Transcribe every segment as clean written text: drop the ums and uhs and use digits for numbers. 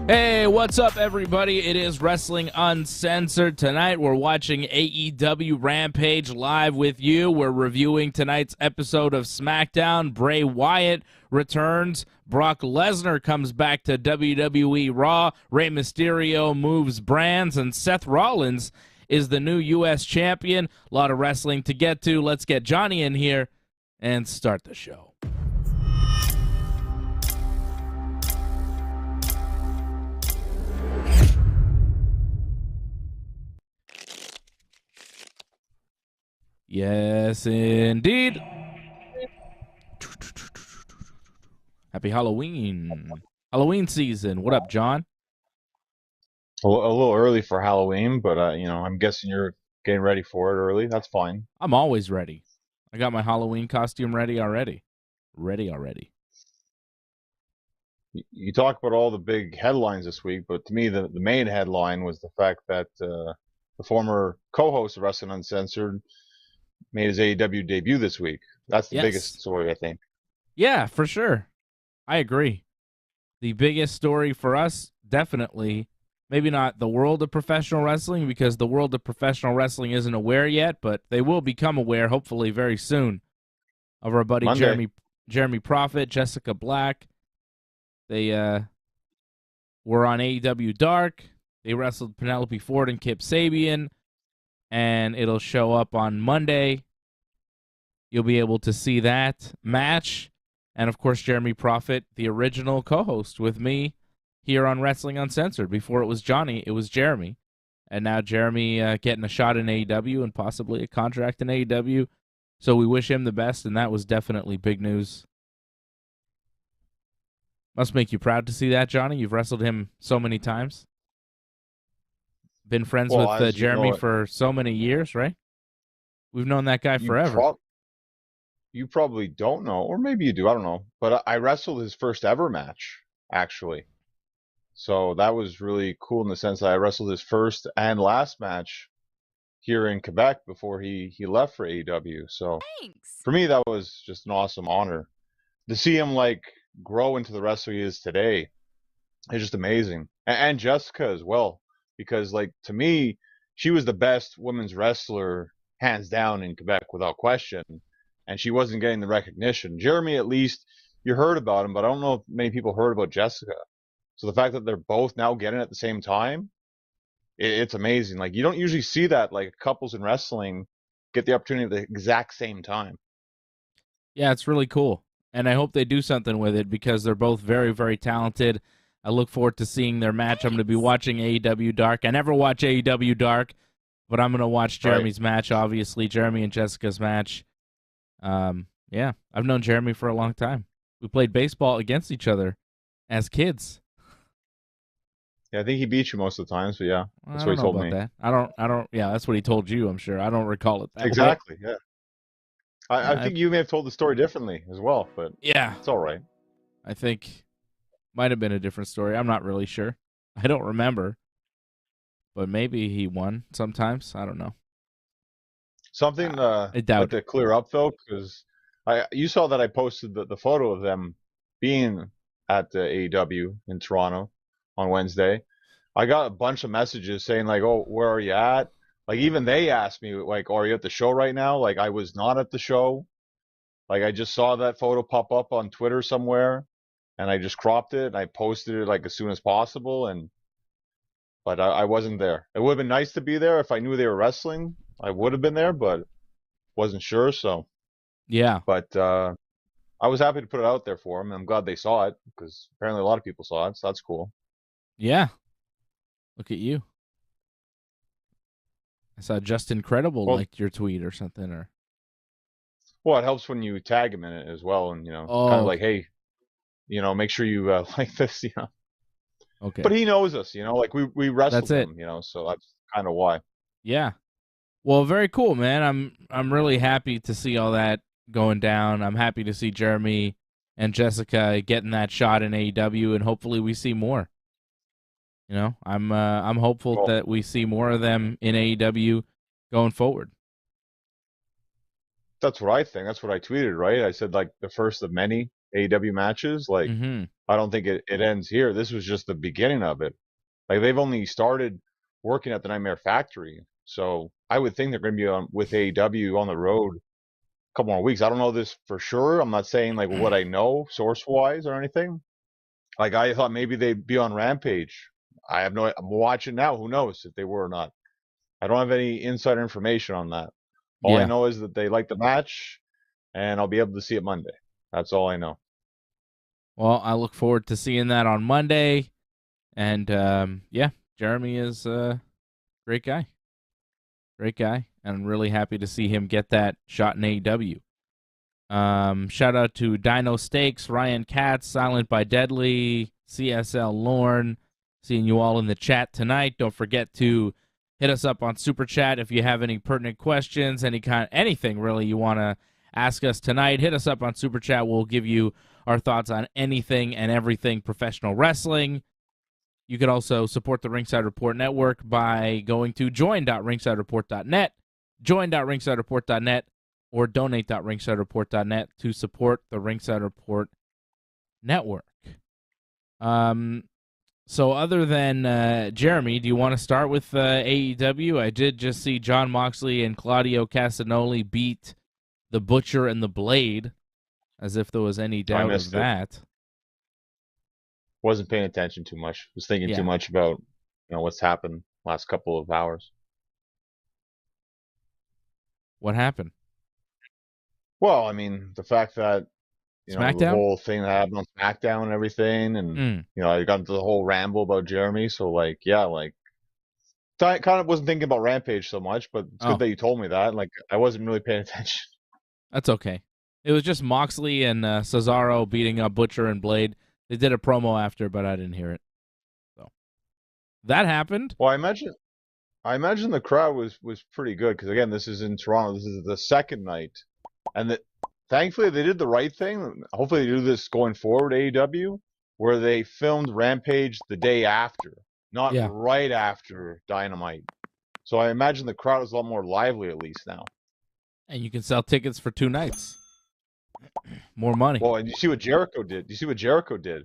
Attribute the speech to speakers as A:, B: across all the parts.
A: Hey, what's up, everybody? It is Wrestling Uncensored. Tonight, we're watching AEW Rampage live with you. We're reviewing tonight's episode of Smackdown. Bray Wyatt returns. Brock Lesnar comes back to WWE Raw. Rey Mysterio moves brands, and Seth Rollins is the new U.S. champion. A lot of wrestling to get to. Let's get Johnny in here and start the show. Yes, indeed. Happy Halloween. Halloween season. What up, John?
B: A little early for Halloween, but I'm guessing you're getting ready for it early. That's fine.
A: I'm always ready. I got my Halloween costume ready already.
B: You talk about all the big headlines this week, but to me, the main headline was the fact that the former co-host of Wrestling Uncensored made his AEW debut this week. That's the biggest story, I think.
A: Yeah, for sure. I agree. The biggest story for us, definitely, maybe not the world of professional wrestling, because the world of professional wrestling isn't aware yet, but they will become aware, hopefully, very soon, of our buddy Jeremy Prophet, Jessica Black. They were on AEW Dark. They wrestled Penelope Ford and Kip Sabian. And it'll show up on Monday. You'll be able to see that match. And, of course, Jeremy Prophet, the original co-host with me here on Wrestling Uncensored. Before it was Johnny, it was Jeremy. And now Jeremy getting a shot in AEW and possibly a contract in AEW. So we wish him the best, and that was definitely big news. Must make you proud to see that, Johnny. You've wrestled him so many times. Been friends with Jeremy for so many years, right? We've known that guy forever.
B: You probably don't know, or maybe you do, I don't know. But I wrestled his first ever match, actually. So that was really cool in the sense that I wrestled his first and last match here in Quebec before he left for AEW. So for me, that was just an awesome honor. To see him grow into the wrestler he is today is just amazing. And Jessica as well. Because, to me, she was the best women's wrestler, hands down, in Quebec, without question. And she wasn't getting the recognition. Jeremy, at least, you heard about him, but I don't know if many people heard about Jessica. So the fact that they're both now getting it at the same time, it's amazing. You don't usually see that, couples in wrestling get the opportunity at the exact same time.
A: Yeah, it's really cool. And I hope they do something with it because they're both very, very talented. I look forward to seeing their match. I'm going to be watching AEW Dark. I never watch AEW Dark, but I'm going to watch Jeremy's match, obviously, Jeremy and Jessica's match. Yeah, I've known Jeremy for a long time. We played baseball against each other as kids.
B: Yeah, I think he beat you most of the time, so yeah, that's what he told me.
A: That. I don't, yeah, that's what he told you, I'm sure. I don't recall it that
B: exactly, way. Yeah. I think you may have told the story differently as well, but
A: yeah,
B: it's all right.
A: I think might have been a different story. I'm not really sure. I don't remember. But maybe he won sometimes. I don't know.
B: Something to clear up, though, because you saw that I posted the photo of them being at the AEW in Toronto on Wednesday. I got a bunch of messages saying, oh, where are you at? Even they asked me, are you at the show right now? I was not at the show. I just saw that photo pop up on Twitter somewhere. And I just cropped it and I posted it as soon as possible. But I wasn't there. It would have been nice to be there if I knew they were wrestling. I would have been there, but wasn't sure. So
A: yeah.
B: But I was happy to put it out there for them. I'm glad they saw it because apparently a lot of people saw it. So that's cool.
A: Yeah. Look at you. I saw Just Incredible liked your tweet or something.
B: Well, it helps when you tag him in it as well, and kind of hey. Make sure you like this,
A: Okay.
B: But he knows us, we wrestled him, so that's kind of why.
A: Yeah. Well, very cool, man. I'm really happy to see all that going down. I'm happy to see Jeremy and Jessica getting that shot in AEW, and hopefully we see more. I'm hopeful that we see more of them in AEW going forward.
B: That's what I think. That's what I tweeted, right? I said the first of many. AEW matches. Like,
A: Mm-hmm.
B: I don't think it ends here. This was just the beginning of it. Like, they've only started working at the Nightmare Factory. So I would think they're going to be with AEW on the road a couple more weeks. I don't know this for sure. I'm not saying like what I know source wise or anything. Like, I thought maybe they'd be on Rampage. I have no. I'm watching now. Who knows if they were or not? I don't have any insider information on that. All I
A: Yeah.
B: know is that they like the match, and I'll be able to see it Monday. That's all I know.
A: Well, I look forward to seeing that on Monday. And yeah, Jeremy is a great guy. Great guy. And I'm really happy to see him get that shot in AEW. Shout out to Dino Steaks, Ryan Katz, Silent by Deadly, CSL Lorne. Seeing you all in the chat tonight. Don't forget to hit us up on Super Chat if you have any pertinent questions, anything really you want to ask us tonight. Hit us up on Super Chat. We'll give you our thoughts on anything and everything professional wrestling. You can also support the Ringside Report Network by going to join.ringsidereport.net, join.ringsidereport.net, or donate.ringsidereport.net to support the Ringside Report Network. So other than Jeremy, do you want to start with AEW? I did just see Jon Moxley and Claudio Castagnoli beat the Butcher and the Blade, as if there was any doubt of that.
B: Wasn't paying attention too much. Was thinking too much about what's happened last couple of hours.
A: What happened?
B: Well, I mean, the fact that
A: Smackdown?
B: the whole thing that happened on Smackdown and everything, and I got into the whole ramble about Jeremy. So like, yeah, like, I kind of wasn't thinking about Rampage so much, but it's good that you told me that. Like, I wasn't really paying attention.
A: That's okay. It was just Moxley and Cesaro beating up Butcher and Blade. They did a promo after, but I didn't hear it. So that happened.
B: Well, I imagine the crowd was pretty good because again, this is in Toronto. This is the second night, and thankfully they did the right thing. Hopefully they do this going forward, AEW, where they filmed Rampage the day after, not right after Dynamite. So I imagine the crowd is a lot more lively at least now.
A: And you can sell tickets for 2 nights. More money.
B: Well, and you see what Jericho did.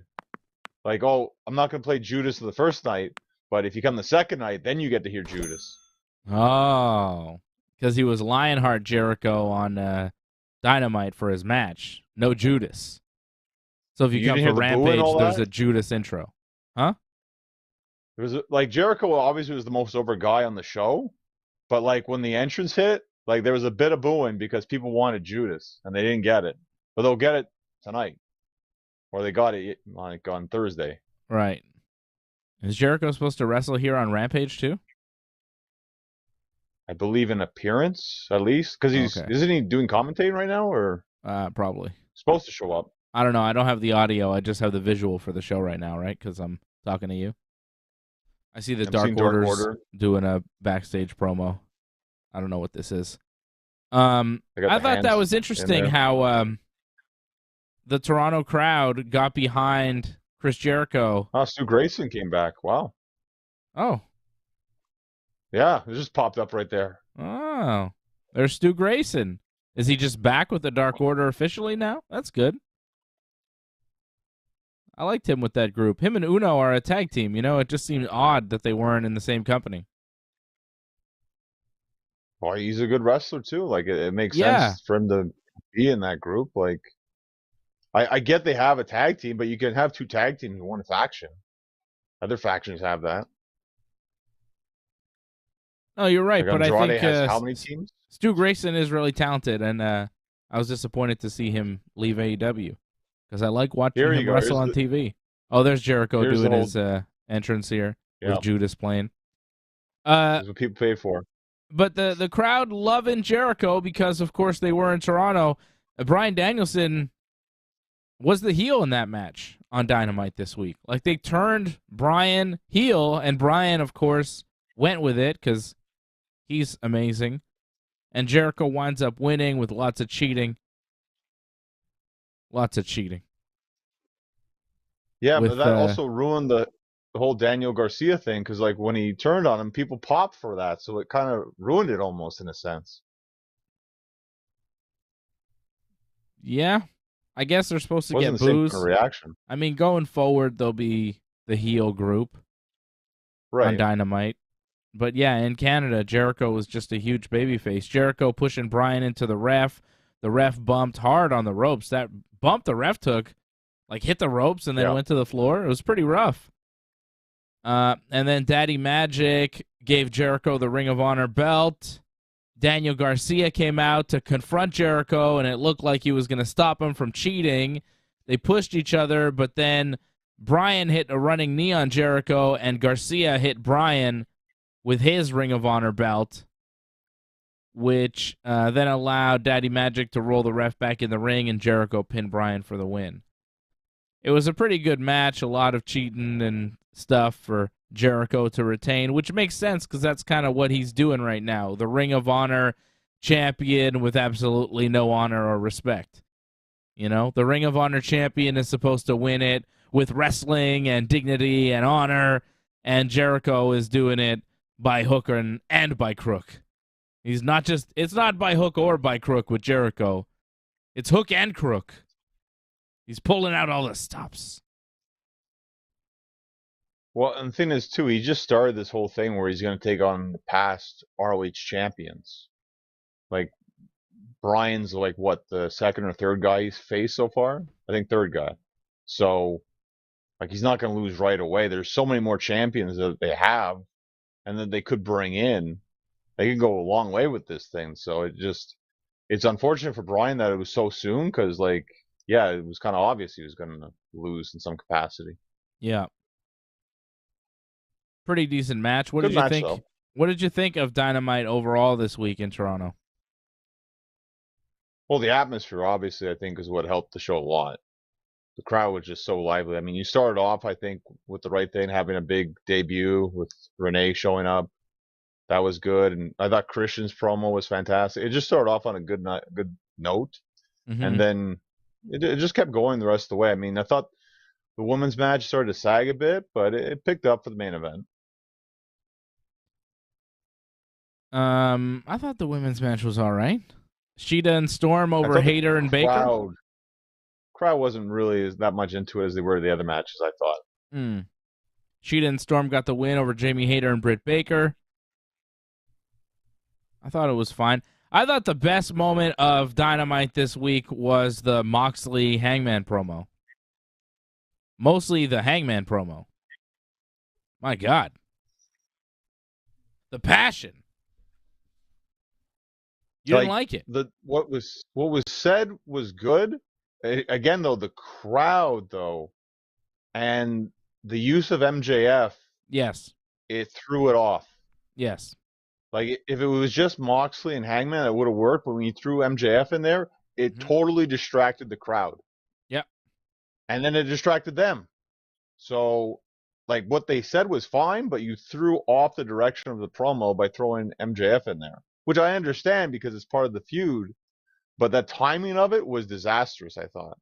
B: Like, oh, I'm not going to play Judas the first night, but if you come the second night, then you get to hear Judas.
A: Oh, because he was Lionheart Jericho on Dynamite for his match. No Judas. So if you come for Rampage, there's a Judas intro. Huh?
B: It was like Jericho obviously was the most over guy on the show, but like when the entrance hit, like there was a bit of booing because people wanted Judas and they didn't get it. But they'll get it tonight. Or they got it like on Thursday.
A: Right. Is Jericho supposed to wrestle here on Rampage too?
B: I believe in appearance, at least. Because isn't he doing commentating right now? Or
A: probably.
B: Supposed to show up.
A: I don't know. I don't have the audio. I just have the visual for the show right now, right? Because I'm talking to you. I see the Dark Order doing a backstage promo. I don't know what this is. I thought that was interesting how the Toronto crowd got behind Chris Jericho.
B: Oh, Stu Grayson came back. Wow.
A: Oh.
B: Yeah, it just popped up right there.
A: Oh. There's Stu Grayson. Is he just back with the Dark Order officially now? That's good. I liked him with that group. Him and Uno are a tag team. It just seemed odd that they weren't in the same company.
B: Well, he's a good wrestler too. Like it makes sense for him to be in that group. Like I get they have a tag team, but you can have 2 tag teams in one faction. Other factions have that.
A: No, you're right,
B: like
A: but
B: Andrade
A: I think
B: has how many teams?
A: Stu Grayson is really talented, and I was disappointed to see him leave AEW because I like watching him wrestle on TV. Oh, there's Jericho doing his entrance here with Judas playing.
B: That's what people pay for.
A: But the crowd loving Jericho because, of course, they were in Toronto. Bryan Danielson was the heel in that match on Dynamite this week. Like, they turned Bryan heel, and Bryan, of course, went with it because he's amazing. And Jericho winds up winning with lots of cheating. Lots of cheating.
B: Yeah, but that also ruined the whole Daniel Garcia thing because, like, when he turned on him, people popped for that. So it kind of ruined it almost in a sense.
A: Yeah. I guess they're supposed to
B: Wasn't
A: get
B: the same
A: boos.
B: kind of reaction.
A: I mean, going forward, they'll be the heel group on
B: Right.
A: Dynamite. But yeah, in Canada, Jericho was just a huge babyface. Jericho pushing Bryan into the ref. The ref bumped hard on the ropes. That bump the ref took, like, hit the ropes and then went to the floor. It was pretty rough. And then Daddy Magic gave Jericho the Ring of Honor belt. Daniel Garcia came out to confront Jericho, and it looked like he was going to stop him from cheating. They pushed each other, but then Bryan hit a running knee on Jericho, and Garcia hit Bryan with his Ring of Honor belt, which then allowed Daddy Magic to roll the ref back in the ring, and Jericho pinned Bryan for the win. It was a pretty good match, a lot of cheating and stuff for Jericho to retain, which makes sense because that's kind of what he's doing right now. The Ring of Honor champion with absolutely no honor or respect. You know, the Ring of Honor champion is supposed to win it with wrestling and dignity and honor, and Jericho is doing it by hook and by crook. He's not just, it's not by hook or by crook with Jericho. It's hook and crook. He's pulling out all the stops.
B: Well, and the thing is, too, he just started this whole thing where he's going to take on the past ROH champions. Like, Bryan's, like, what, the second or third guy he's faced so far? I think third guy. So, like, he's not going to lose right away. There's so many more champions that they have and that they could bring in. They could go a long way with this thing. So, it's unfortunate for Bryan that it was so soon because, like, yeah, it was kind of obvious he was going to lose in some capacity.
A: Yeah. Pretty decent match. What
B: Good
A: did you
B: match,
A: think?
B: though.
A: What did you think of Dynamite overall this week in Toronto?
B: Well, the atmosphere, obviously, I think is what helped the show a lot. The crowd was just so lively. I mean, you started off, I think, with the right thing, having a big debut with Renee showing up. That was good, and I thought Christian's promo was fantastic. It just started off on a good note, and then it just kept going the rest of the way. I mean, I thought the women's match started to sag a bit, but it picked up for the main event.
A: I thought the women's match was all right. Sheeta and Storm over Hayter and Baker.
B: Crowd wasn't really that much into it as they were the other matches, I thought.
A: Sheeta and Storm got the win over Jamie Hayter and Britt Baker. I thought it was fine. I thought the best moment of Dynamite this week was the Moxley Hangman promo. Mostly the Hangman promo. My God. The passion. You didn't like it.
B: What was said was good. Again, though, the crowd, though, and the use of MJF,
A: yes,
B: it threw it off.
A: Yes.
B: Like, if it was just Moxley and Hangman, it would have worked, but when you threw MJF in there, it totally distracted the crowd.
A: Yep.
B: And then it distracted them. So, like, what they said was fine, but you threw off the direction of the promo by throwing MJF in there. Which I understand because it's part of the feud, but the timing of it was disastrous, I thought.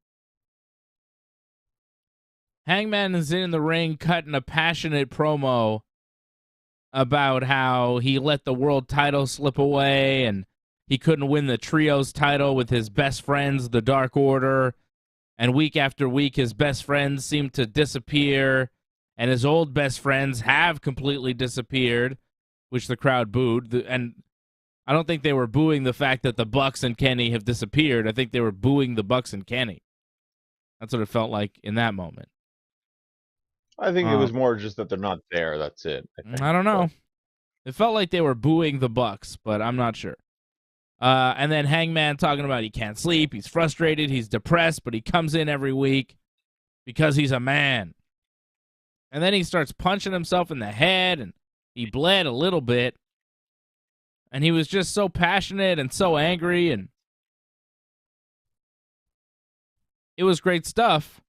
A: Hangman is in the ring cutting a passionate promo about how he let the world title slip away and he couldn't win the trios title with his best friends, the Dark Order, and week after week his best friends seem to disappear, and his old best friends have completely disappeared, which the crowd booed, and I don't think they were booing the fact that the Bucks and Kenny have disappeared. I think they were booing the Bucks and Kenny. That's what it felt like in that moment.
B: I think it was more just that they're not there. That's it.
A: I don't know. It felt like they were booing the Bucks, but I'm not sure. And then Hangman talking about he can't sleep, he's frustrated, he's depressed, but he comes in every week because he's a man. And then he starts punching himself in the head, and he bled a little bit. And he was just so passionate and so angry, and it was great stuff.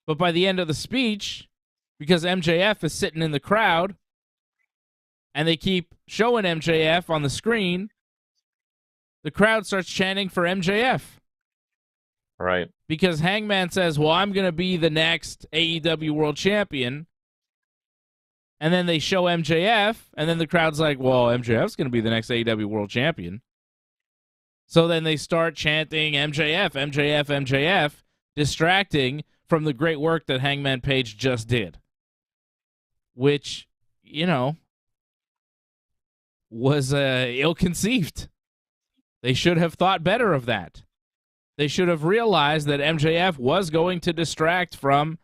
A: But by the end of the speech, because MJF is sitting in the crowd, and they keep showing MJF on the screen, the crowd starts chanting for MJF.
B: Right.
A: Because Hangman says, well, I'm going to be the next AEW World Champion. And then they show MJF, and then the crowd's like, well, MJF's going to be the next AEW World Champion. So then they start chanting MJF, MJF, MJF, distracting from the great work that Hangman Page just did, which, was ill-conceived. They should have thought better of that. They should have realized that MJF was going to distract from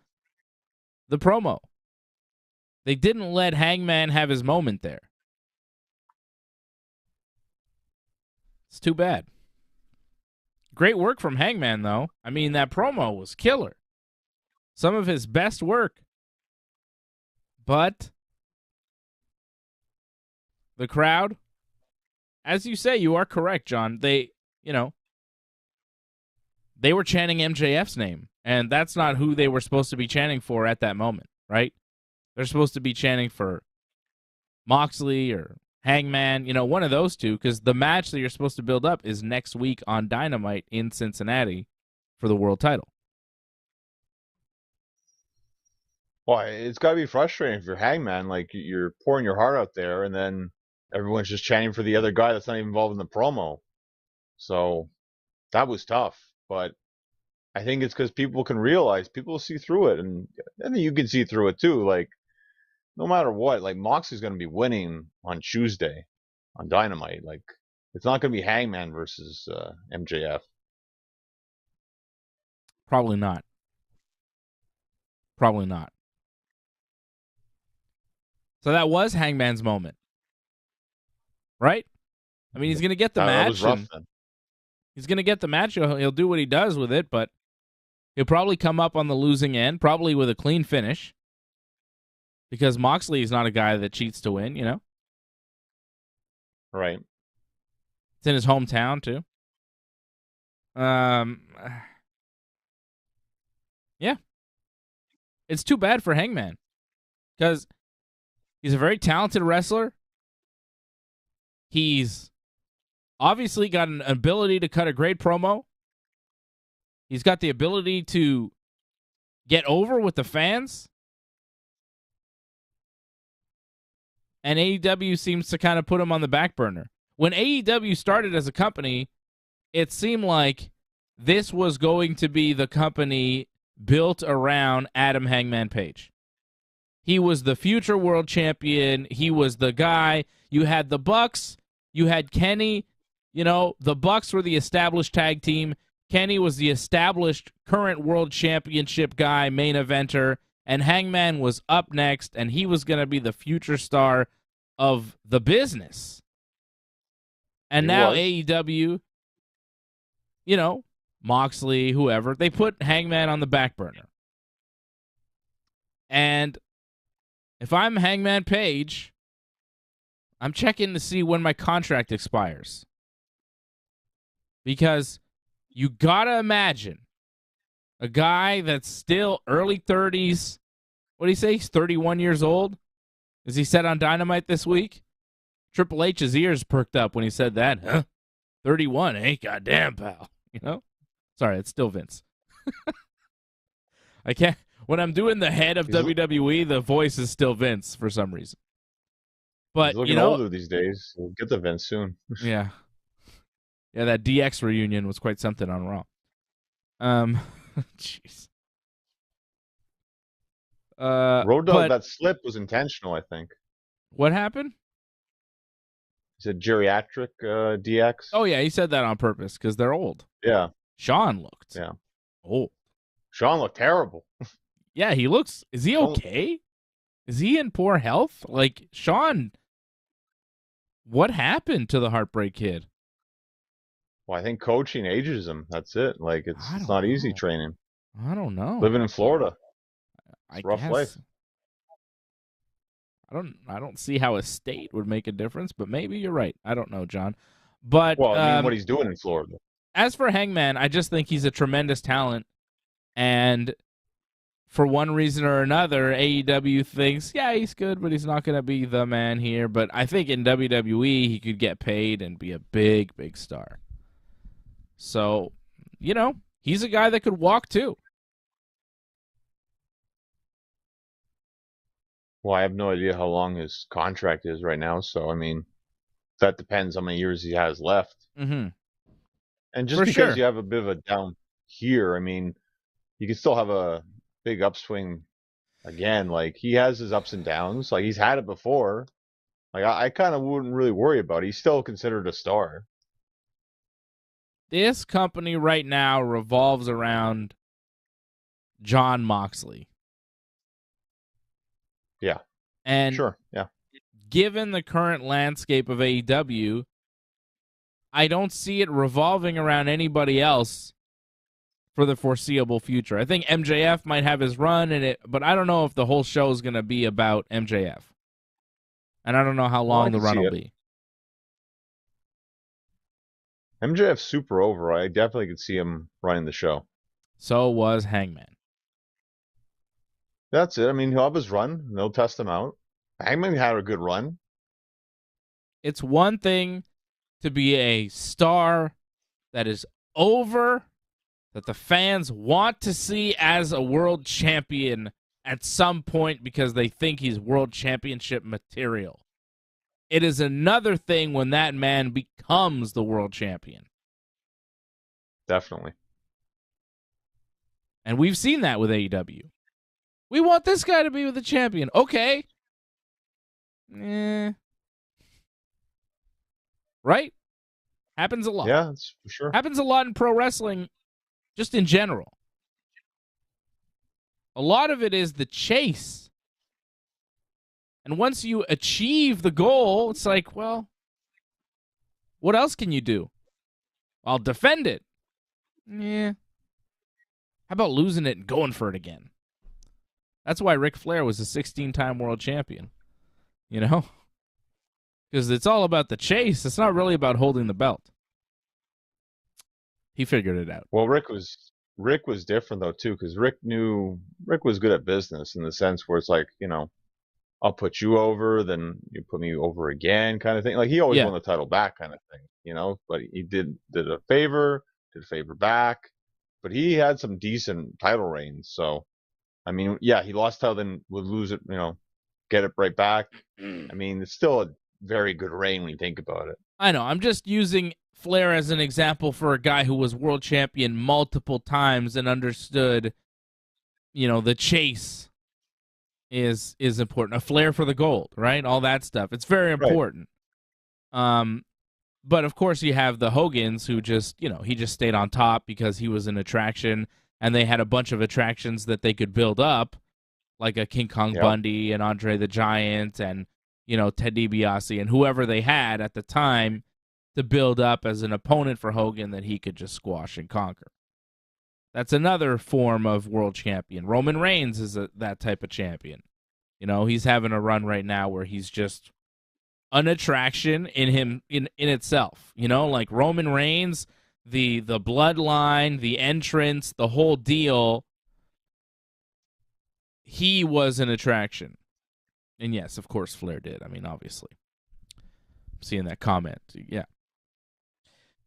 A: the promo. They didn't let Hangman have his moment there. It's too bad. Great work from Hangman, though. I mean, that promo was killer. Some of his best work. But the crowd, as you say, you are correct, John. They were chanting MJF's name, and that's not who they were supposed to be chanting for at that moment, right? They're supposed to be chanting for Moxley or Hangman, one of those two, because the match that you're supposed to build up is next week on Dynamite in Cincinnati for the world title.
B: Well, it's got to be frustrating if you're Hangman. Like, you're pouring your heart out there, and then everyone's just chanting for the other guy that's not even involved in the promo. So that was tough. But I think it's because people see through it, and then you can see through it too. Like, no matter what, like, Moxley's going to be winning on Tuesday on Dynamite. Like, it's not going to be Hangman versus MJF.
A: Probably not. Probably not. So that was Hangman's moment, right? I mean, he's going to get the match.
B: That was rough, then.
A: He's going to get the match. He'll do what he does with it, but he'll probably come up on the losing end, probably with a clean finish, because Moxley is not a guy that cheats to win,
B: Right.
A: It's in his hometown, too. Yeah. It's too bad for Hangman, because he's a very talented wrestler. He's obviously got an ability to cut a great promo. He's got the ability to get over with the fans. And AEW seems to kind of put him on the back burner. When AEW started as a company, it seemed like this was going to be the company built around Adam Hangman Page. He was the future world champion. He was the guy. You had the Bucks. You had Kenny. The Bucks were the established tag team. Kenny was the established current world championship guy, main eventer. And Hangman was up next, and he was going to be the future star of the business. And now AEW, Moxley, whoever, they put Hangman on the back burner. And if I'm Hangman Page, I'm checking to see when my contract expires. Because you got to imagine a guy that's still early 30s. What did he say? He's 31 years old? As he said on Dynamite this week? Triple H's ears perked up when he said that. Huh? 31, eh? Goddamn, pal. Sorry, it's still Vince. I can't. When I'm doing the head of WWE, the voice is still Vince for some reason. But,
B: he's looking older these days. We'll get the Vince soon.
A: Yeah. Yeah, that DX reunion was quite something on Raw. Jeez.
B: Road Dogg, that slip was intentional, I think.
A: What happened?
B: He said geriatric DX.
A: Oh, yeah, he said that on purpose because they're old.
B: Yeah.
A: Sean looked old.
B: Sean looked terrible.
A: Yeah, he looks... Is he okay? Is he in poor health? Like, Sean, what happened to the Heartbreak Kid?
B: Well, I think coaching ages him. That's it. Like, it's not easy training.
A: I don't know.
B: Living in Florida.
A: It's
B: a rough life.
A: I don't see how a state would make a difference, but maybe you're right. I don't know, John. But
B: well, I mean, what he's doing in Florida.
A: As for Hangman, I just think he's a tremendous talent, and for one reason or another, AEW thinks, yeah, he's good, but he's not going to be the man here. But I think in WWE, he could get paid and be a big, big star. So, he's a guy that could walk too.
B: Well, I have no idea how long his contract is right now. So, I mean, that depends how many years he has left.
A: Mm-hmm.
B: And just because you have a bit of a down here, I mean, he could still have a big upswing again. Like he has his ups and downs. Like he's had it before. Like I kind of wouldn't really worry about it. He's still considered a star.
A: This company right now revolves around Jon Moxley.
B: Yeah.
A: And
B: sure. Yeah.
A: given the current landscape of AEW, I don't see it revolving around anybody else for the foreseeable future. I think MJF might have his run in it, but I don't know if the whole show is going to be about MJF. And I don't know how long the run will be.
B: MJF's super over. I definitely could see him running the show.
A: So was Hangman.
B: That's it. I mean, he'll have his run, and they'll test him out. Hangman had a good run.
A: It's one thing to be a star that is over, that the fans want to see as a world champion at some point because they think he's world championship material. It is another thing when that man becomes the world champion.
B: Definitely.
A: And we've seen that with AEW. We want this guy to be the champion. Okay. Right? Happens a lot.
B: Yeah, that's for sure.
A: Happens a lot in pro wrestling, just in general. A lot of it is the chase. And once you achieve the goal, it's like, well, what else can you do? I'll defend it. Yeah. How about losing it and going for it again? That's why Ric Flair was a 16-time world champion. You know? Because it's all about the chase. It's not really about holding the belt. He figured it out.
B: Well, Rick was different though too, because Rick was good at business in the sense where it's like, I'll put you over, then you put me over again, kind of thing. Like he always won the title back, kind of thing, But he did a favor back, but he had some decent title reigns. So, I mean, yeah, he lost title, then would lose it, get it right back. I mean, it's still a very good reign when you think about it.
A: I know. I'm just using Flair as an example for a guy who was world champion multiple times and understood, the chase is important. A flair for the gold, right? All that stuff. It's very important. Right. But of course you have the Hogans who just, he just stayed on top because he was an attraction and they had a bunch of attractions that they could build up, like a King Kong Bundy and Andre the Giant and, Ted DiBiase and whoever they had at the time to build up as an opponent for Hogan that he could just squash and conquer. That's another form of world champion. Roman Reigns is that type of champion. He's having a run right now where he's just an attraction in itself. Like Roman Reigns, the bloodline, the entrance, the whole deal. He was an attraction. And yes, of course, Flair did. I mean, obviously. I'm seeing that comment. Yeah.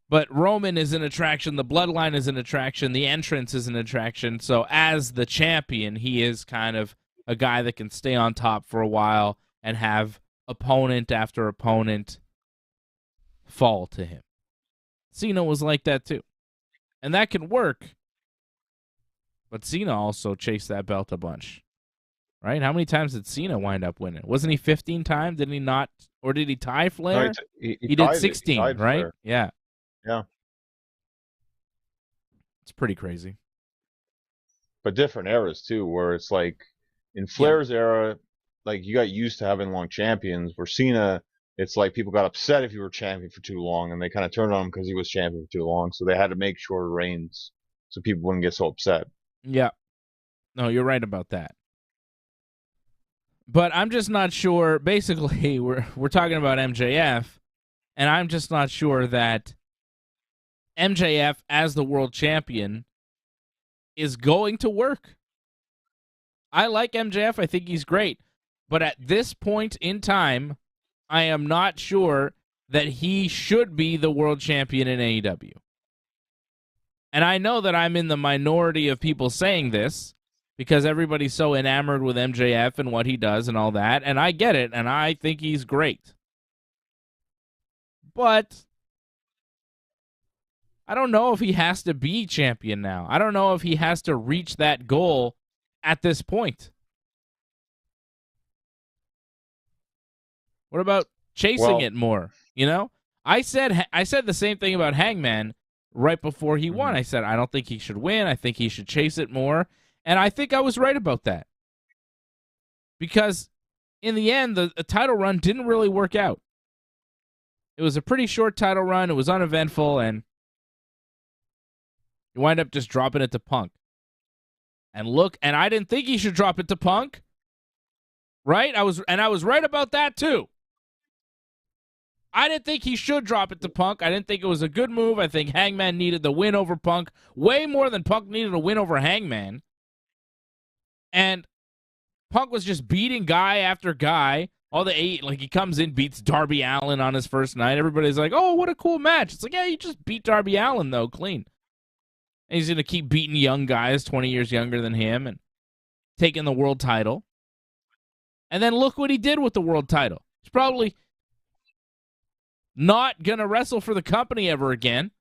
A: But Roman is an attraction, the bloodline is an attraction, the entrance is an attraction. So as the champion, he is kind of a guy that can stay on top for a while and have opponent after opponent fall to him. Cena was like that too. And that can work. But Cena also chased that belt a bunch. Right? How many times did Cena wind up winning? Wasn't he 15 times? Did he not? Or did he tie Flair?
B: No,
A: he did 16, right?
B: Flair.
A: Yeah.
B: Yeah.
A: It's pretty crazy.
B: But different eras too, where it's like in Flair's era, like you got used to having long champions, where Cena, it's like people got upset if you were champion for too long and they kind of turned on him because he was champion for too long. So they had to make shorter reigns so people wouldn't get so upset.
A: Yeah. No, you're right about that. But I'm just not sure. Basically, we're talking about MJF, and I'm just not sure that MJF as the world champion is going to work. I like MJF. I think he's great. But at this point in time, I am not sure that he should be the world champion in AEW. And I know that I'm in the minority of people saying this because everybody's so enamored with MJF and what he does and all that. And I get it, and I think he's great. But I don't know if he has to be champion now. I don't know if he has to reach that goal at this point. What about chasing it more? I said the same thing about Hangman right before he won. I said I don't think he should win. I think he should chase it more, and I think I was right about that. Because in the end, the title run didn't really work out. It was a pretty short title run. It was uneventful, and you wind up just dropping it to Punk. And I didn't think he should drop it to Punk. Right? I was right about that too. I didn't think he should drop it to Punk. I didn't think it was a good move. I think Hangman needed the win over Punk way more than Punk needed a win over Hangman. And Punk was just beating guy after guy. He comes in, beats Darby Allin on his first night. Everybody's like, oh, what a cool match. It's like, yeah, you just beat Darby Allin, though, clean. And he's going to keep beating young guys 20 years younger than him and taking the world title. And then look what he did with the world title. He's probably not going to wrestle for the company ever again.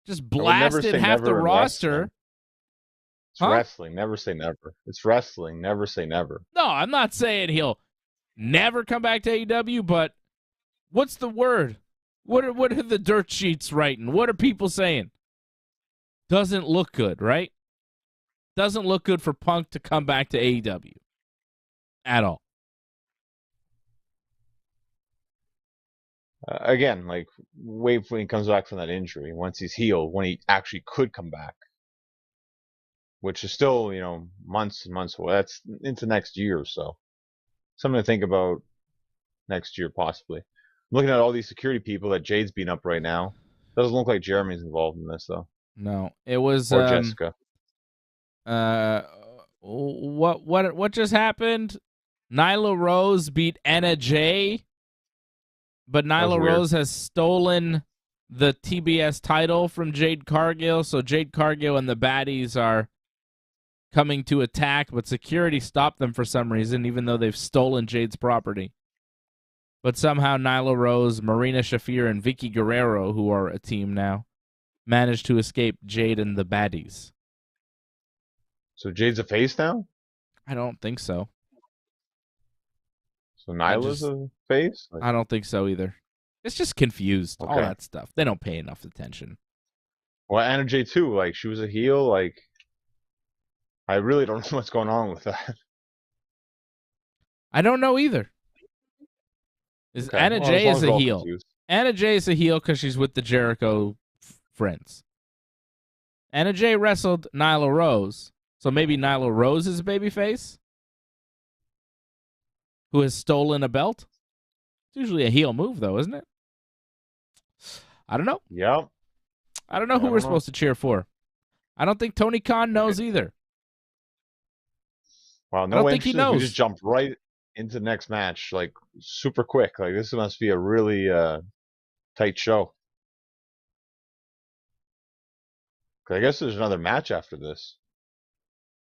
A: Just blasted half the roster.
B: It's wrestling. Never say never. It's wrestling. Never say never.
A: No, I'm not saying he'll never come back to AEW, but what's the word? What are the dirt sheets writing? What are people saying? Doesn't look good, right? Doesn't look good for Punk to come back to AEW at all.
B: Again, wait when he comes back from that injury. Once he's healed, when he actually could come back, which is still, months and months away. That's into next year or so. Something to think about next year, possibly. I'm looking at all these security people that Jade's beating up right now. Doesn't look like Jeremy's involved in this, though.
A: No, it was
B: or Jessica.
A: What just happened? Nyla Rose beat Anna Jay, but Nyla Rose has stolen the TBS title from Jade Cargill, so Jade Cargill and the baddies are coming to attack, but security stopped them for some reason, even though they've stolen Jade's property. But somehow Nyla Rose, Marina Shafir, and Vicky Guerrero, who are a team now, managed to escape Jade and the baddies.
B: So Jade's a face now?
A: I don't think so.
B: So Nyla's a face?
A: I don't think so either. It's just confused,
B: okay.
A: All that stuff. They don't pay enough attention.
B: Well, Anna Jay too. She was a heel. I really don't know what's going on with that.
A: I don't know either. Anna Jay is a heel.
B: Confused.
A: Anna Jay is a heel because she's with the Jericho friends. Anna Jay wrestled Nyla Rose, so maybe Nyla Rose is a babyface who has stolen a belt. It's usually a heel move, though, isn't it? I don't know.
B: Yep.
A: I don't know who we're supposed to cheer for. I don't think Tony Khan knows either.
B: Wow, no, I don't think he knows. We just jumped right into the next match, super quick. This must be a really tight show. I guess there's another match after this.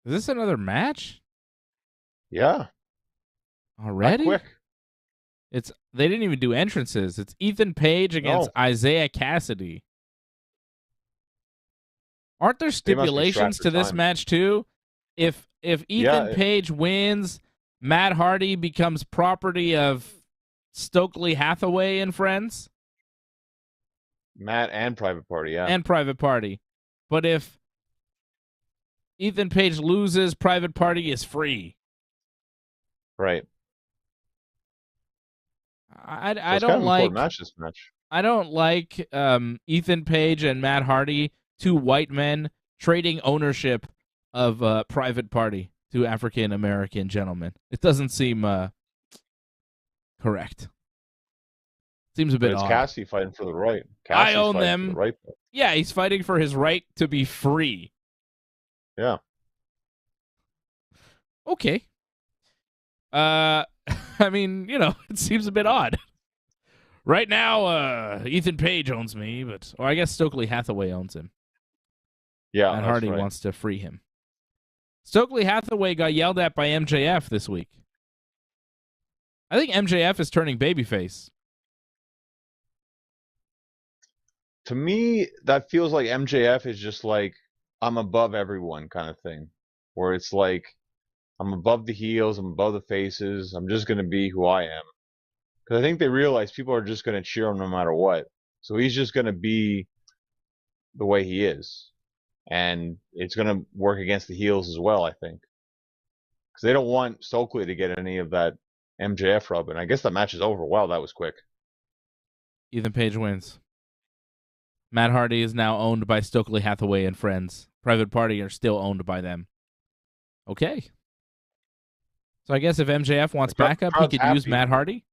A: Is this another match?
B: Yeah.
A: Already?
B: Quick.
A: They didn't even do entrances. It's Ethan Page against Isaiah Cassidy. Aren't there stipulations to this match too? If Ethan Page wins, Matt Hardy becomes property of Stokely Hathaway and friends.
B: Matt and Private Party, yeah.
A: And Private Party. But if Ethan Page loses, Private Party is free.
B: Right.
A: I don't like
B: match, this match.
A: I don't like Ethan Page and Matt Hardy, two white men, trading ownership of Private Party to African American gentlemen. It doesn't seem correct. Seems a bit odd.
B: Cassidy fighting for the right.
A: I own them.
B: The right.
A: Yeah, he's fighting for his right to be free.
B: Yeah.
A: Okay. I mean, it seems a bit odd. Right now, Ethan Page owns me, but I guess Stokely Hathaway owns him.
B: Yeah,
A: and Hardy wants to free him. Stokely Hathaway got yelled at by MJF this week. I think MJF is turning babyface.
B: To me, that feels like MJF is just like, I'm above everyone kind of thing. Where it's like, I'm above the heels, I'm above the faces, I'm just going to be who I am. Because I think they realize people are just going to cheer him no matter what. So he's just going to be the way he is. And it's going to work against the heels as well, I think. Because they don't want Stokely to get any of that MJF rub. And I guess the match is over. Wow, that was quick.
A: Ethan Page wins. Matt Hardy is now owned by Stokely Hathaway and friends. Private Party are still owned by them. Okay. So I guess if MJF wants backup, he could use Matt Hardy.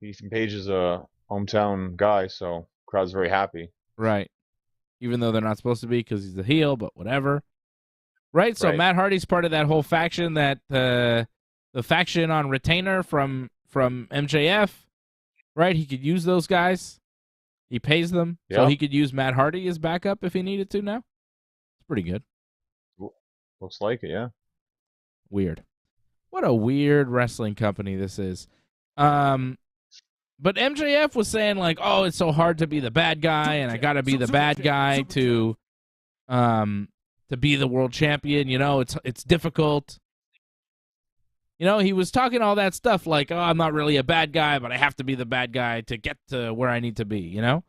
B: Ethan Page is a hometown guy, so crowd's very happy.
A: Right. Even though they're not supposed to be because he's a heel, but whatever. Right? So Matt Hardy's part of that whole faction, that the faction on retainer from MJF. Right? He could use those guys. He pays them, so he could use Matt Hardy as backup if he needed to now. It's pretty good.
B: Looks like it, yeah.
A: Weird. What a weird wrestling company this is. But MJF was saying, like, oh, it's so hard to be the bad guy, and I got to be the bad guy to be the world champion. You know, it's difficult. You know, he was talking all that stuff like, oh, I'm not really a bad guy, but I have to be the bad guy to get to where I need to be, you know?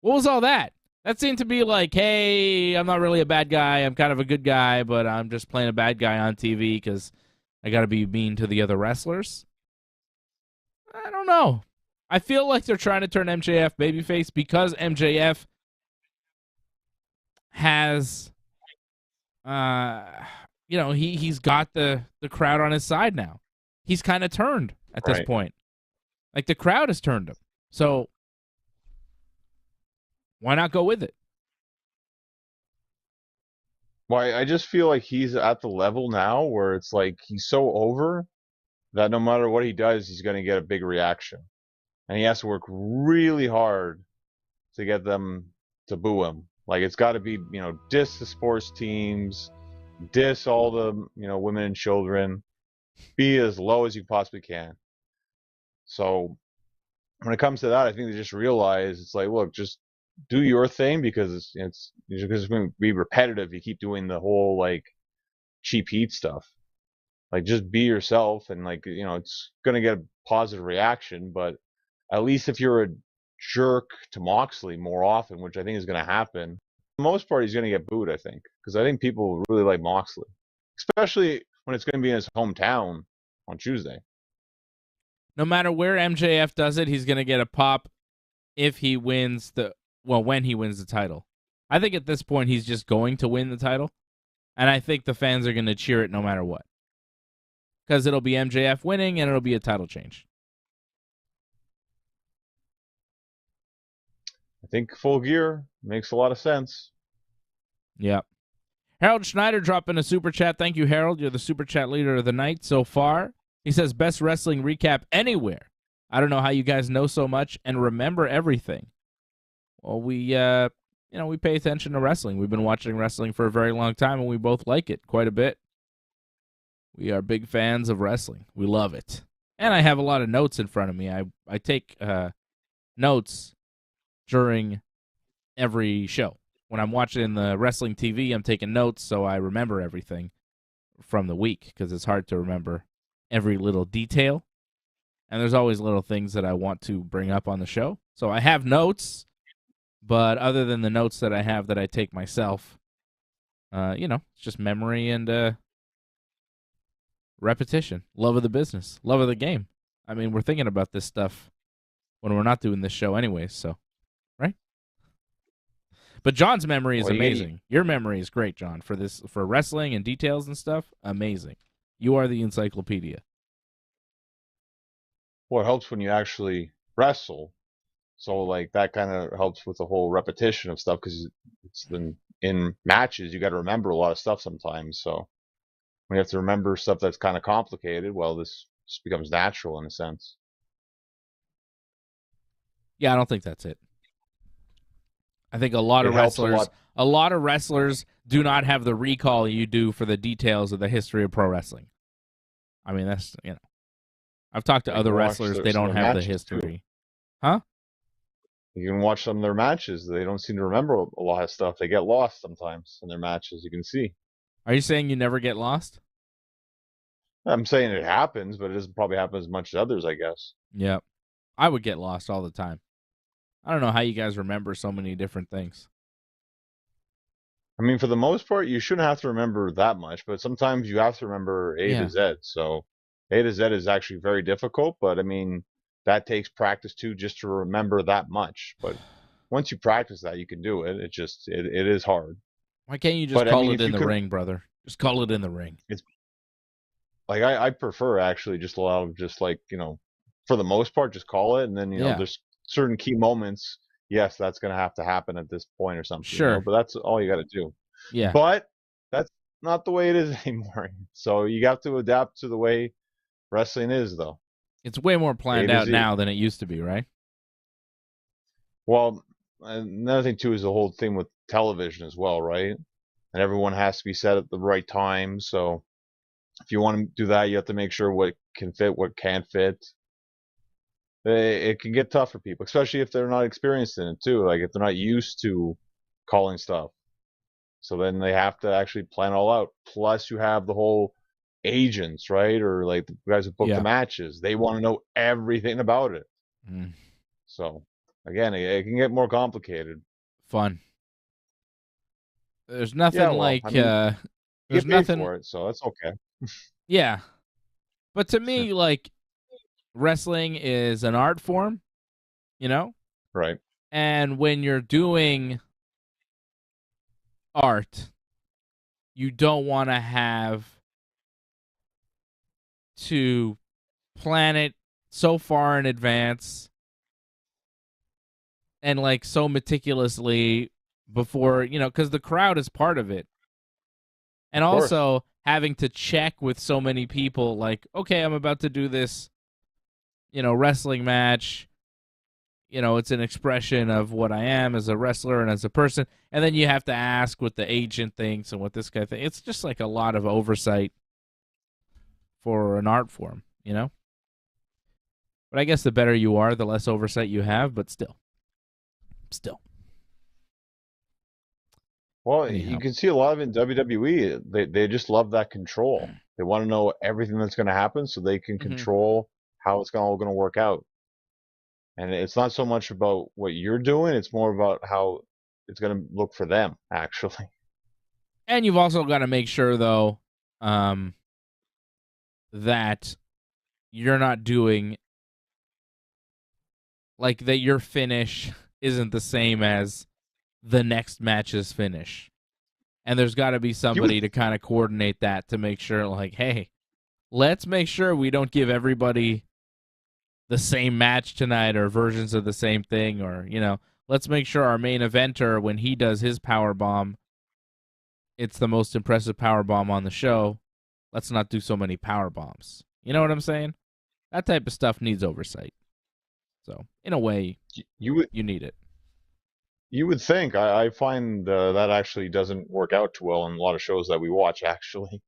A: What was all that? That seemed to be like, hey, I'm not really a bad guy. I'm kind of a good guy, but I'm just playing a bad guy on TV because I got to be mean to the other wrestlers. I don't know. I feel like they're trying to turn MJF babyface because MJF has... you know, he's got the crowd on his side now. He's kind of turned at this point. Like, the crowd has turned him. So, why not go with it?
B: Well, I just feel like he's at the level now where it's like he's so over that no matter what he does, he's going to get a big reaction. And he has to work really hard to get them to boo him. Like, it's got to be, you know, diss the sports teams, diss all the, you know, women and children, be as low as you possibly can. So when it comes to that, I think they just realize it's like, look, just do your thing because it's going to be repetitive. You keep doing the whole like cheap heat stuff. Like, just be yourself, and like, you know, it's going to get a positive reaction. But at least if you're a jerk to Moxley more often, which I think is going to happen, for the most part, he's going to get booed, I think, because I think people really like Moxley, especially when it's going to be in his hometown on Tuesday.
A: No matter where MJF does it, he's going to get a pop if he wins when he wins the title. I think at this point, he's just going to win the title, and I think the fans are going to cheer it no matter what, because it'll be MJF winning, and it'll be a title change.
B: I think Full Gear makes a lot of sense.
A: Yep. Harold Schneider dropping a super chat. Thank you, Harold. You're the super chat leader of the night so far. He says, best wrestling recap anywhere. I don't know how you guys know so much and remember everything. Well, we pay attention to wrestling. We've been watching wrestling for a very long time, and we both like it quite a bit. We are big fans of wrestling. We love it. And I have a lot of notes in front of me. I take notes during every show. When I'm watching the wrestling TV, I'm taking notes so I remember everything from the week, because it's hard to remember every little detail. And there's always little things that I want to bring up on the show. So I have notes, but other than the notes that I have that I take myself, it's just memory and repetition. Love of the business. Love of the game. I mean, we're thinking about this stuff when we're not doing this show anyways, so, right? But John's memory is amazing. Your memory is great, John, for wrestling and details and stuff. Amazing. You are the encyclopedia.
B: Well, it helps when you actually wrestle. So, like, that kind of helps with the whole repetition of stuff, because it's in matches, you got to remember a lot of stuff sometimes. So when you have to remember stuff that's kind of complicated, well, this just becomes natural in a sense.
A: Yeah, I don't think that's it. I think a lot of wrestlers do not have the recall you do for the details of the history of pro wrestling. I mean, that's, I've talked to other wrestlers, they don't have the history. Too. Huh?
B: You can watch some of their matches. They don't seem to remember a lot of stuff. They get lost sometimes in their matches. You can see.
A: Are you saying you never get lost?
B: I'm saying it happens, but it doesn't probably happen as much as others, I guess.
A: Yep. I would get lost all the time. I don't know how you guys remember so many different things.
B: I mean, for the most part, you shouldn't have to remember that much, but sometimes you have to remember A to Z. So A to Z is actually very difficult, but I mean, that takes practice too, just to remember that much. But once you practice that, you can do it. It is hard.
A: Why can't you just
B: But I
A: call
B: mean,
A: it in the ring, brother? Just call it in the ring.
B: it's like I prefer actually just a lot of just like, for the most part, just call it. And then,
A: Yeah.
B: there's certain key moments. Yes, that's going to have to happen at this point or something.
A: Sure.
B: But that's all you got to do.
A: Yeah.
B: But that's not the way it is anymore. So you have to adapt to the way wrestling is, though.
A: It's way more planned out now than it used to be, right?
B: Well, another thing too is the whole thing with television as well, right? And everyone has to be set at the right time. So if you want to do that, you have to make sure what can fit, what can't fit. It can get tough for people, especially if they're not experienced in it too. Like if they're not used to calling stuff. So then they have to actually plan it all out. Plus you have the whole agents, right? Or like the guys who book the matches. They want to know everything about it.
A: Mm.
B: So again, it can get more complicated.
A: Fun. There's nothing like
B: I mean,
A: there's
B: you get
A: nothing
B: paid for it, so that's okay.
A: Yeah. But to me, like, wrestling is an art form,
B: Right.
A: And when you're doing art, you don't want to have to plan it so far in advance and like so meticulously before, because the crowd is part of it. And also having to check with so many people, like, okay, I'm about to do this, wrestling match. It's an expression of what I am as a wrestler and as a person. And then you have to ask what the agent thinks and what this guy thinks. It's just like a lot of oversight for an art form, But I guess the better you are, the less oversight you have, but still.
B: Well,
A: Anyhow.
B: You can see a lot of it in WWE. They just love that control. They want to know everything that's going to happen so they can control how it's all going to work out. And it's not so much about what you're doing, it's more about how it's going to look for them, actually.
A: And you've also got to make sure, though, that you're not doing, like, that your finish isn't the same as the next match's finish. And there's got to be somebody to kind of coordinate that to make sure, like, hey, let's make sure we don't give everybody the same match tonight or versions of the same thing, or, let's make sure our main eventer, when he does his power bomb, it's the most impressive power bomb on the show. Let's not do so many power bombs. You know what I'm saying? That type of stuff needs oversight. So, in a way, you need it.
B: You would think. I find that actually doesn't work out too well in a lot of shows that we watch, actually.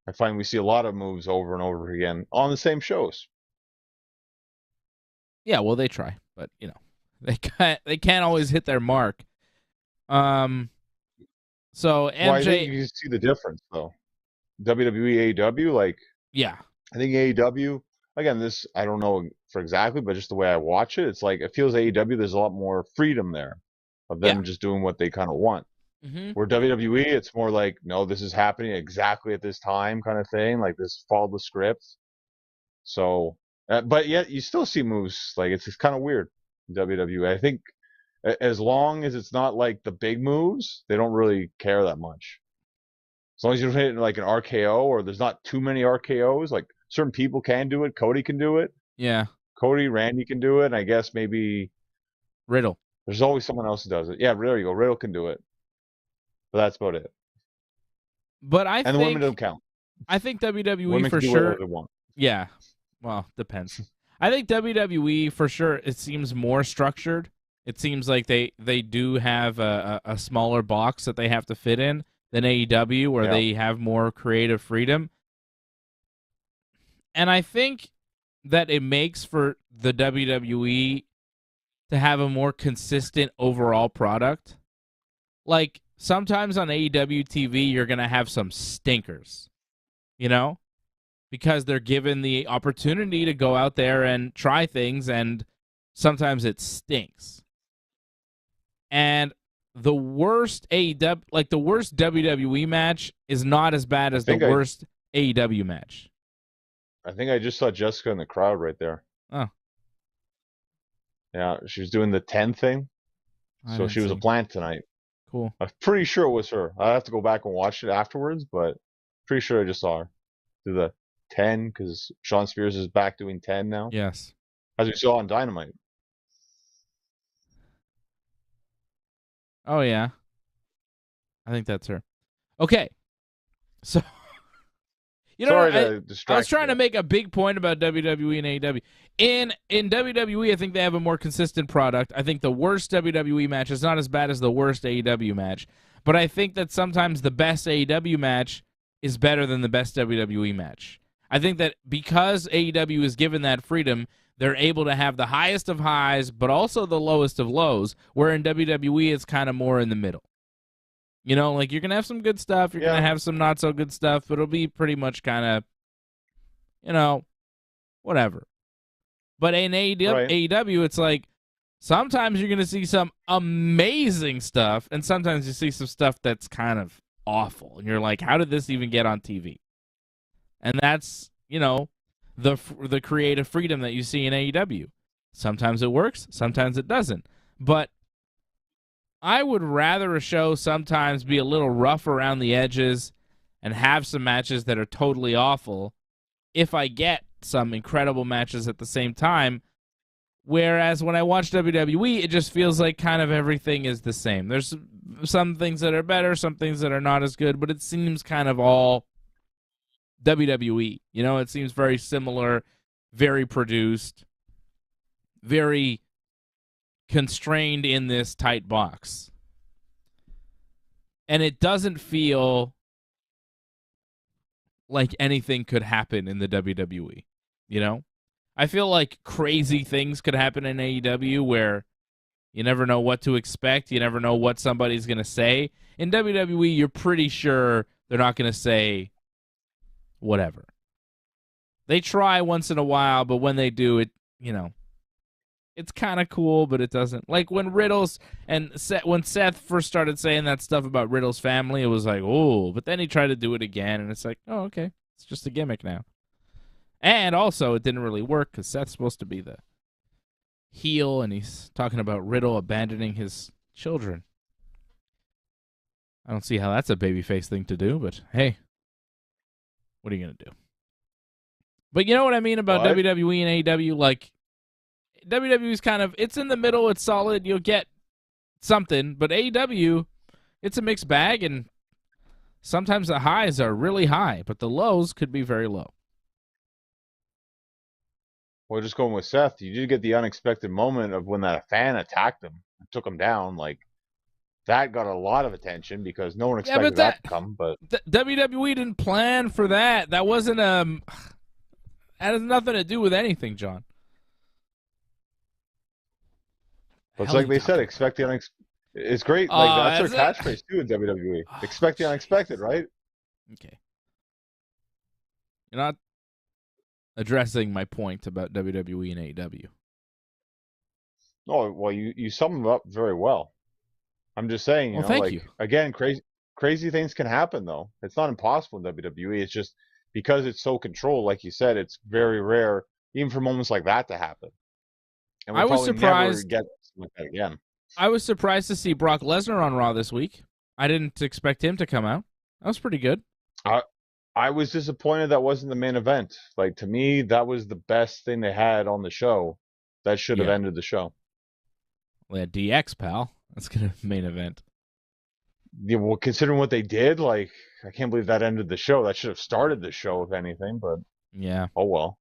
B: I find we see a lot of moves over and over again on the same shows.
A: Yeah, well, they try, but they can't always hit their mark. So MJ,
B: well, I think you see the difference though. WWE, AEW, like
A: yeah,
B: I think AEW again. This I don't know for exactly, but just the way I watch it, it's like it feels AEW. There's a lot more freedom there of them just doing what they kind of want. Where WWE, it's more like, no, this is happening exactly at this time, kind of thing. Like this, follow the script. So. But yet you still see moves like it's kind of weird in WWE. I think as long as it's not like the big moves, they don't really care that much. As long as you don't hit like an RKO or there's not too many RKOs, like certain people can do it. Cody can do it.
A: Yeah.
B: Cody, Randy can do it. And I guess maybe
A: Riddle.
B: There's always someone else who does it. Yeah, there you go. Riddle can do it. But that's about it.
A: But I
B: think
A: the
B: women don't count.
A: I think WWE
B: women
A: for
B: can do
A: sure.
B: whatever they want.
A: Yeah. Well, depends. I think WWE for sure. It seems more structured. It seems like they do have a smaller box that they have to fit in than AEW, where they have more creative freedom. And I think that it makes for the WWE to have a more consistent overall product. Like, sometimes on AEW TV, you're going to have some stinkers, you know, because they're given the opportunity to go out there and try things, and sometimes it stinks. And the worst AEW, like the worst WWE match, is not as bad as the worst AEW match.
B: I think I just saw Jessica in the crowd right there.
A: Oh.
B: Yeah, she was doing the 10 thing. So she was a plant tonight.
A: Cool.
B: I'm pretty sure it was her. I have to go back and watch it afterwards, but pretty sure I just saw her do the 10 because Shawn Spears is back doing 10 now.
A: Yes.
B: As we saw on Dynamite.
A: Oh, yeah. I think that's her. Okay. So, you know, I was trying to make a big point about WWE and AEW. In WWE, I think they have a more consistent product. I think the worst WWE match is not as bad as the worst AEW match. But I think that sometimes the best AEW match is better than the best WWE match. I think that because AEW is given that freedom, they're able to have the highest of highs, but also the lowest of lows, where in WWE it's kind of more in the middle. You know, like you're going to have some good stuff, you're going to have some not so good stuff, but it'll be pretty much kind of, you know, whatever. But in AEW, it's like sometimes you're going to see some amazing stuff, and sometimes you see some stuff that's kind of awful. And you're like, how did this even get on TV? And that's, you know, the creative freedom that you see in AEW. Sometimes it works, sometimes it doesn't. But I would rather a show sometimes be a little rough around the edges and have some matches that are totally awful if I get some incredible matches at the same time. Whereas when I watch WWE, it just feels like kind of everything is the same. There's some things that are better, some things that are not as good, but it seems kind of all WWE. You know, it seems very similar, very produced, very constrained in this tight box. And it doesn't feel like anything could happen in the WWE, you know? I feel like crazy things could happen in AEW where you never know what to expect, you never know what somebody's going to say. In WWE, you're pretty sure they're not going to say whatever. They try once in a while, but when they do it, you know, it's kind of cool, but it doesn't. Like when when Seth first started saying that stuff about Riddle's family, it was like, oh, but then he tried to do it again, and it's like, oh, okay, it's just a gimmick now. And also, it didn't really work because Seth's supposed to be the heel, and he's talking about Riddle abandoning his children. I don't see how that's a babyface thing to do, but hey, what are you going to do? But you know what I mean about WWE and AEW? Like, WWE's kind of, it's in the middle, it's solid, you'll get something, but AEW, it's a mixed bag, and sometimes the highs are really high, but the lows could be very low.
B: Well, just going with Seth, you did get the unexpected moment of when that fan attacked him and took him down. Like, that got a lot of attention because no one expected that to come. But
A: WWE didn't plan for that. That wasn't that has nothing to do with anything, John.
B: But it's like they said, expect the unexpected. It's great. Like that's their catchphrase too in WWE. Expect the unexpected, right?
A: Okay. You're not addressing my point about WWE and AEW.
B: Oh, well, you sum them up very well. I'm just saying, you know,
A: thank you.
B: Again, crazy things can happen though. It's not impossible in WWE. It's just because it's so controlled, like you said, it's very rare, even for moments like that to happen. And we'll probably never get something like that again.
A: I was surprised to see Brock Lesnar on Raw this week. I didn't expect him to come out. That was pretty good.
B: I was disappointed that wasn't the main event. Like, to me, that was the best thing they had on the show. That should have ended the show.
A: Well, DX, pal. That's going to main event.
B: Yeah, well, considering what they did, like, I can't believe that ended the show. That should have started the show, if anything, but
A: yeah.
B: Oh, well.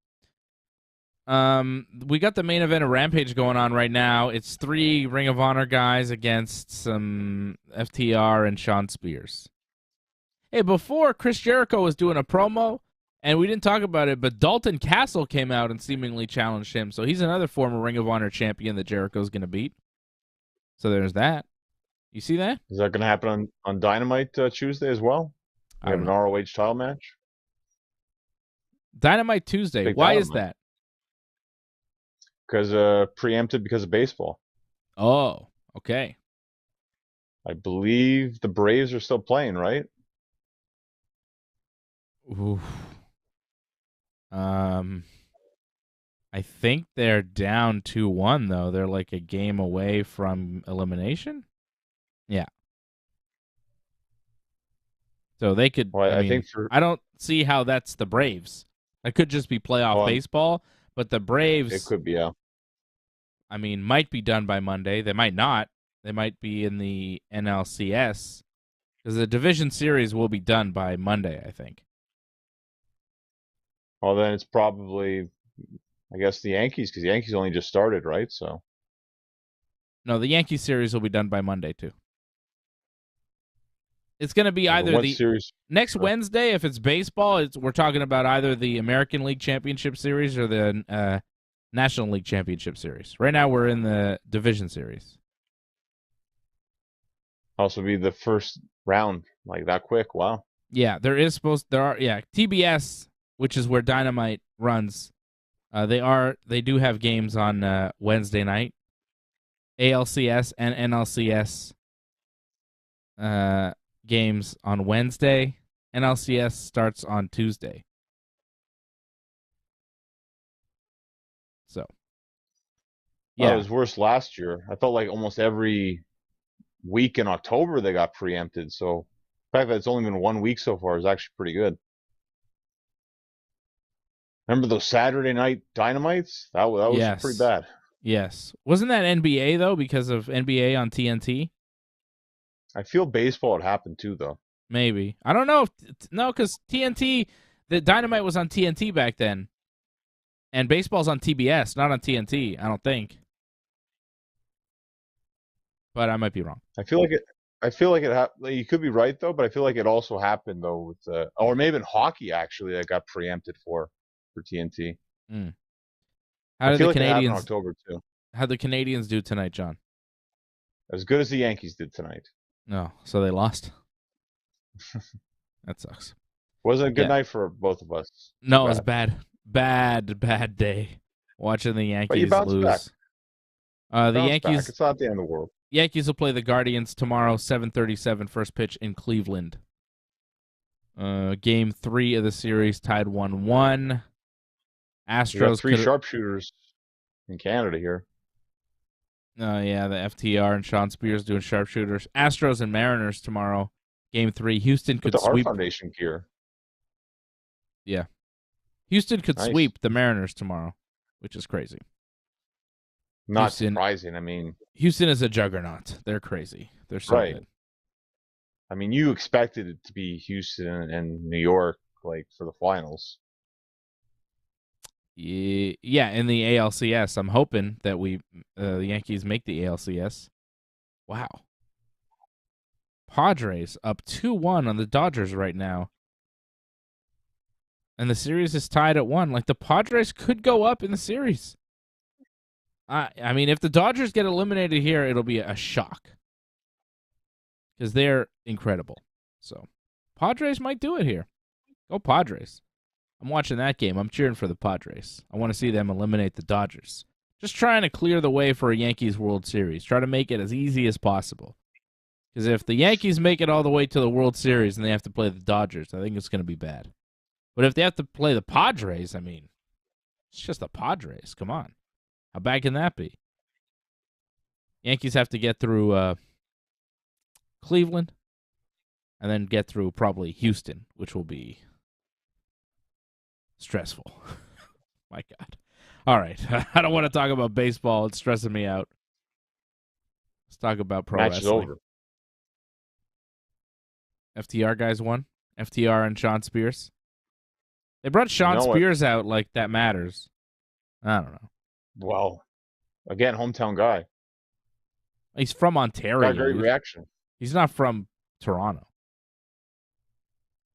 A: We got the main event of Rampage going on right now. It's 3 Ring of Honor guys against some FTR and Shawn Spears. Hey, before Chris Jericho was doing a promo, And we didn't talk about it, but Dalton Castle came out and seemingly challenged him. So he's another former Ring of Honor champion that Jericho's going to beat. So there's that. You see that?
B: Is that going to happen on Dynamite Tuesday as well? We have an ROH title match.
A: Dynamite Tuesday. Why is that?
B: Because preempted because of baseball.
A: Oh, okay.
B: I believe the Braves are still playing, right?
A: Oof. I think they're down 2-1 though. They're like a game away from elimination. Yeah. So they could.
B: Well,
A: I mean, I don't see how that's the Braves. It could just be playoff baseball, but the Braves.
B: It could be, yeah.
A: I mean, might be done by Monday. They might not. They might be in the NLCS because the division series will be done by Monday, I think.
B: Well, then it's probably, I guess, the Yankees because the Yankees only just started, right? So.
A: No, the Yankee series will be done by Monday too. It's going to be either the
B: series?
A: Next Wednesday. If it's baseball, we're talking about either the American League Championship Series or the National League Championship Series. Right now, we're in the Division Series.
B: Also, be the first round like that quick. Wow.
A: Yeah, TBS, which is where Dynamite runs. They do have games on Wednesday night. ALCS and NLCS games on Wednesday. NLCS starts on Tuesday. So,
B: yeah, it was worse last year. I felt like almost every week in October they got preempted. So the fact that it's only been 1 week so far is actually pretty good. Remember those Saturday night Dynamites? That was pretty bad.
A: Yes. Wasn't that NBA, though, because of NBA on TNT?
B: I feel baseball had happened, too, though.
A: Maybe. I don't know. No, because TNT, the Dynamite was on TNT back then. And baseball's on TBS, not on TNT, I don't think. But I might be wrong.
B: I feel like it happened. You could be right, though, but I feel like it also happened, though, with or maybe in hockey, actually, that got preempted for TNT.
A: Mm. How did the Canadians
B: October too?
A: How'd the Canadians do tonight, John?
B: As good as the Yankees did tonight.
A: No, so they lost. That sucks.
B: Wasn't a good night for both of us.
A: No, it was bad day watching the Yankees lose.
B: Back. The Yankees. Back. It's not the end of the world.
A: Yankees will play the Guardians tomorrow, 7:37, first pitch in Cleveland. Game 3 of the series tied 1-1. Astros
B: got 3 sharpshooters in Canada here.
A: Oh, yeah, the FTR and Sean Spears doing sharpshooters. Astros and Mariners tomorrow, Game 3. Houston could sweep.
B: The Hart Foundation gear.
A: Yeah. Houston could sweep the Mariners tomorrow, which is crazy.
B: Not surprising. I mean,
A: Houston is a juggernaut. They're crazy. They're so good.
B: I mean, you expected it to be Houston and New York, like, for the finals.
A: Yeah, in the ALCS. I'm hoping that the Yankees make the ALCS. Wow. Padres up 2-1 on the Dodgers right now. And the series is tied at 1. Like, the Padres could go up in the series. I mean, if the Dodgers get eliminated here, it'll be a shock. Because they're incredible. So, Padres might do it here. Go Padres. I'm watching that game. I'm cheering for the Padres. I want to see them eliminate the Dodgers. Just trying to clear the way for a Yankees World Series. Try to make it as easy as possible. Because if the Yankees make it all the way to the World Series and they have to play the Dodgers, I think it's going to be bad. But if they have to play the Padres, I mean, it's just the Padres. Come on. How bad can that be? Yankees have to get through Cleveland and then get through probably Houston, which will be stressful. My God. All right. I don't want to talk about baseball. It's stressing me out. Let's talk about pro wrestling. Match is over. FTR guys won. FTR and Sean Spears. They brought Sean Spears out like that matters. I don't know.
B: Well, again, hometown guy.
A: He's from Ontario.
B: Got a great reaction.
A: He's not from Toronto.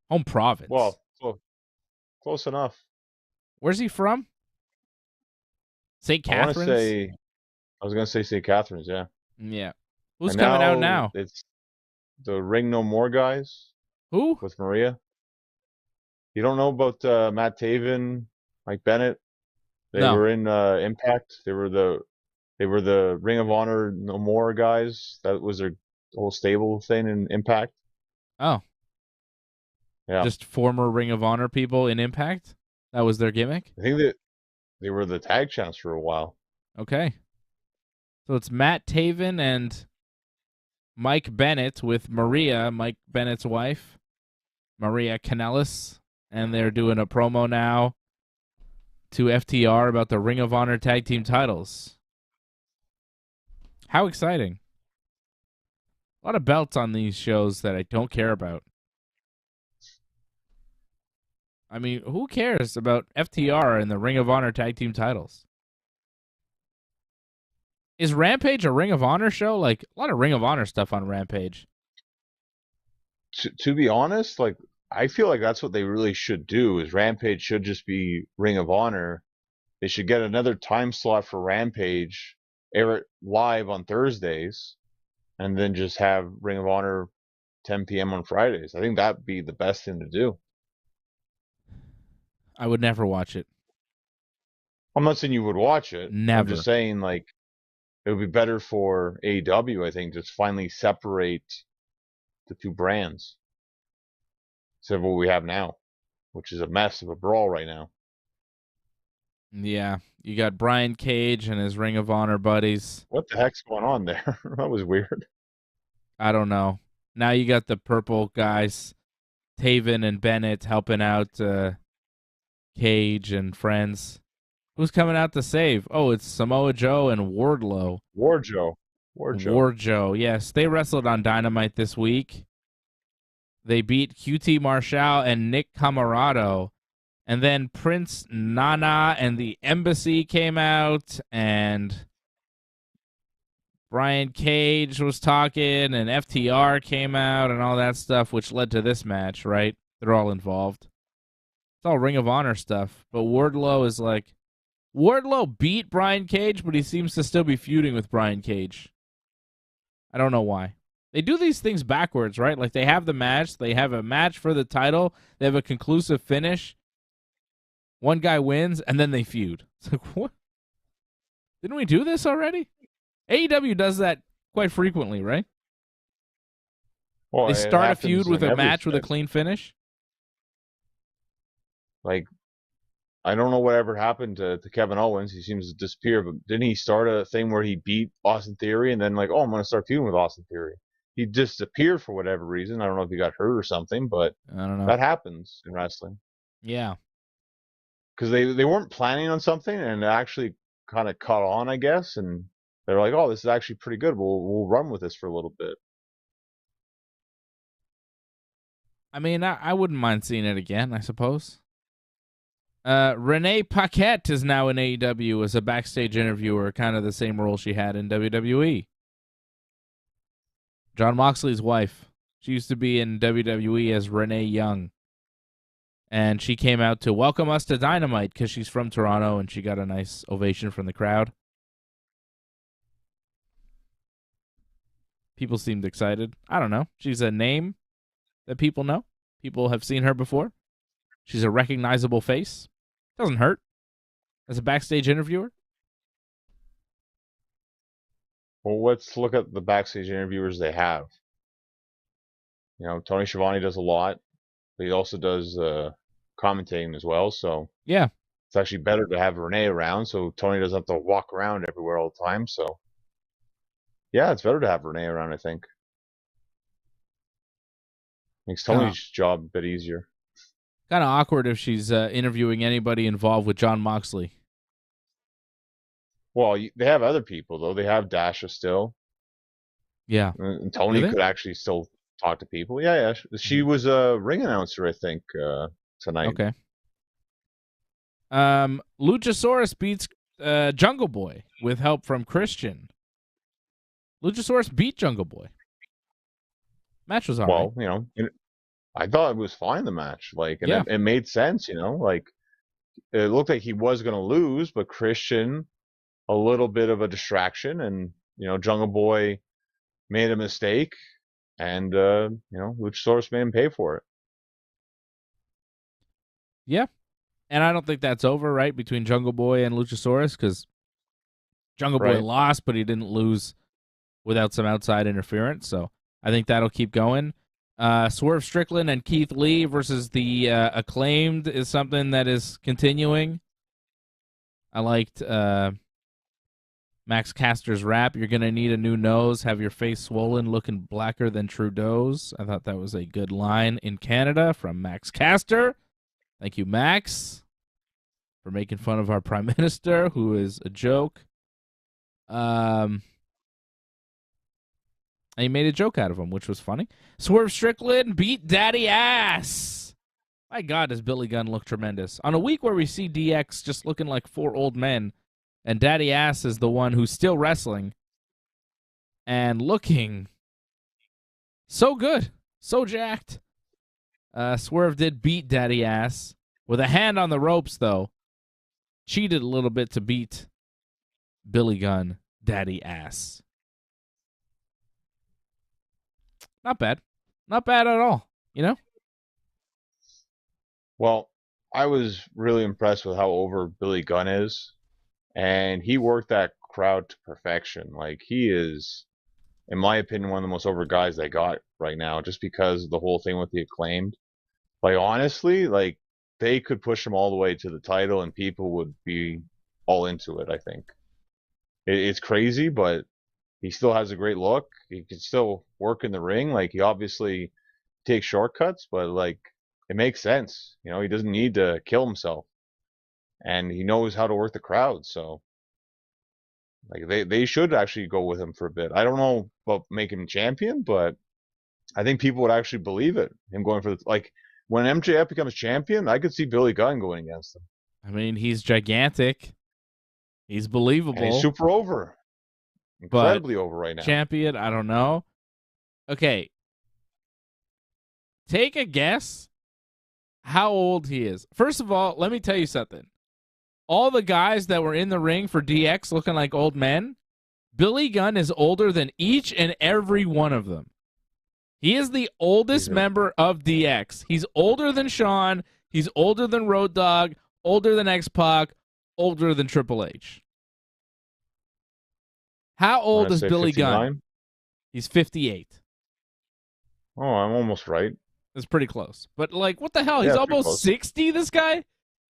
A: Home province.
B: Well, Close enough.
A: Where's he from? St.
B: I want to
A: Catharines?
B: say, I was going to say St. Catharines, yeah.
A: Yeah. Who's
B: And
A: coming out
B: now
A: now?
B: it's the Ring No More guys
A: Who?
B: with Maria. You don't know about Matt Taven, Mike Bennett? They
A: No.
B: were in Impact. They were the Ring of Honor No More guys. That was their whole stable thing in Impact.
A: Oh.
B: Yeah.
A: Just former Ring of Honor people in Impact? That was their gimmick?
B: I think that they were the tag champs for a while.
A: Okay. So it's Matt Taven and Mike Bennett with Maria, Mike Bennett's wife, Maria Kanellis, and they're doing a promo now to FTR about the Ring of Honor tag team titles. How exciting. A lot of belts on these shows that I don't care about. I mean, who cares about FTR and the Ring of Honor tag team titles? Is Rampage a Ring of Honor show? Like, a lot of Ring of Honor stuff on Rampage.
B: To be honest, like I feel like that's what they really should do. Is Rampage should just be Ring of Honor. They should get another time slot for Rampage, air it live on Thursdays, and then just have Ring of Honor 10 p.m. on Fridays. I think that'd be the best thing to do.
A: I would never watch it.
B: I'm not saying you would watch it.
A: Never.
B: I'm just saying, like, it would be better for AEW, I think, to finally separate the two brands instead of what we have now, which is a mess of a brawl right now.
A: Yeah, you got Brian Cage and his Ring of Honor buddies.
B: What the heck's going on there? That was weird.
A: I don't know. Now you got the purple guys, Taven and Bennett, helping out Cage and friends. Who's coming out to save? Oh, it's Samoa Joe and Wardlow. Wardlow, yes. They wrestled on Dynamite this week. They beat QT Marshall and Nick Camarado. And then Prince Nana and the Embassy came out, and Brian Cage was talking, and FTR came out, and all that stuff, which led to this match, right? They're all involved. It's all Ring of Honor stuff. But Wardlow is like... Wardlow beat Brian Cage, but he seems to still be feuding with Brian Cage. I don't know why. They do these things backwards, right? Like, they have the match. They have a match for the title. They have a conclusive finish. One guy wins, and then they feud. It's like, what? Didn't we do this already? AEW does that quite frequently, right?
B: Well,
A: they start a feud with a match with a clean finish.
B: Like, I don't know whatever happened to Kevin Owens. He seems to disappear, but didn't he start a thing where he beat Austin Theory and then like, oh, I'm going to start feuding with Austin Theory? He disappeared for whatever reason. I don't know if he got hurt or something, but
A: I don't know.
B: That happens in wrestling.
A: Yeah.
B: Because they weren't planning on something and it actually kind of caught on, I guess, and they're like, oh, this is actually pretty good. We'll run with this for a little bit.
A: I mean, I wouldn't mind seeing it again, I suppose. Renee Paquette is now in AEW as a backstage interviewer, kind of the same role she had in WWE. John Moxley's wife. She used to be in WWE as Renee Young. And she came out to welcome us to Dynamite because she's from Toronto and she got a nice ovation from the crowd. People seemed excited. I don't know. She's a name that people know. People have seen her before. She's a recognizable face. Doesn't hurt as a backstage interviewer.
B: Well, let's look at the backstage interviewers they have. You know, Tony Schiavone does a lot, but he also does commentating as well. So
A: yeah,
B: it's actually better to have Renee around, so Tony doesn't have to walk around everywhere all the time. So yeah, it's better to have Renee around, I think. Makes Tony's job a bit easier.
A: Kind of awkward if she's interviewing anybody involved with John Moxley.
B: Well, they have other people, though. They have Dasha still.
A: Yeah.
B: And Tony could actually still talk to people. Yeah. She was a ring announcer, I think, tonight.
A: Okay. Luchasaurus beats Jungle Boy with help from Christian. Luchasaurus beat Jungle Boy. Match was all right.
B: Well, you know, I thought it was fine, the match. Like, and
A: Yeah.
B: it made sense, like it looked like he was going to lose, but Christian, a little bit of a distraction, and, Jungle Boy made a mistake, and, Luchasaurus made him pay for it.
A: Yeah. And I don't think that's over, right, between Jungle Boy and Luchasaurus, because Jungle Boy
B: Right.
A: lost, but he didn't lose without some outside interference. So I think that'll keep going. Swerve Strickland and Keith Lee versus the Acclaimed is something that is continuing. I liked Max Caster's rap. You're going to need a new nose, have your face swollen, looking blacker than Trudeau's. I thought that was a good line in Canada from Max Caster. Thank you, Max, for making fun of our Prime Minister, who is a joke. And he made a joke out of him, which was funny. Swerve Strickland beat Daddy Ass. My God, does Billy Gunn look tremendous. On a week where we see DX just looking like four old men, and Daddy Ass is the one who's still wrestling and looking so good, so jacked. Swerve did beat Daddy Ass with a hand on the ropes, though. Cheated a little bit to beat Billy Gunn, Daddy Ass. Not bad. Not bad at all,
B: Well, I was really impressed with how over Billy Gunn is, and he worked that crowd to perfection. Like, he is, in my opinion, one of the most over guys they got right now, just because of the whole thing with the Acclaimed. Like, honestly, like, they could push him all the way to the title and people would be all into it, I think. It's crazy, but he still has a great look. He can still work in the ring. Like, he obviously takes shortcuts, but, like, it makes sense. He doesn't need to kill himself. And he knows how to work the crowd, so like they should actually go with him for a bit. I don't know about making him champion, but I think people would actually believe it. Him going for like when MJF becomes champion, I could see Billy Gunn going against him.
A: I mean, he's gigantic. He's believable.
B: And he's super over. Incredibly over right now.
A: Champion, I don't know. Okay. Take a guess how old he is. First of all, let me tell you something. All the guys that were in the ring for DX looking like old men, Billy Gunn is older than each and every one of them. He is the oldest member of DX. He's older than Shawn. He's older than Road Dogg, older than X-Pac, older than Triple H. How old is Billy
B: 59?
A: Gunn? He's 58.
B: Oh, I'm almost right.
A: That's pretty close. But, like, what the hell? He's almost 60, this guy?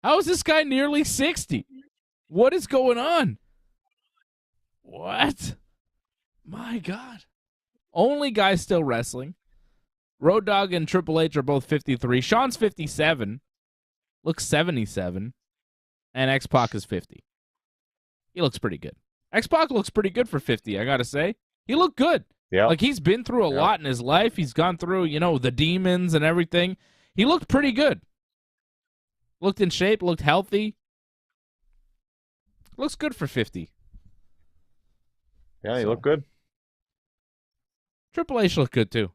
A: How is this guy nearly 60? What is going on? What? My God. Only guy still wrestling. Road Dogg and Triple H are both 53. Shawn's 57. Looks 77. And X-Pac is 50. He looks pretty good. X-Pac looks pretty good for 50, I gotta say. He looked good.
B: Yeah.
A: Like, he's been through a lot in his life. He's gone through, the demons and everything. He looked pretty good. Looked in shape, looked healthy. Looks good for 50.
B: Yeah, he looked good.
A: Triple H looked good, too.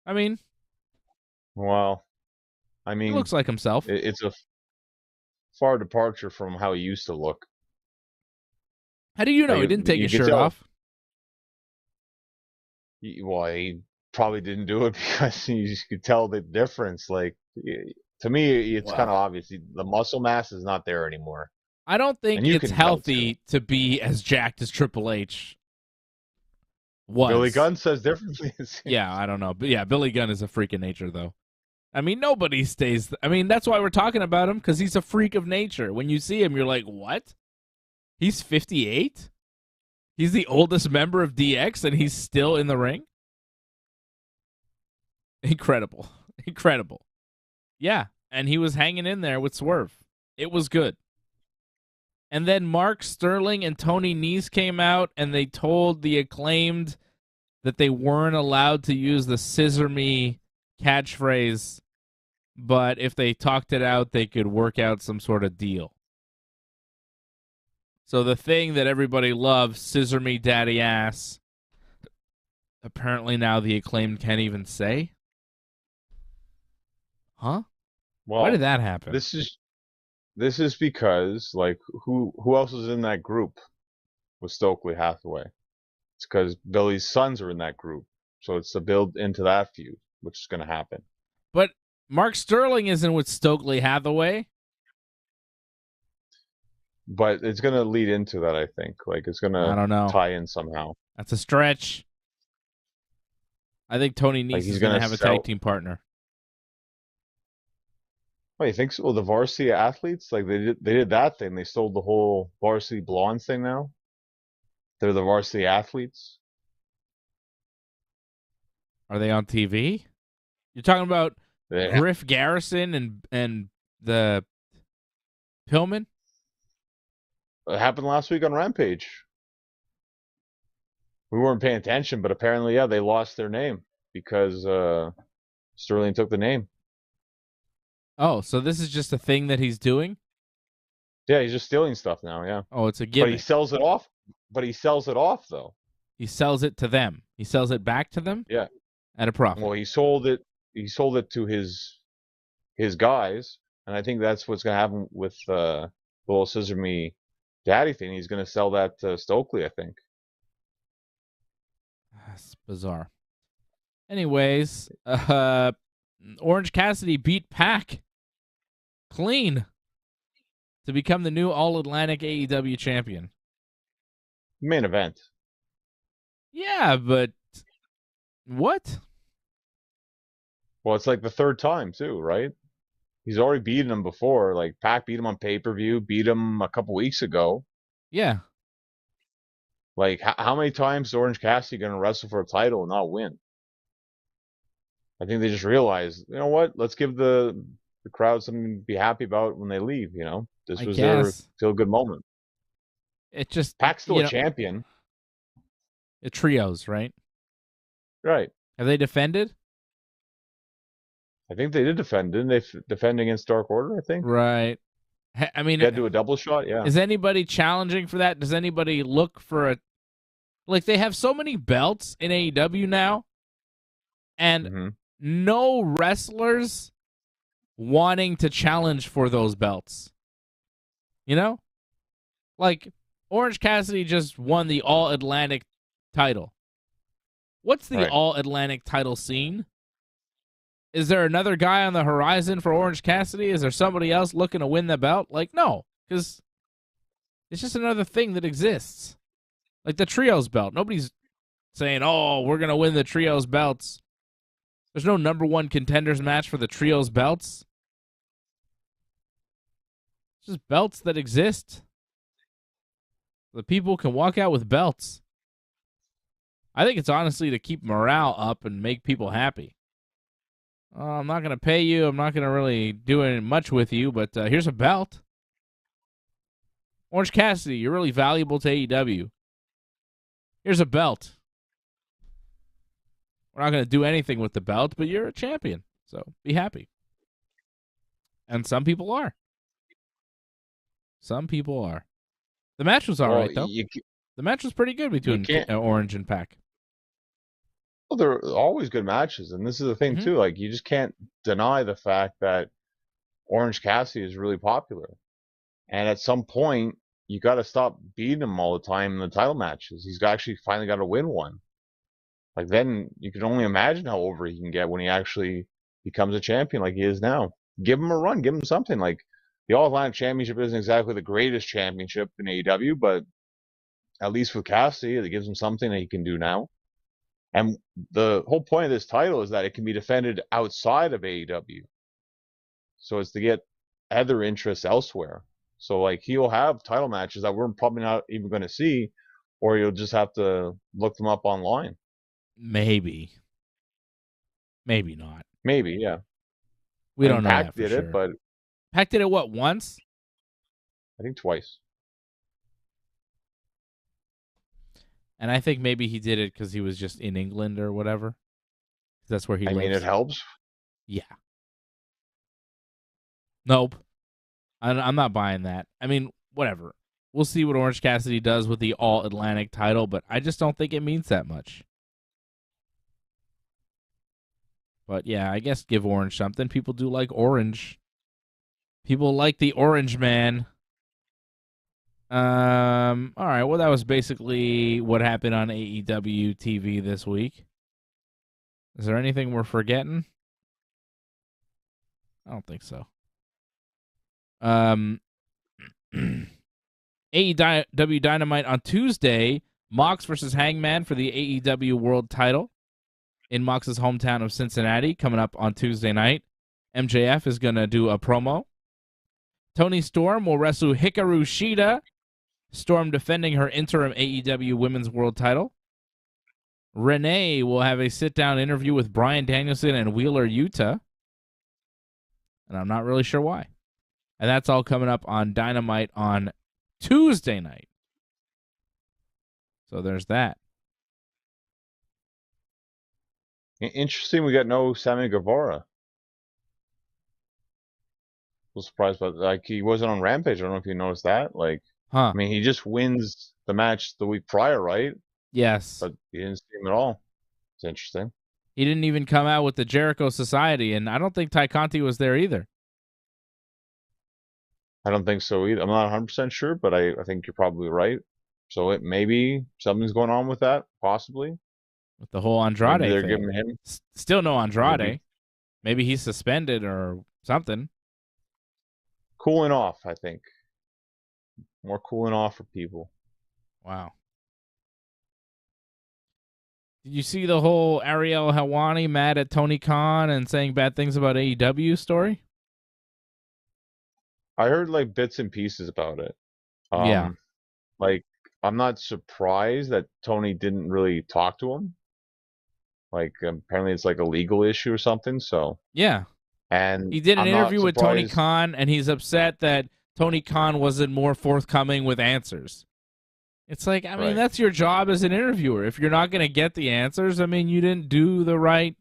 A: I mean...
B: Well,
A: he looks like himself.
B: It's a far departure from how he used to look.
A: How do you know he didn't take his shirt off?
B: He probably didn't do it because you could tell the difference. Like, to me, it's kind of obvious. The muscle mass is not there anymore.
A: I don't think it's healthy to be as jacked as Triple H was.
B: Billy Gunn says differently.
A: Yeah, I don't know. But yeah, Billy Gunn is a freak of nature, though. I mean, nobody stays... I mean, that's why we're talking about him, because he's a freak of nature. When you see him, you're like, what? He's 58? He's the oldest member of DX, and he's still in the ring? Incredible. Incredible. Yeah, and he was hanging in there with Swerve. It was good. And then Mark Sterling and Tony Nese came out, and they told the Acclaimed that they weren't allowed to use the "Scissor Me" catchphrase, but if they talked it out, they could work out some sort of deal. So the thing that everybody loves, "Scissor Me, Daddy Ass," apparently now the Acclaimed can't even say. Huh?
B: Well,
A: Why did that happen?
B: this is because like who else is in that group with Stokely Hathaway? It's because Billy's sons are in that group, so it's to build into that feud, which is going to happen.
A: But Mark Sterling isn't with Stokely Hathaway.
B: But it's going to lead into that, I think. Like it's going
A: I
B: to
A: don't know.
B: tie in somehow.
A: That's a stretch. I think Tony Nese is going to have a tag team partner.
B: Oh, you think so? Well, the varsity athletes, like they did that thing. They stole the whole varsity blondes thing now. They're the varsity athletes.
A: Are they on TV? You're talking about Griff Garrison and the Pillman?
B: It happened last week on Rampage. We weren't paying attention, but apparently, yeah, they lost their name because Sterling took the name.
A: Oh, so this is just a thing that he's doing?
B: Yeah, he's just stealing stuff now, yeah.
A: Oh, it's a gimmick.
B: But he sells it off. Though.
A: He sells it to them. He sells it back to them?
B: Yeah.
A: At a profit.
B: Well, he sold it to his guys, and I think that's what's going to happen with the little Scissor Me Daddy thing. He's going to sell that to Stokely, I think.
A: That's bizarre. Anyways, Orange Cassidy beat Pac clean to become the new All-Atlantic AEW champion.
B: Main event.
A: Yeah, but what?
B: Well, it's like the third time too, right? He's already beaten him before. Like Pac beat him on pay-per-view, beat him a couple weeks ago.
A: Yeah.
B: Like how many times is Orange Cassidy going to wrestle for a title and not win? I think they just realized, you know what? Let's give the crowd something to be happy about when they leave. You know, this was their feel-good moment.
A: It just
B: Pac's still a champion.
A: The trios, right?
B: Right.
A: Have they defended?
B: I think they did defend. Didn't they defend against Dark Order, I think?
A: Right. I mean,
B: they had to do a double shot, yeah.
A: Is anybody challenging for that? Does anybody look for a... Like, they have so many belts in AEW now, and no wrestlers wanting to challenge for those belts. You know? Like, Orange Cassidy just won the All-Atlantic title. What's the All-Atlantic title scene? Is there another guy on the horizon for Orange Cassidy? Is there somebody else looking to win the belt? Like, no, because it's just another thing that exists. Like the Trios belt. Nobody's saying, oh, we're going to win the Trios belts. There's no number one contenders match for the Trios belts. It's just belts that exist. The people can walk out with belts. I think it's honestly to keep morale up and make people happy. I'm not going to pay you. I'm not going to really do much with you, but here's a belt. Orange Cassidy, you're really valuable to AEW. Here's a belt. We're not going to do anything with the belt, but you're a champion, so be happy. And some people are. Some people are. The match was all right, though. The match was pretty good between Orange and Pac.
B: Well, they're always good matches, and this is the thing, too. Like, you just can't deny the fact that Orange Cassidy is really popular. And at some point, you got to stop beating him all the time in the title matches. He's actually finally got to win one. Like, then you can only imagine how over he can get when he actually becomes a champion like he is now. Give him a run. Give him something. Like, the All-Atlantic Championship isn't exactly the greatest championship in AEW, but at least with Cassidy, it gives him something that he can do now. And the whole point of this title is that it can be defended outside of AEW. So it's to get other interests elsewhere. So, like, he'll have title matches that we're probably not even going to see, or you'll just have to look them up online.
A: Maybe. Maybe not.
B: Maybe, yeah.
A: We don't know
B: Pac
A: that for
B: did
A: sure.
B: it, but
A: Pac did it, what, once?
B: I think twice.
A: And I think maybe he did it because he was just in England or whatever. That's where he lives.
B: I mean, it helps.
A: Yeah. Nope. I'm not buying that. I mean, whatever. We'll see what Orange Cassidy does with the All-Atlantic title, but I just don't think it means that much. But yeah, I guess give Orange something. People do like Orange. People like the Orange Man. All right. Well, that was basically what happened on AEW TV this week. Is there anything we're forgetting? I don't think so. AEW Dynamite on Tuesday. Mox versus Hangman for the AEW World Title in Mox's hometown of Cincinnati, coming up on Tuesday night. MJF is going to do a promo. Toni Storm will wrestle Hikaru Shida. Storm defending her interim AEW Women's World Title. Renee will have a sit-down interview with Bryan Danielson and Wheeler Yuta. And I'm not really sure why. And that's all coming up on Dynamite on Tuesday night. So there's that.
B: Interesting, we got no Sammy Guevara. A little surprised about that. Like, he wasn't on Rampage. I don't know if you noticed that. Like,
A: Huh.
B: I mean, he just wins the match the week prior, right?
A: Yes.
B: But you didn't see him at all. It's interesting.
A: He didn't even come out with the Jericho Society, and I don't think Ty Conti was there either.
B: I don't think so either. I'm not 100% sure, but I think you're probably right. So maybe something's going on with that, possibly.
A: With the whole Andrade
B: Maybe they're
A: thing.
B: giving him.
A: Still no Andrade. Maybe he's suspended or something.
B: Cooling off, I think. More cooling off for people.
A: Wow. Did you see the whole Ariel Helwani mad at Tony Khan and saying bad things about AEW story?
B: I heard like bits and pieces about it.
A: Yeah.
B: Like, I'm not surprised that Tony didn't really talk to him. Like, apparently it's like a legal issue or something. So
A: yeah,
B: and
A: he did an
B: I'm not
A: interview with Tony
B: surprised-
A: Khan, and he's upset that Tony Khan wasn't more forthcoming with answers. It's like, I mean,
B: Right.
A: that's your job as an interviewer. If you're not going to get the answers, I mean, you didn't do the right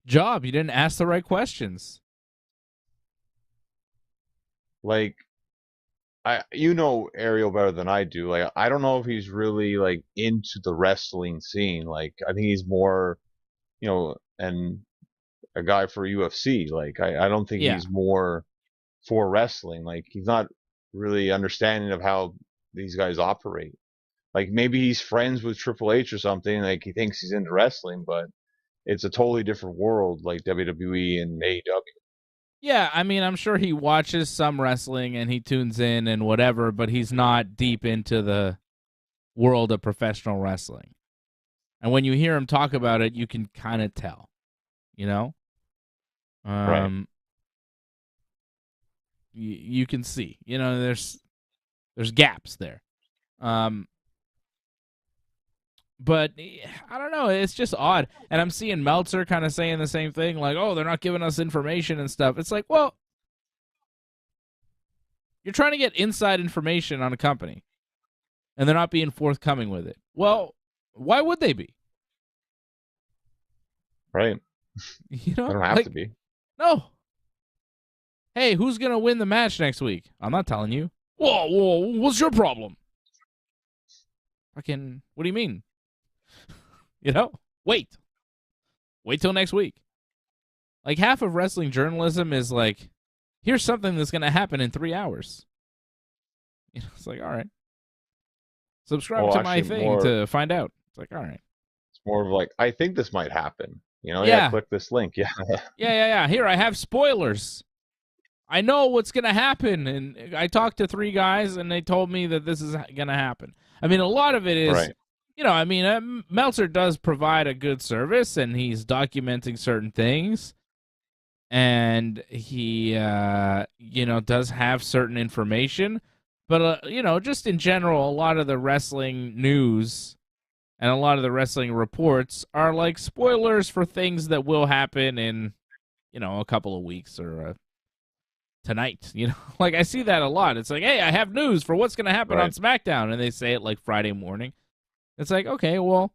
A: job. You didn't ask the right questions.
B: Like, you know Ariel better than I do. Like, I don't know if he's really like into the wrestling scene. Like, I think he's more, and a guy for UFC. Like, I don't think
A: Yeah.
B: he's more for wrestling. Like, he's not really understanding of how these guys operate. Like, maybe he's friends with Triple H or something. Like, he thinks he's into wrestling, but it's a totally different world, like WWE and AEW.
A: Yeah, I mean, I'm sure he watches some wrestling and he tunes in and whatever, but he's not deep into the world of professional wrestling. And when you hear him talk about it, you can kind of tell, you know?
B: Right.
A: You can see, there's gaps there. But I don't know. It's just odd. And I'm seeing Meltzer kind of saying the same thing, like, oh, they're not giving us information and stuff. It's like, well, you're trying to get inside information on a company, and they're not being forthcoming with it. Well, why would they be?
B: Right.
A: They
B: don't have to be.
A: No. Hey, who's going to win the match next week? I'm not telling you. Whoa, what's your problem? Fucking, what do you mean? Wait till next week. Like, half of wrestling journalism is like, here's something that's going to happen in 3 hours. It's like, all right. Subscribe to my thing to find out. It's like, all right.
B: It's more of like, I think this might happen.
A: Yeah.
B: Click this link. Yeah.
A: Yeah. Here, I have spoilers. I know what's going to happen. And I talked to 3 guys, and they told me that this is going to happen. I mean, a lot of it is...
B: Right.
A: Meltzer does provide a good service, and he's documenting certain things, and he, does have certain information. But, just in general, a lot of the wrestling news and a lot of the wrestling reports are like spoilers for things that will happen in, a couple of weeks or tonight. Like, I see that a lot. It's like, hey, I have news for what's going to happen on SmackDown, and they say it like Friday morning. It's like, okay, well,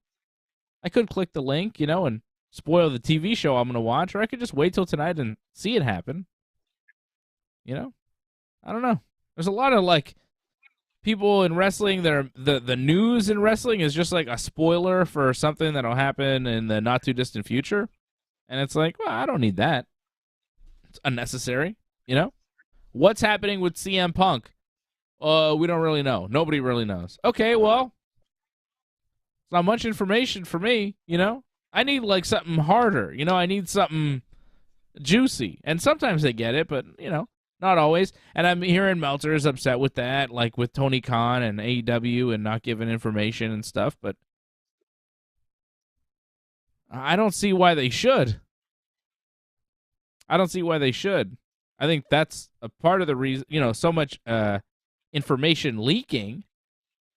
A: I could click the link, and spoil the TV show I'm going to watch, or I could just wait till tonight and see it happen. I don't know. There's a lot of, like, people in wrestling that are, the news in wrestling is just like a spoiler for something that'll happen in the not-too-distant future. And it's like, well, I don't need that. It's unnecessary, you know? What's happening with CM Punk? We don't really know. Nobody really knows. Okay, well, it's not much information for me, you know? I need, like, something harder. You know, I need something juicy. And sometimes they get it, but, you know, not always. And I'm hearing Meltzer is upset with that, like with Tony Khan and AEW and not giving information and stuff, but I don't see why they should. I don't see why they should. I think that's a part of the reason, you know, so much information leaking,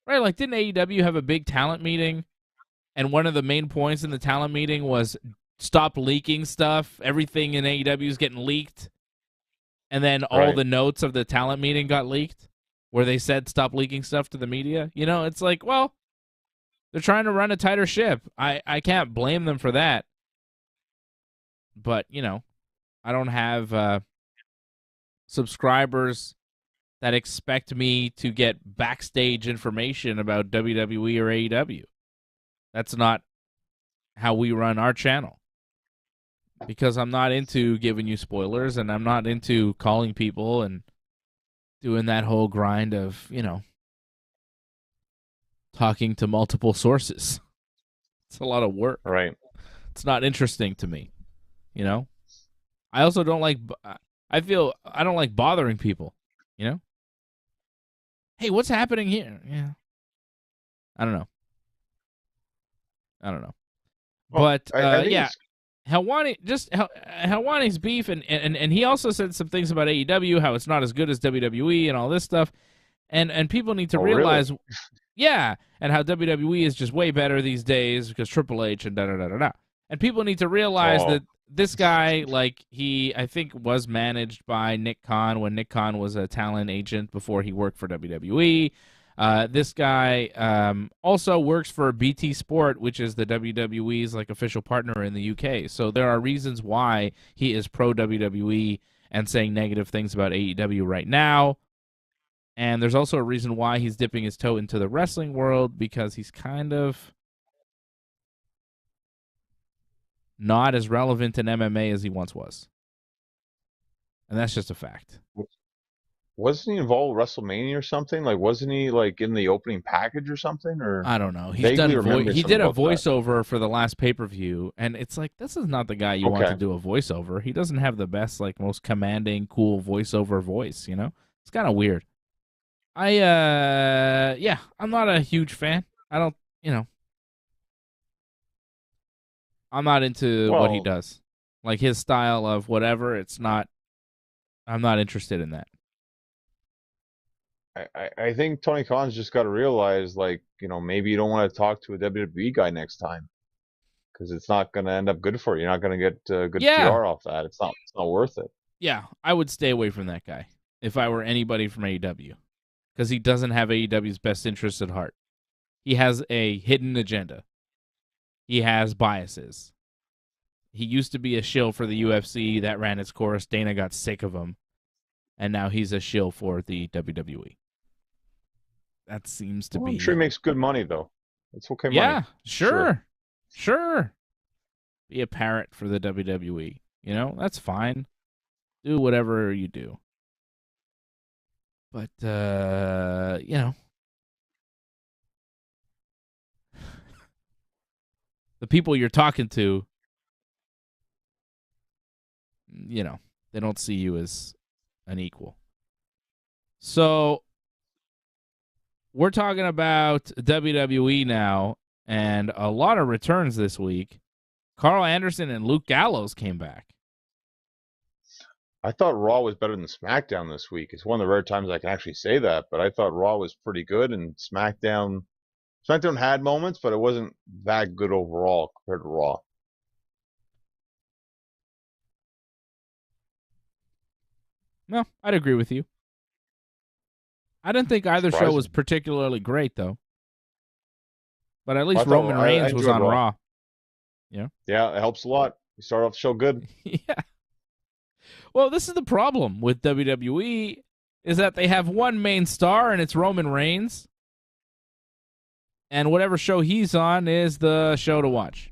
A: right? Like, didn't AEW have a big talent meeting? And one of the main points in the talent meeting was stop leaking stuff. Everything in AEW is getting leaked. And then all the notes of the talent meeting got leaked where they said stop leaking stuff to the media. You know, it's like, well, they're trying to run a tighter ship. I can't blame them for that. But, you know, I don't have subscribers that expect me to get backstage information about WWE or AEW. That's not how we run our channel. Because I'm not into giving you spoilers, and I'm not into calling people and doing that whole grind of, you know, talking to multiple sources. It's a lot of work.
B: Right.
A: It's not interesting to me, you know? I also don't like, I don't like bothering people, you know? Hey, what's happening here? Yeah. I don't know.
B: Well,
A: But,
B: I think
A: yeah. Helwani's beef, and he also said some things about AEW, how it's not as good as WWE and all this stuff. And people need to realize,
B: really?
A: yeah, and how WWE is just way better these days because Triple H and da-da-da-da-da. And people need to realize that this guy, like, he, I think, was managed by Nick Khan when Nick Khan was a talent agent before he worked for WWE. This guy also works for BT Sport, which is the WWE's like official partner in the UK. So there are reasons why he is pro WWE and saying negative things about AEW right now. And there's also a reason why he's dipping his toe into the wrestling world, because he's kind of not as relevant in MMA as he once was. And that's just a fact.
B: Wasn't he involved with WrestleMania or something? Like, wasn't he like in the opening package or something? Or
A: I don't know. He
B: vaguely
A: did
B: remember
A: a
B: something about that.
A: voiceover for the last pay-per-view, and it's like, this is not the guy you want to do a voiceover. He doesn't have the best, like, most commanding, cool voiceover voice, you know? It's kind of weird. Yeah, I'm not a huge fan. I don't, you know, I'm not into what he does. Like, his style of whatever, I'm not interested in that.
B: I think Tony Khan's just got to realize, like, you know, maybe you don't want to talk to a WWE guy next time, because it's not going to end up good for you. You're not going to get good PR off that. It's not worth it.
A: Yeah, I would stay away from that guy if I were anybody from AEW, because he doesn't have AEW's best interests at heart. He has a hidden agenda. He has biases. He used to be a shill for the UFC. That ran its course. Dana got sick of him, and now he's a shill for the WWE. That seems to be...
B: I'm sure he makes good money, though. It's okay money.
A: Yeah, sure. Be a parrot for the WWE. You know, that's fine. Do whatever you do. But, you know, the people you're talking to, you know, they don't see you as an equal. So we're talking about WWE now, and a lot of returns this week. Karl Anderson and Luke Gallows came back.
B: I thought Raw was better than SmackDown this week. It's one of the rare times I can actually say that, but I thought Raw was pretty good, and SmackDown had moments, but it wasn't that good overall compared to Raw.
A: No, I'd agree with you. I didn't think either show was particularly great, though. But at least Roman Reigns was on Raw. Yeah.
B: Yeah, it helps a lot. You start off the show good.
A: Yeah. Well, this is the problem with WWE, is that they have one main star, and it's Roman Reigns. And whatever show he's on is the show to watch.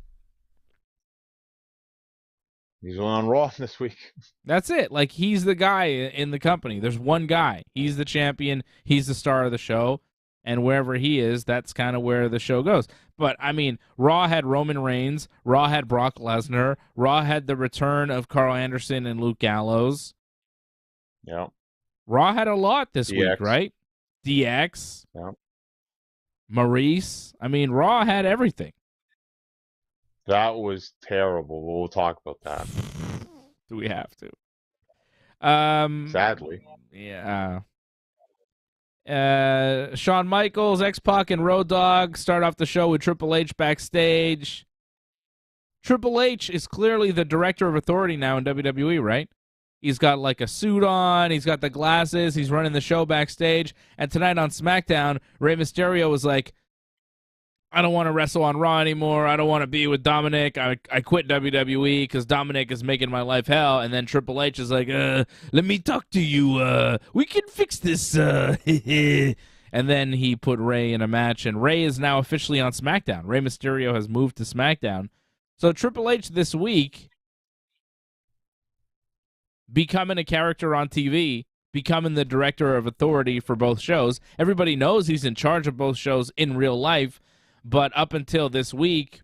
B: He's on Raw this week.
A: That's it. Like, he's the guy in the company. There's one guy. He's the champion. He's the star of the show. And wherever he is, that's kind of where the show goes. But, I mean, Raw had Roman Reigns. Raw had Brock Lesnar. Raw had the return of Karl Anderson and Luke Gallows.
B: Yeah.
A: Raw had a lot this
B: DX.
A: week, right? DX.
B: Yeah.
A: Maurice. I mean, Raw had everything.
B: That was terrible. We'll talk about that.
A: Do we have to?
B: Sadly.
A: Yeah. Shawn Michaels, X-Pac, and Road Dogg start off the show with Triple H backstage. Triple H is clearly the director of authority now in WWE, right? He's got like a suit on, he's got the glasses, he's running the show backstage. And tonight on SmackDown, Rey Mysterio was like, I don't want to wrestle on Raw anymore. I don't want to be with Dominic. I quit WWE because Dominic is making my life hell. And then Triple H is like, let me talk to you. We can fix this. And then he put Rey in a match, and Rey is now officially on SmackDown. Rey Mysterio has moved to SmackDown. So Triple H this week, becoming a character on TV, becoming the director of authority for both shows. Everybody knows he's in charge of both shows in real life. But up until this week,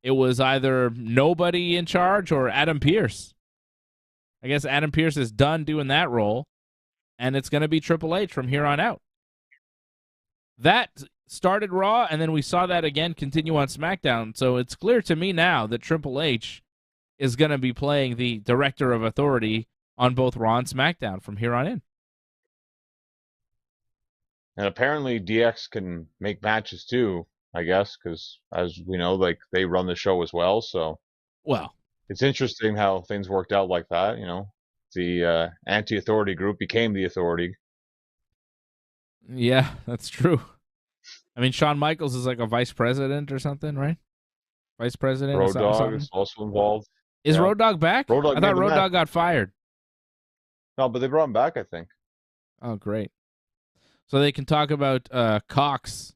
A: it was either nobody in charge or Adam Pearce. I guess Adam Pearce is done doing that role, and it's going to be Triple H from here on out. That started Raw, and then we saw that again continue on SmackDown. So it's clear to me now that Triple H is going to be playing the director of authority on both Raw and SmackDown from here on in.
B: And apparently DX can make matches too, I guess, because as we know, like they run the show as well. So,
A: well,
B: it's interesting how things worked out like that. You know, the anti-authority group became the authority.
A: Yeah, that's true. I mean, Shawn Michaels is like a vice president or something, right? Vice president.
B: Road Dogg is also involved.
A: Is Road Dogg back?
B: Road Dogg
A: I thought Road Dogg got fired.
B: No, but they brought him back, I think.
A: Oh, great. So they can talk about cocks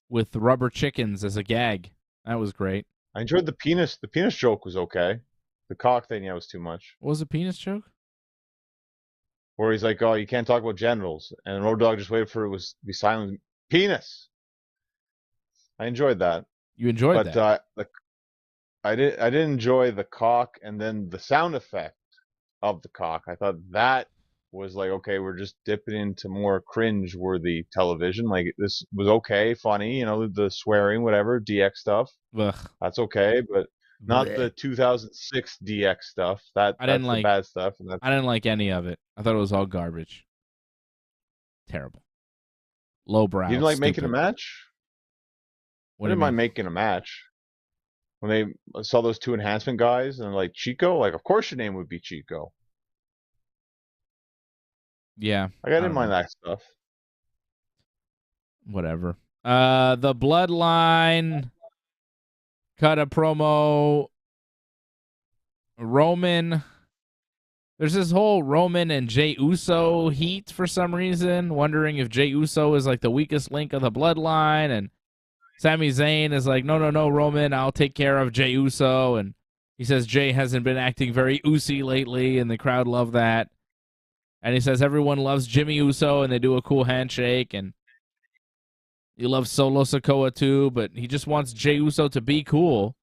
A: with rubber chickens as a gag. That was great.
B: I enjoyed the penis. The penis joke was okay. The cock thing, yeah, was too much.
A: What was the penis joke?
B: Where he's like, "Oh, you can't talk about genitals," and Road Dogg just waited for it to be silent. Penis. I enjoyed that.
A: You enjoyed that?
B: I didn't enjoy the cock and then the sound effect of the cock. I thought that was like, okay, we're just dipping into more cringe-worthy television. Like, this was okay, funny, you know, the swearing, whatever, DX stuff.
A: Ugh.
B: That's okay, but not the 2006 DX stuff. That's the bad stuff. And
A: I didn't like any of it. I thought it was all garbage. Terrible. Lowbrow.
B: You didn't like making a match? I didn't mind making a match. When they saw those two enhancement guys and like Chico, like, of course your name would be Chico.
A: Yeah.
B: Like, I didn't mind that stuff.
A: Whatever. The Bloodline cut a promo. Roman. There's this whole Roman and Jey Uso heat for some reason. Wondering if Jey Uso is like the weakest link of the Bloodline. And Sami Zayn is like, no, Roman, I'll take care of Jey Uso. And he says Jey hasn't been acting very Usy lately, and the crowd love that. And he says everyone loves Jimmy Uso, and they do a cool handshake. And he loves Solo Sikoa too, but he just wants Jey Uso to be cool.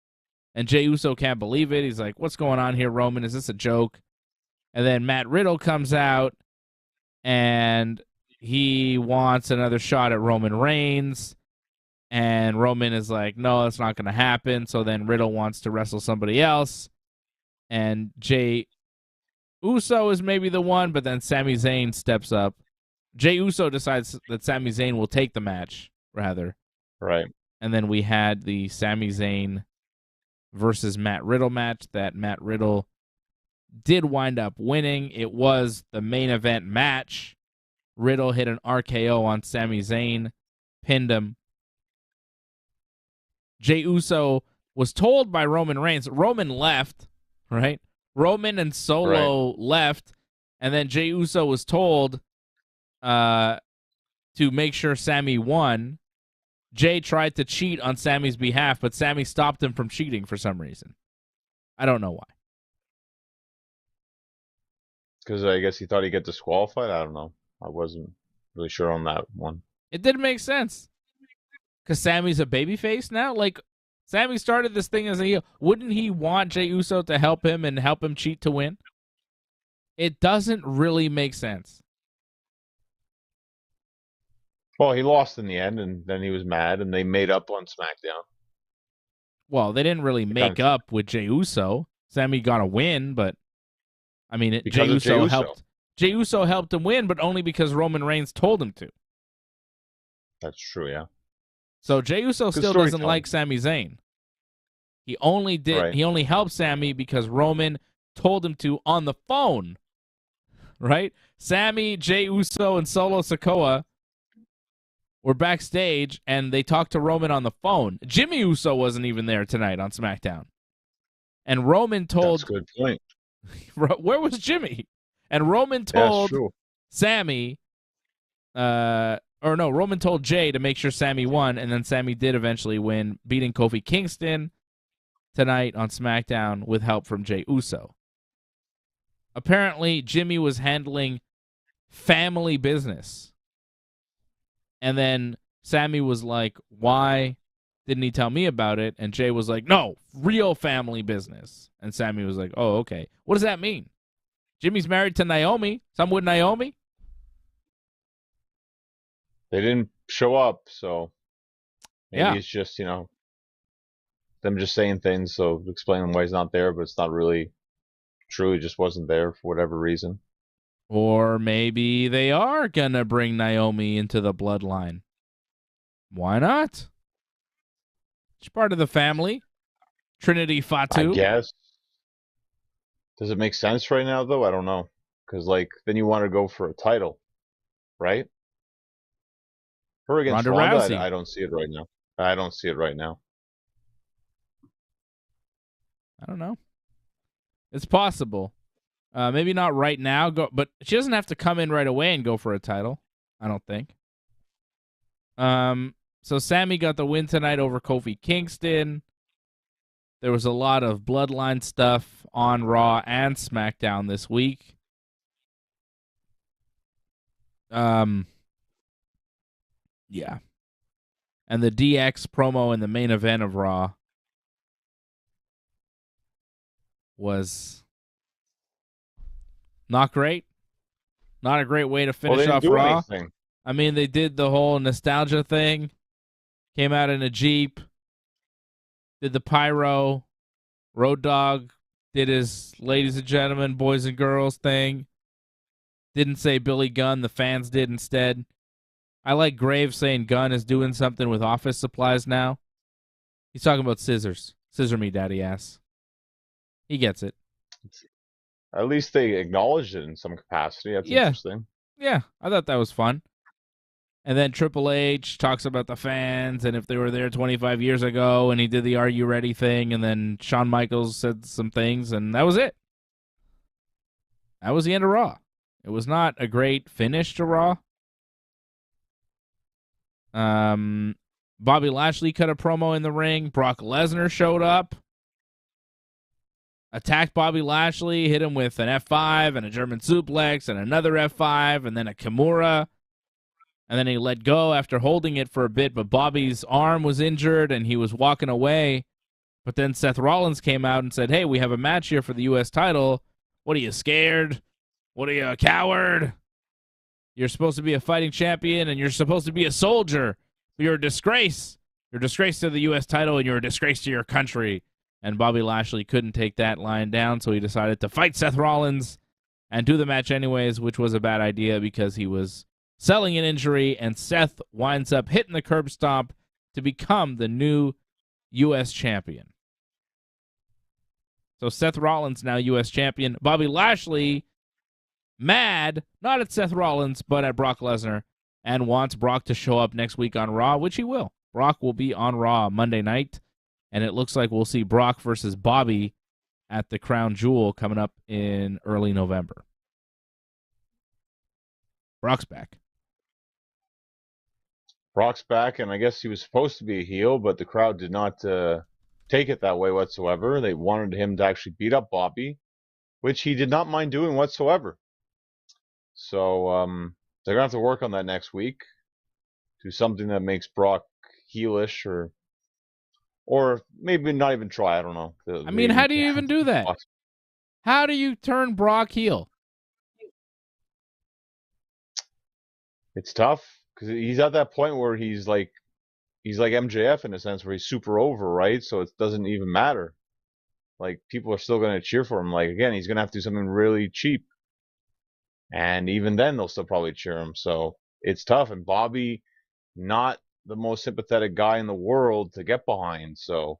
A: And Jey Uso can't believe it. He's like, what's going on here, Roman? Is this a joke? And then Matt Riddle comes out, and he wants another shot at Roman Reigns. And Roman is like, no, that's not going to happen. So then Riddle wants to wrestle somebody else. And Jey Uso is maybe the one, but then Sami Zayn steps up. Jey Uso decides that Sami Zayn will take the match, rather.
B: Right.
A: And then we had the Sami Zayn versus Matt Riddle match that Matt Riddle did wind up winning. It was the main event match. Riddle hit an RKO on Sami Zayn, pinned him. Jey Uso was told by Roman Reigns. Roman left, right? Roman and Solo left, and then Jey Uso was told to make sure Sami won. Jey tried to cheat on Sami's behalf, but Sami stopped him from cheating for some reason. I don't know why.
B: Because I guess he thought he'd get disqualified. I don't know. I wasn't really sure on that one.
A: It didn't make sense. Because Sammy's a babyface now? Like, Sammy started this thing as a heel. Wouldn't he want Jey Uso to help him and help him cheat to win? It doesn't really make sense.
B: Well, he lost in the end, and then he was mad, and they made up on SmackDown.
A: Well, they didn't really make up with Jey Uso. Sammy got a win, but I mean, Jey Uso helped. Jey Uso helped him win, but only because Roman Reigns told him to.
B: That's true, yeah.
A: So Jey Uso still doesn't like Sami Zayn. He only helped Sammy because Roman told him to on the phone. Right? Sammy, Jey Uso, and Solo Sikoa were backstage, and they talked to Roman on the phone. Jimmy Uso wasn't even there tonight on SmackDown. And Roman told...
B: That's a good point.
A: Where was Jimmy? And Roman told Sammy... Roman told Jay to make sure Sammy won, and then Sammy did eventually win, beating Kofi Kingston tonight on SmackDown with help from Jey Uso. Apparently, Jimmy was handling family business. And then Sammy was like, why didn't he tell me about it? And Jay was like, no, real family business. And Sammy was like, oh, okay. What does that mean? Jimmy's married to Naomi. Some with Naomi?
B: They didn't show up, so maybe it's just, them just saying things, so explaining why he's not there, but it's not really true. He just wasn't there for whatever reason.
A: Or maybe they are going to bring Naomi into the bloodline. Why not? She's part of the family. Trinity Fatu.
B: I guess. Does it make sense right now, though? I don't know. Because, then you want to go for a title, right? Her against Ronda, I don't see it right now. I don't see it right now.
A: I don't know. It's possible. Maybe not right now, but she doesn't have to come in right away and go for a title, I don't think. So Sammy got the win tonight over Kofi Kingston. There was a lot of Bloodline stuff on Raw and SmackDown this week. Yeah. And the DX promo in the main event of Raw was not great. Not a great way to finish off Raw.
B: Anything.
A: I mean, they did the whole nostalgia thing. Came out in a Jeep. Did the pyro. Road Dogg did his ladies and gentlemen, boys and girls thing. Didn't say Billy Gunn. The fans did instead. I like Graves saying Gunn is doing something with office supplies now. He's talking about scissors. Scissor me, daddy ass. He gets it.
B: At least they acknowledged it in some capacity. That's interesting.
A: Yeah, I thought that was fun. And then Triple H talks about the fans and if they were there 25 years ago, and he did the Are You Ready thing, and then Shawn Michaels said some things, and that was it. That was the end of Raw. It was not a great finish to Raw. Bobby Lashley cut a promo in the ring. Brock Lesnar showed up. Attacked Bobby Lashley, hit him with an F5 and a German suplex and another F5 and then a Kimura. And then he let go after holding it for a bit, but Bobby's arm was injured and he was walking away. But then Seth Rollins came out and said, hey, we have a match here for the U.S. title. What are you, scared? What are you, a coward? You're supposed to be a fighting champion and you're supposed to be a soldier. You're a disgrace. You're a disgrace to the U.S. title and you're a disgrace to your country. And Bobby Lashley couldn't take that line down, so he decided to fight Seth Rollins and do the match anyways, which was a bad idea because he was selling an injury, and Seth winds up hitting the curb stomp to become the new U.S. champion. So Seth Rollins now U.S. champion. Bobby Lashley mad, not at Seth Rollins, but at Brock Lesnar, and wants Brock to show up next week on Raw, which he will. Brock will be on Raw Monday night. And it looks like we'll see Brock versus Bobby at the Crown Jewel coming up in early November. Brock's back.
B: Brock's back, and I guess he was supposed to be a heel, but the crowd did not take it that way whatsoever. They wanted him to actually beat up Bobby, which he did not mind doing whatsoever. So they're gonna have to work on that next week. Do something that makes Brock heelish, or maybe not even try. I don't know.
A: I mean, how do you even do that? How do you turn Brock heel?
B: It's tough because he's at that point where he's like MJF in a sense, where he's super over, right? So it doesn't even matter. Like, people are still going to cheer for him. Like, again, he's going to have to do something really cheap, and even then they'll still probably cheer him. So it's tough. And Bobby, not the most sympathetic guy in the world to get behind. So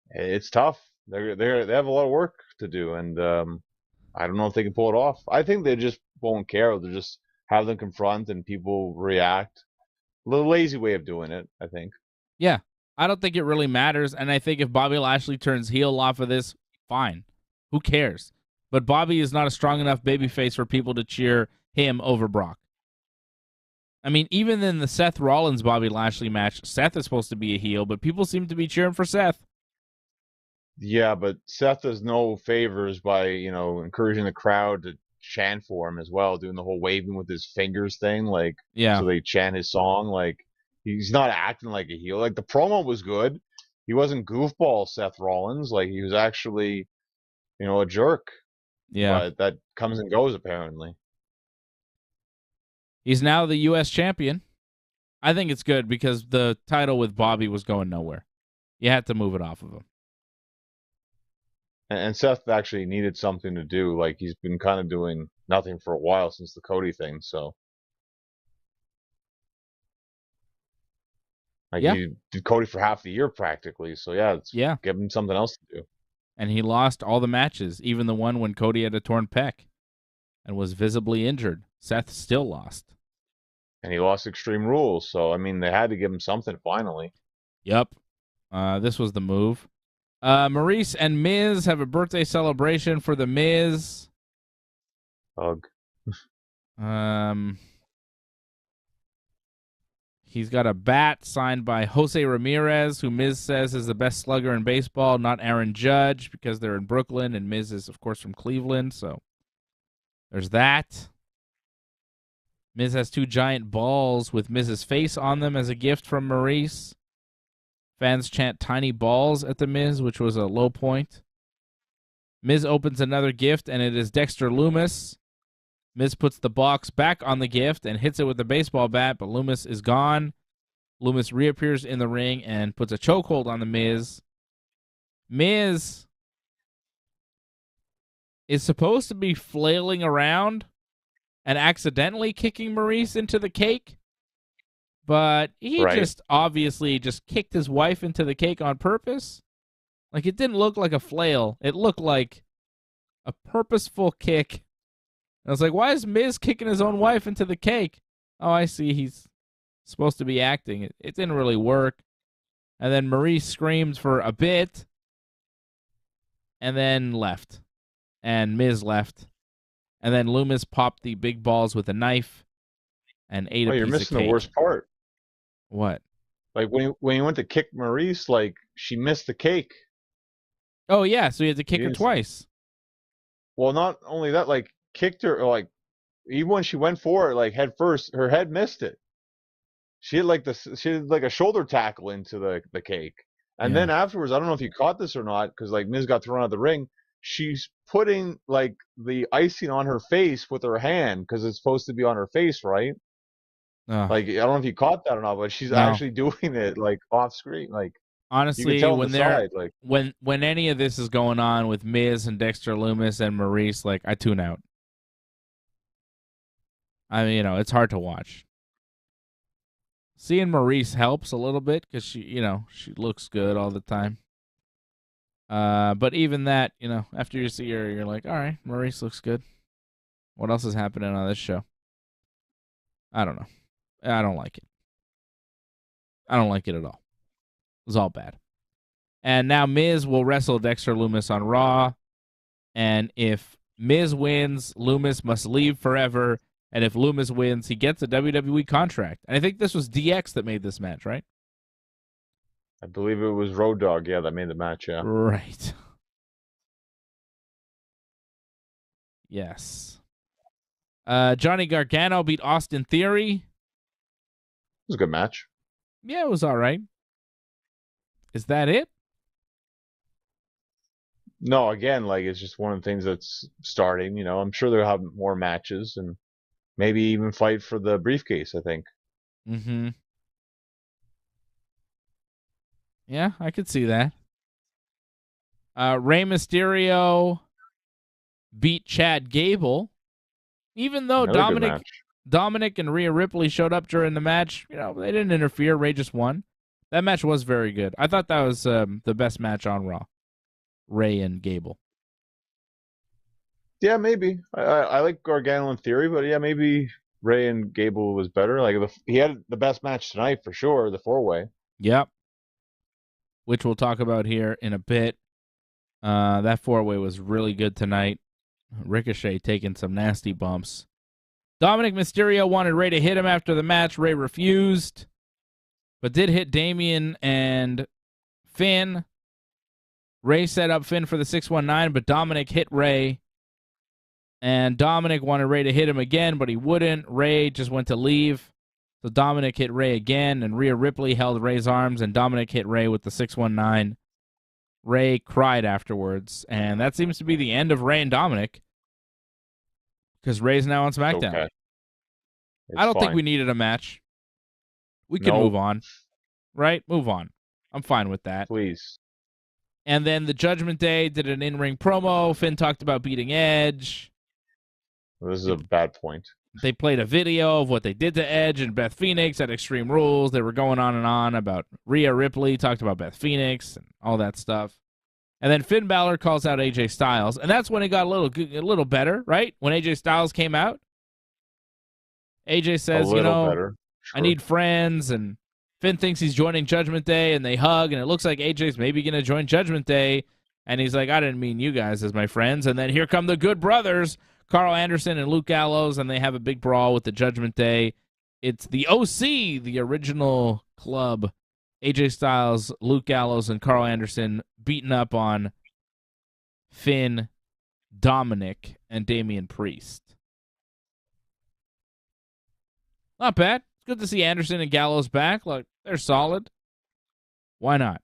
B: it's tough. They have a lot of work to do, and I don't know if they can pull it off. I think they just won't care. They'll just have them confront and people react. A little lazy way of doing it, I think.
A: Yeah, I don't think it really matters, and I think if Bobby Lashley turns heel off of this, fine. Who cares? But Bobby is not a strong enough babyface for people to cheer him over Brock. I mean, even in the Seth Rollins-Bobby Lashley match, Seth is supposed to be a heel, but people seem to be cheering for Seth.
B: Yeah, but Seth does no favors by, encouraging the crowd to chant for him as well, doing the whole waving with his fingers thing, like,
A: yeah.
B: So they chant his song. Like, he's not acting like a heel. Like, the promo was good. He wasn't goofball Seth Rollins. Like, he was actually, a jerk.
A: Yeah.
B: But that comes and goes, apparently.
A: He's now the U.S. champion. I think it's good because the title with Bobby was going nowhere. You had to move it off of him.
B: And Seth actually needed something to do. Like, he's been kind of doing nothing for a while since the Cody thing. So, he did Cody for half the year practically. So give him something else to do.
A: And he lost all the matches, even the one when Cody had a torn pec and was visibly injured. Seth still lost.
B: And he lost Extreme Rules. So, I mean, they had to give him something finally.
A: Yep. This was the move. Maurice and Miz have a birthday celebration for the Miz.
B: Hug.
A: He's got a bat signed by Jose Ramirez, who Miz says is the best slugger in baseball, not Aaron Judge, because they're in Brooklyn, and Miz is, of course, from Cleveland, so there's that. Miz has 2 giant balls with Miz's face on them as a gift from Maurice. Fans chant tiny balls at the Miz, which was a low point. Miz opens another gift, and it is Dexter Loomis. Miz puts the box back on the gift and hits it with the baseball bat, but Loomis is gone. Loomis reappears in the ring and puts a chokehold on the Miz. Miz is supposed to be flailing around and accidentally kicking Maurice into the cake, but he just obviously just kicked his wife into the cake on purpose. Like, it didn't look like a flail. It looked like a purposeful kick. I was like, why is Miz kicking his own wife into the cake? Oh, I see. He's supposed to be acting. It didn't really work. And then Maurice screamed for a bit and then left. And Miz left. And then Loomis popped the big balls with a knife and ate a piece of cake.
B: You're missing the worst part.
A: What?
B: Like, when he went to kick Maurice, like, she missed the cake.
A: Oh, yeah, so you had to kick her twice.
B: Well, not only that, like, kicked her, like, even when she went for it, like, head first, her head missed it. She had like a shoulder tackle into the cake. And then afterwards, I don't know if you caught this or not, because, like, Miz got thrown out of the ring. She's putting, like, the icing on her face with her hand, because it's supposed to be on her face, right? Like, I don't know if you caught that or not, but she's actually doing it, like, off screen. Like,
A: honestly, when any of this is going on with Miz and Dexter Loomis and Maurice, like, I tune out. I mean, it's hard to watch. Seeing Maurice helps a little bit because she looks good all the time. But even that, after you see her, you're like, all right, Maurice looks good. What else is happening on this show? I don't know. I don't like it. I don't like it at all. It was all bad. And now Miz will wrestle Dexter Loomis on Raw. And if Miz wins, Loomis must leave forever. And if Loomis wins, he gets a WWE contract. And I think this was DX that made this match, right?
B: I believe it was Road Dogg, yeah, that made the match, yeah. It
A: Right. Yes. Johnny Gargano beat Austin Theory.
B: was a good match.
A: Yeah, it was all right. Is that it?
B: No, again, like, it's just one of the things that's starting, you know. I'm sure they'll have more matches and maybe even fight for the briefcase, I think.
A: Mm-hmm. Yeah, I could see that. Rey Mysterio beat Chad Gable. Even though
B: Another good match.
A: Dominic and Rhea Ripley showed up during the match, you know, they didn't interfere. Rey just won. That match was very good. I thought that was the best match on Raw. Rey and Gable.
B: Yeah, maybe. I like Gargano in theory, but yeah, maybe Ray and Gable was better. Like he had the best match tonight for sure, the 4-way.
A: Yep. Which we'll talk about here in a bit. That 4-way was really good tonight. Ricochet taking some nasty bumps. Dominic Mysterio wanted Rey to hit him after the match. Rey refused, but did hit Damian and Finn. Rey set up Finn for the 619, but Dominic hit Rey. And Dominic wanted Rey to hit him again, but he wouldn't. Rey just went to leave. So Dominic hit Rey again, and Rhea Ripley held Rey's arms, and Dominic hit Rey with the 619. Rey cried afterwards, and that seems to be the end of Rey and Dominic, because Rey's now on SmackDown.
B: Okay.
A: I don't think we needed a match. We can move on. Right? Move on. I'm fine with that.
B: Please.
A: And then the Judgment Day did an in-ring promo. Finn talked about beating Edge.
B: Well, this is a bad point.
A: They played a video of what they did to Edge and Beth Phoenix at Extreme Rules. They were going on and on about Rhea Ripley, talked about Beth Phoenix and all that stuff. And then Finn Balor calls out AJ Styles, and that's when it got a little better, right? When AJ Styles came out, AJ says, you know,
B: better. Sure.
A: I need friends, and Finn thinks he's joining Judgment Day, and they hug, and it looks like AJ's maybe going to join Judgment Day, and he's like, I didn't mean you guys as my friends. And then here come the Good Brothers, Karl Anderson and Luke Gallows, and they have a big brawl with the Judgment Day. It's the OC, the original club. AJ Styles, Luke Gallows, and Karl Anderson beating up on Finn, Dominic, and Damian Priest. Not bad. It's good to see Anderson and Gallows back. Like, they're solid. Why not?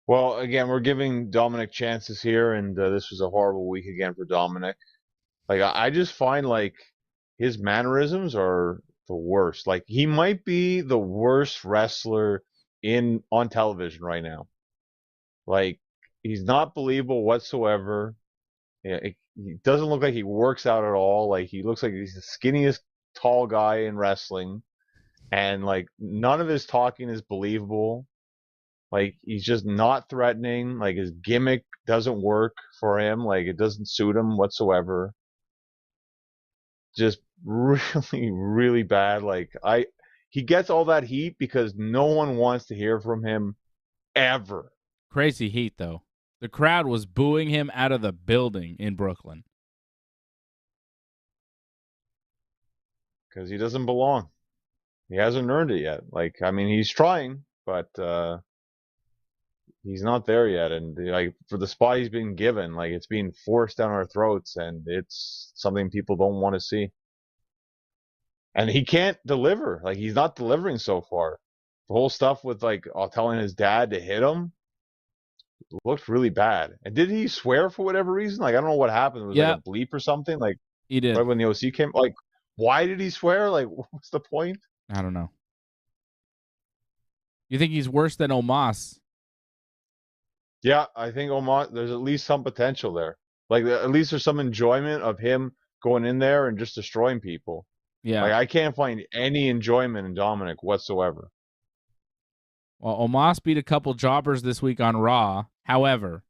B: Well, again, we're giving Dominic chances here, and this was a horrible week again for Dominic. Like, I just find, like, his mannerisms are the worst. Like, he might be the worst wrestler on television right now. Like, he's not believable whatsoever. Yeah, he doesn't look like he works out at all. Like, he looks like he's the skinniest tall guy in wrestling, and like none of his talking is believable. Like, he's just not threatening. Like, his gimmick doesn't work for him. Like, it doesn't suit him whatsoever. Just really, really bad. Like, he gets all that heat because no one wants to hear from him ever.
A: Crazy heat, though. The crowd was booing him out of the building in Brooklyn.
B: Because he doesn't belong. He hasn't earned it yet. Like, I mean, he's trying, but he's not there yet. And like, for the spot he's been given, like, it's being forced down our throats, and it's something people don't want to see. And he can't deliver. Like, he's not delivering so far. The whole stuff with like telling his dad to hit him looked really bad. And did he swear for whatever reason? Like, I don't know what happened. It was like a bleep or something. Like,
A: he did.
B: Right when the OC came. Like, why did he swear? Like, what's the point?
A: I don't know. You think he's worse than Omos?
B: Yeah, I think Omos, there's at least some potential there. Like, at least there's some enjoyment of him going in there and just destroying people.
A: Yeah.
B: Like, I can't find any enjoyment in Dominic whatsoever.
A: Well, Omos beat a couple jobbers this week on Raw. However,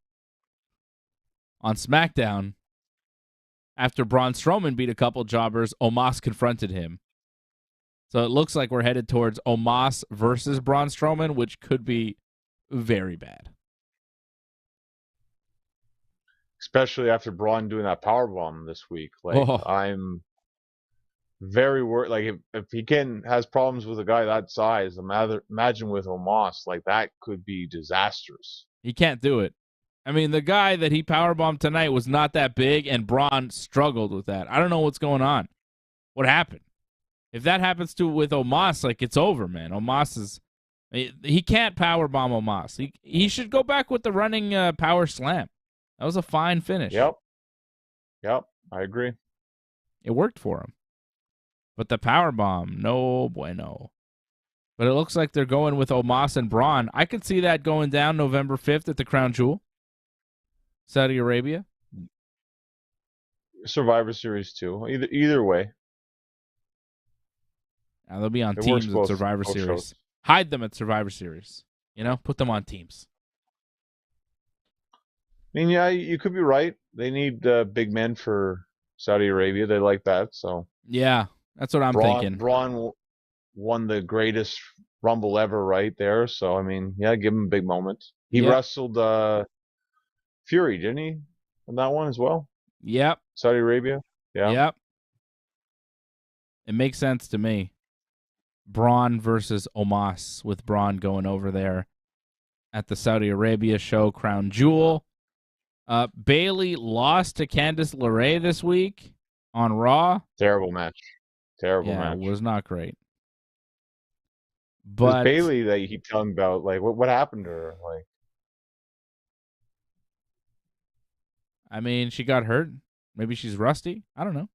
A: on SmackDown, after Braun Strowman beat a couple jobbers, Omos confronted him. So it looks like we're headed towards Omos versus Braun Strowman, which could be very bad.
B: Especially after Braun doing that powerbomb this week. Like, very worried. Like if he has problems with a guy that size, imagine with Omos, like that could be disastrous.
A: He can't do it. I mean, the guy that he powerbombed tonight was not that big, and Braun struggled with that. I don't know what's going on. What happened? If that happens with Omos, like, it's over, man. Omos is... He can't powerbomb Omos. He should go back with the running power slam. That was a fine finish.
B: Yep, I agree.
A: It worked for him. But the powerbomb, no bueno. But it looks like they're going with Omos and Braun. I could see that going down November 5th at the Crown Jewel. Saudi Arabia.
B: Survivor Series too. Either way.
A: Now, they'll be on teams at Survivor Series. Shows. Hide them at Survivor Series. Put them on teams.
B: I mean, yeah, you could be right. They need big men for Saudi Arabia. They like that, so.
A: Yeah, that's what I'm thinking.
B: Braun won the greatest Rumble ever right there, so, I mean, yeah, give him a big moment. He wrestled Fury, didn't he? On that one as well?
A: Yep.
B: Saudi Arabia? Yeah.
A: Yep. It makes sense to me. Braun versus Omos, with Braun going over there at the Saudi Arabia show, Crown Jewel. Bayley lost to Candice LeRae this week on Raw.
B: Terrible match. Match.
A: It was not great. But
B: Bayley that you keep telling about, like, what happened to her? Like,
A: I mean, she got hurt. Maybe she's rusty. I don't know.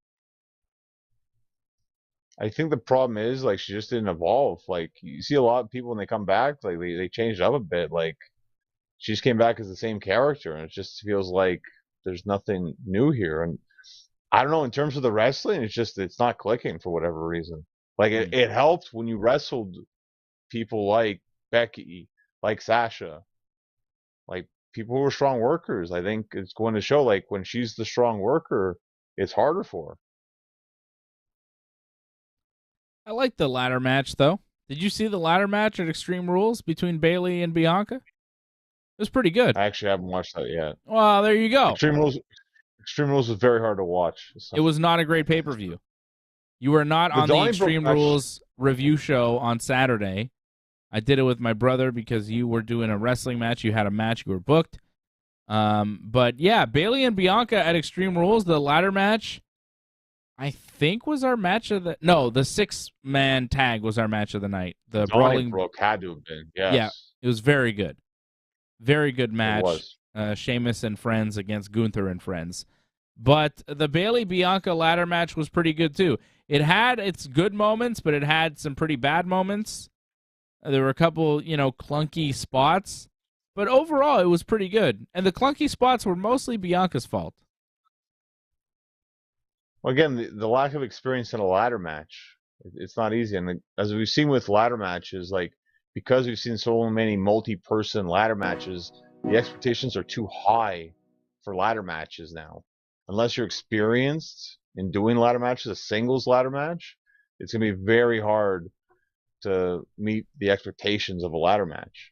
B: I think the problem is, like, she just didn't evolve. Like, you see a lot of people when they come back, like, they changed up a bit. Like, she just came back as the same character, and it just feels like there's nothing new here. And I don't know, in terms of the wrestling, it's not clicking for whatever reason. Like, it helped when you wrestled people like Becky, like Sasha, like people who were strong workers. I think it's going to show, like, when she's the strong worker, it's harder for her.
A: I like the ladder match, though. Did you see the ladder match at Extreme Rules between Bayley and Bianca? It was pretty good.
B: I actually haven't watched that yet.
A: Well, there you go.
B: Extreme Rules was very hard to watch.
A: So. It was not a great pay-per-view. You were not on the Extreme Rules review show on Saturday. I did it with my brother because you were doing a wrestling match. You had a match. You were booked. But, yeah, Bayley and Bianca at Extreme Rules, the ladder match, I think was our match of the... No, the 6-man tag was our match of the night. The brawling
B: Brooke had to have been, yes.
A: Yeah, it was very good. Very good match.
B: It was.
A: Sheamus and friends against Gunther and friends. But the Bayley-Bianca ladder match was pretty good, too. It had its good moments, but it had some pretty bad moments. There were a couple, clunky spots. But overall, it was pretty good. And the clunky spots were mostly Bianca's fault.
B: Well, again, the lack of experience in a ladder match, it's not easy. And as we've seen with ladder matches, like, because we've seen so many multi-person ladder matches, the expectations are too high for ladder matches now. Unless you're experienced in doing ladder matches, a singles ladder match, it's going to be very hard to meet the expectations of a ladder match.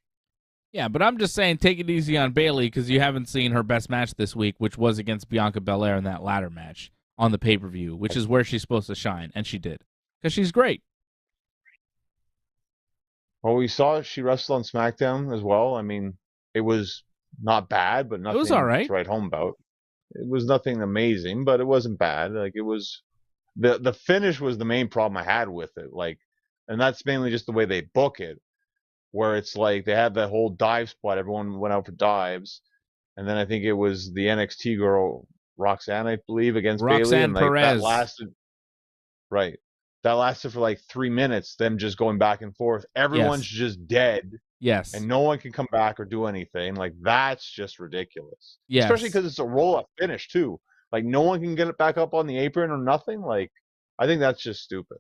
A: Yeah, but I'm just saying take it easy on Bayley because you haven't seen her best match this week, which was against Bianca Belair in that ladder match on the pay-per-view, which is where she's supposed to shine, and she did. Because she's great.
B: Well, we saw she wrestled on SmackDown as well. I mean, it was not bad, but nothing
A: it was all right.
B: to write home about. It was nothing amazing, but it wasn't bad. Like, it was... The finish was the main problem I had with it. Like, and that's mainly just the way they book it, where it's like they had that whole dive spot. Everyone went out for dives. And then I think it was the NXT girl... Roxanne, I believe, against
A: Roxanne
B: Bayley. And, like,
A: Perez.
B: That lasted for like 3 minutes, them just going back and forth. Everyone's just dead.
A: Yes.
B: And no one can come back or do anything. Like, that's just ridiculous.
A: Yes.
B: Especially because it's a roll-up finish, too. Like, no one can get it back up on the apron or nothing. Like, I think that's just stupid.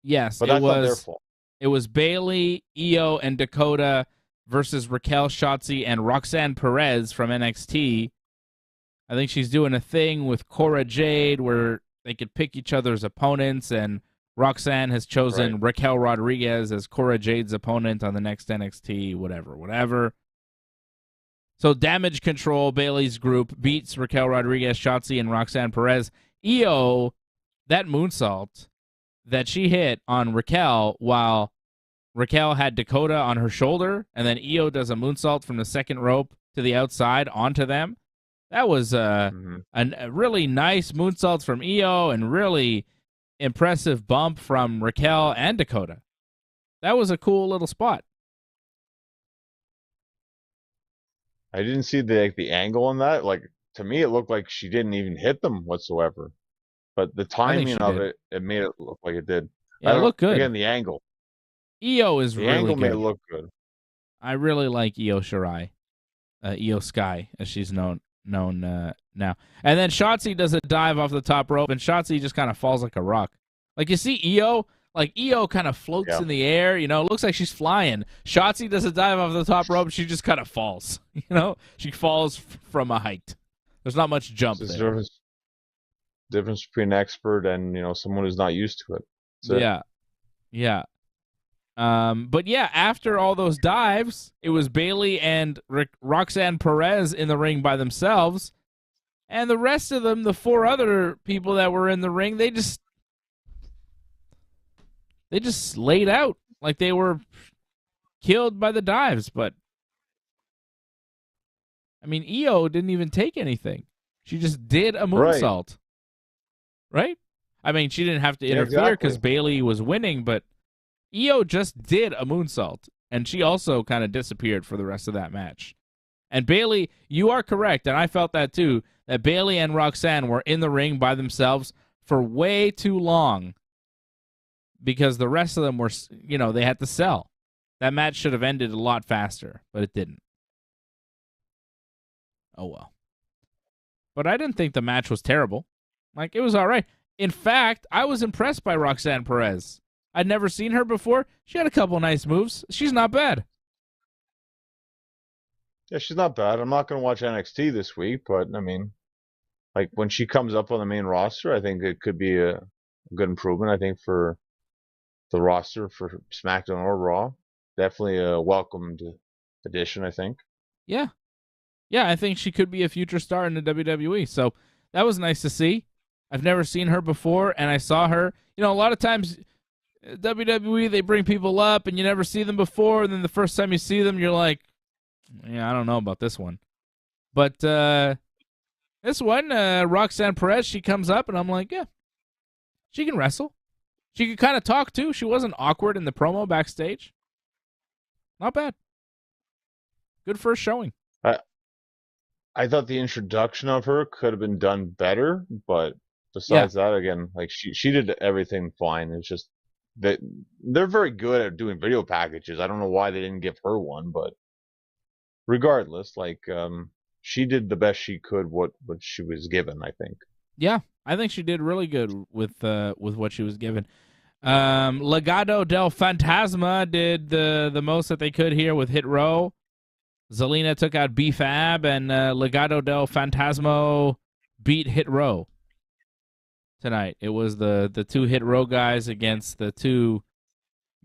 A: Yes,
B: but that's not their fault.
A: It was Bayley, Io, and Dakota versus Raquel, Shotzi, and Roxanne Perez from NXT. I think she's doing a thing with Cora Jade where they could pick each other's opponents, and Roxanne has chosen Raquel Rodriguez as Cora Jade's opponent on the next NXT, whatever. So Damage Control, Bayley's group, beats Raquel Rodriguez, Shotzi, and Roxanne Perez. Io, that moonsault that she hit on Raquel while Raquel had Dakota on her shoulder, and then Io does a moonsault from the second rope to the outside onto them. That was a really nice moonsault from Io and really impressive bump from Raquel and Dakota. That was a cool little spot.
B: I didn't see the angle on that. Like, to me, it looked like she didn't even hit them whatsoever. But the timing of it made it look like it did.
A: Yeah, it looked good.
B: Again, the angle.
A: Io is really good.
B: The angle made it look good.
A: I really like Io Shirai. Io Sky, as she's known now. And then Shotzi does a dive off the top rope, and Shotzi just kind of falls like a rock. Like, you see Io, like Io kind of floats in the air, you know, it looks like she's flying. Shotzi does a dive off the top rope, she just kind of falls, you know? She falls from a height. There's not much jump there.
B: Difference between an expert and, you know, someone who's not used to it.
A: Yeah. But yeah, after all those dives, it was Bayley and Roxanne Perez in the ring by themselves, and the rest of them, the 4 other people that were in the ring, they just laid out like they were killed by the dives. But I mean, Io didn't even take anything; she just did a moonsault, right? I mean, she didn't have to interfere because Bayley was winning, but Io just did a moonsault, and she also kind of disappeared for the rest of that match. And Bayley, you are correct, and I felt that too, that Bayley and Roxanne were in the ring by themselves for way too long because the rest of them were, you know, they had to sell. That match should have ended a lot faster, but it didn't. Oh, well. But I didn't think the match was terrible. Like, it was all right. In fact, I was impressed by Roxanne Perez. I'd never seen her before. She had a couple nice moves. She's not bad.
B: Yeah, she's not bad. I'm not going to watch NXT this week, but, I mean, like, when she comes up on the main roster, I think it could be a good improvement, I think, for the roster for SmackDown or Raw. Definitely a welcomed addition, I think.
A: Yeah. Yeah, I think she could be a future star in the WWE, so that was nice to see. I've never seen her before, and I saw her. You know, a lot of times WWE, they bring people up, and you never see them before, and then the first time you see them, you're like, yeah, I don't know about this one. But this one, Roxanne Perez, she comes up, and I'm like, yeah, she can wrestle. She could kind of talk, too. She wasn't awkward in the promo backstage. Not bad. Good first showing.
B: I thought the introduction of her could have been done better, but besides that, again, like she did everything fine. It's just that they're very good at doing video packages. I don't know why they didn't give her one, but regardless, like she did the best she could what she was given, I think.
A: Yeah, I think she did really good with what she was given. Legado del Fantasma did the most that they could here with Hit Row. Zelina took out B-Fab, and Legado del Fantasma beat Hit Row tonight. It was the 2 Hit Row guys against the 2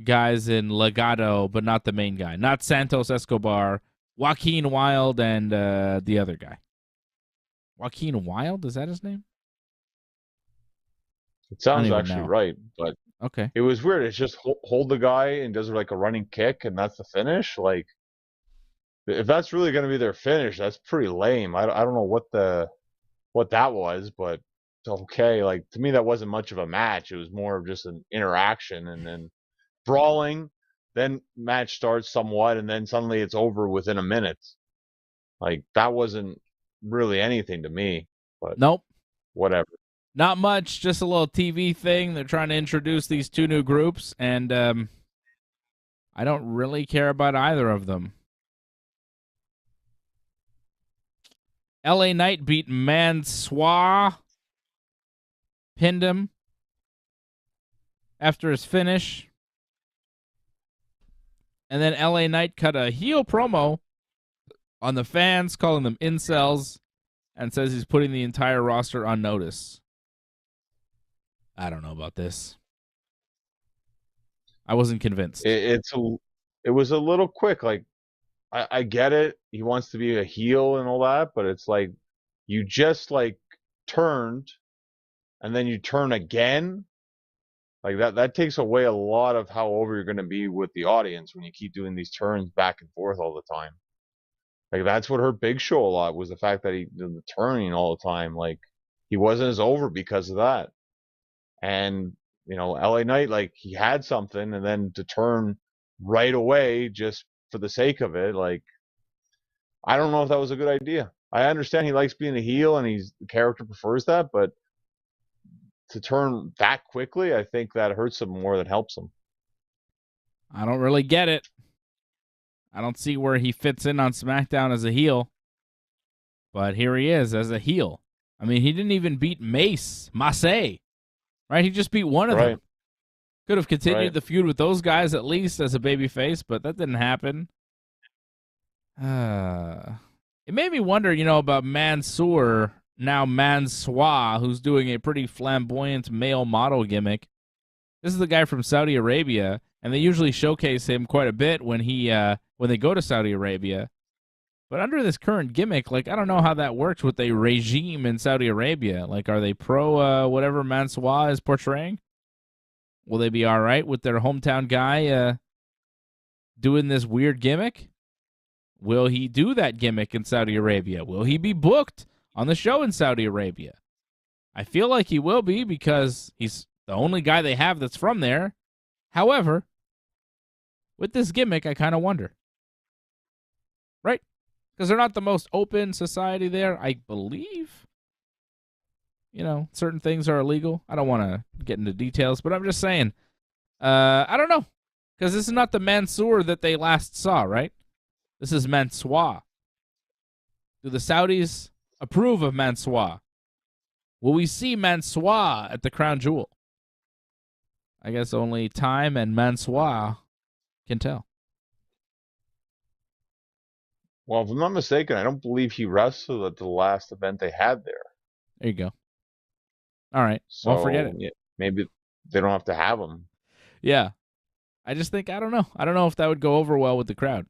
A: guys in Legado, but not the main guy. Not Santos Escobar, Joaquin Wilde, and the other guy. Joaquin Wilde? Is that his name?
B: It sounds actually right, but
A: okay.
B: It was weird. It's just hold the guy and does like a running kick, and that's the finish. Like, if that's really going to be their finish, that's pretty lame. I don't know what that was, but okay. Like, to me, that wasn't much of a match. It was more of just an interaction and then brawling. Then match starts somewhat, and then suddenly it's over within a minute. Like, that wasn't really anything to me. But
A: nope.
B: Whatever.
A: Not much. Just a little TV thing. They're trying to introduce these 2 new groups, and I don't really care about either of them. LA Knight beat Mansoor. Pinned him after his finish. And then LA Knight cut a heel promo on the fans, calling them incels, and says he's putting the entire roster on notice. I don't know about this. I wasn't convinced.
B: It was a little quick. Like, I get it. He wants to be a heel and all that, but it's like you just like turned and then you turn again. Like that takes away a lot of how over you're going to be with the audience when you keep doing these turns back and forth all the time. Like that's what hurt Big Show a lot, was the fact that he did the turning all the time. Like he wasn't as over because of that. And LA Knight, like he had something, and then to turn right away just for the sake of it, like I don't know if that was a good idea. I understand he likes being a heel and the character prefers that, but to turn that quickly, I think that hurts him more than helps him.
A: I don't really get it. I don't see where he fits in on SmackDown as a heel. But here he is as a heel. I mean, he didn't even beat Mace, right? He just beat one of them. Could have continued the feud with those guys at least as a babyface, but that didn't happen. It made me wonder, about Mansoor, now Mansoor, who's doing a pretty flamboyant male model gimmick. This is the guy from Saudi Arabia, and they usually showcase him quite a bit when they go to Saudi Arabia. But under this current gimmick, like, I don't know how that works with a regime in Saudi Arabia. Like, are they pro whatever Mansoor is portraying? Will they be all right with their hometown guy doing this weird gimmick? Will he do that gimmick in Saudi Arabia? Will he be booked on the show in Saudi Arabia? I feel like he will be because he's the only guy they have that's from there. However, with this gimmick, I kind of wonder. Right? Because they're not the most open society there, I believe. Certain things are illegal. I don't want to get into details, but I'm just saying. I don't know. Because this is not the Mansoor that they last saw, right? This is Mansoor. Do the Saudis approve of Mansoor? Will we see Mansoor at the Crown Jewel? I guess only time and Mansoor can tell.
B: Well, if I'm not mistaken, I don't believe he wrestled at the last event they had there.
A: There you go. All right.
B: So
A: well, forget it.
B: Yeah, maybe they don't have to have him.
A: Yeah. I just think, I don't know. I don't know if that would go over well with the crowd.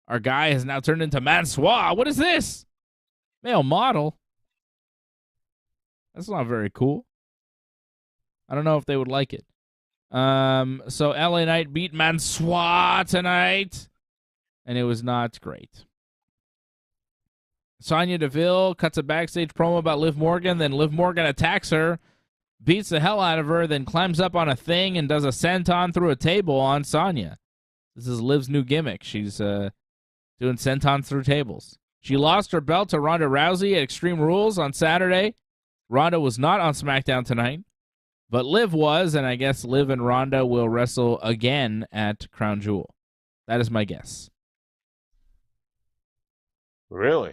A: Our guy has now turned into Mansoor. What is this? Male model? That's not very cool. I don't know if they would like it. So LA Knight beat Mansoor tonight, and it was not great. Sonya Deville cuts a backstage promo about Liv Morgan, then Liv Morgan attacks her, beats the hell out of her, then climbs up on a thing and does a senton through a table on Sonya. This is Liv's new gimmick. She's doing sentons through tables. She lost her belt to Ronda Rousey at Extreme Rules on Saturday. Ronda was not on SmackDown tonight, but Liv was, and I guess Liv and Ronda will wrestle again at Crown Jewel. That is my guess.
B: Really?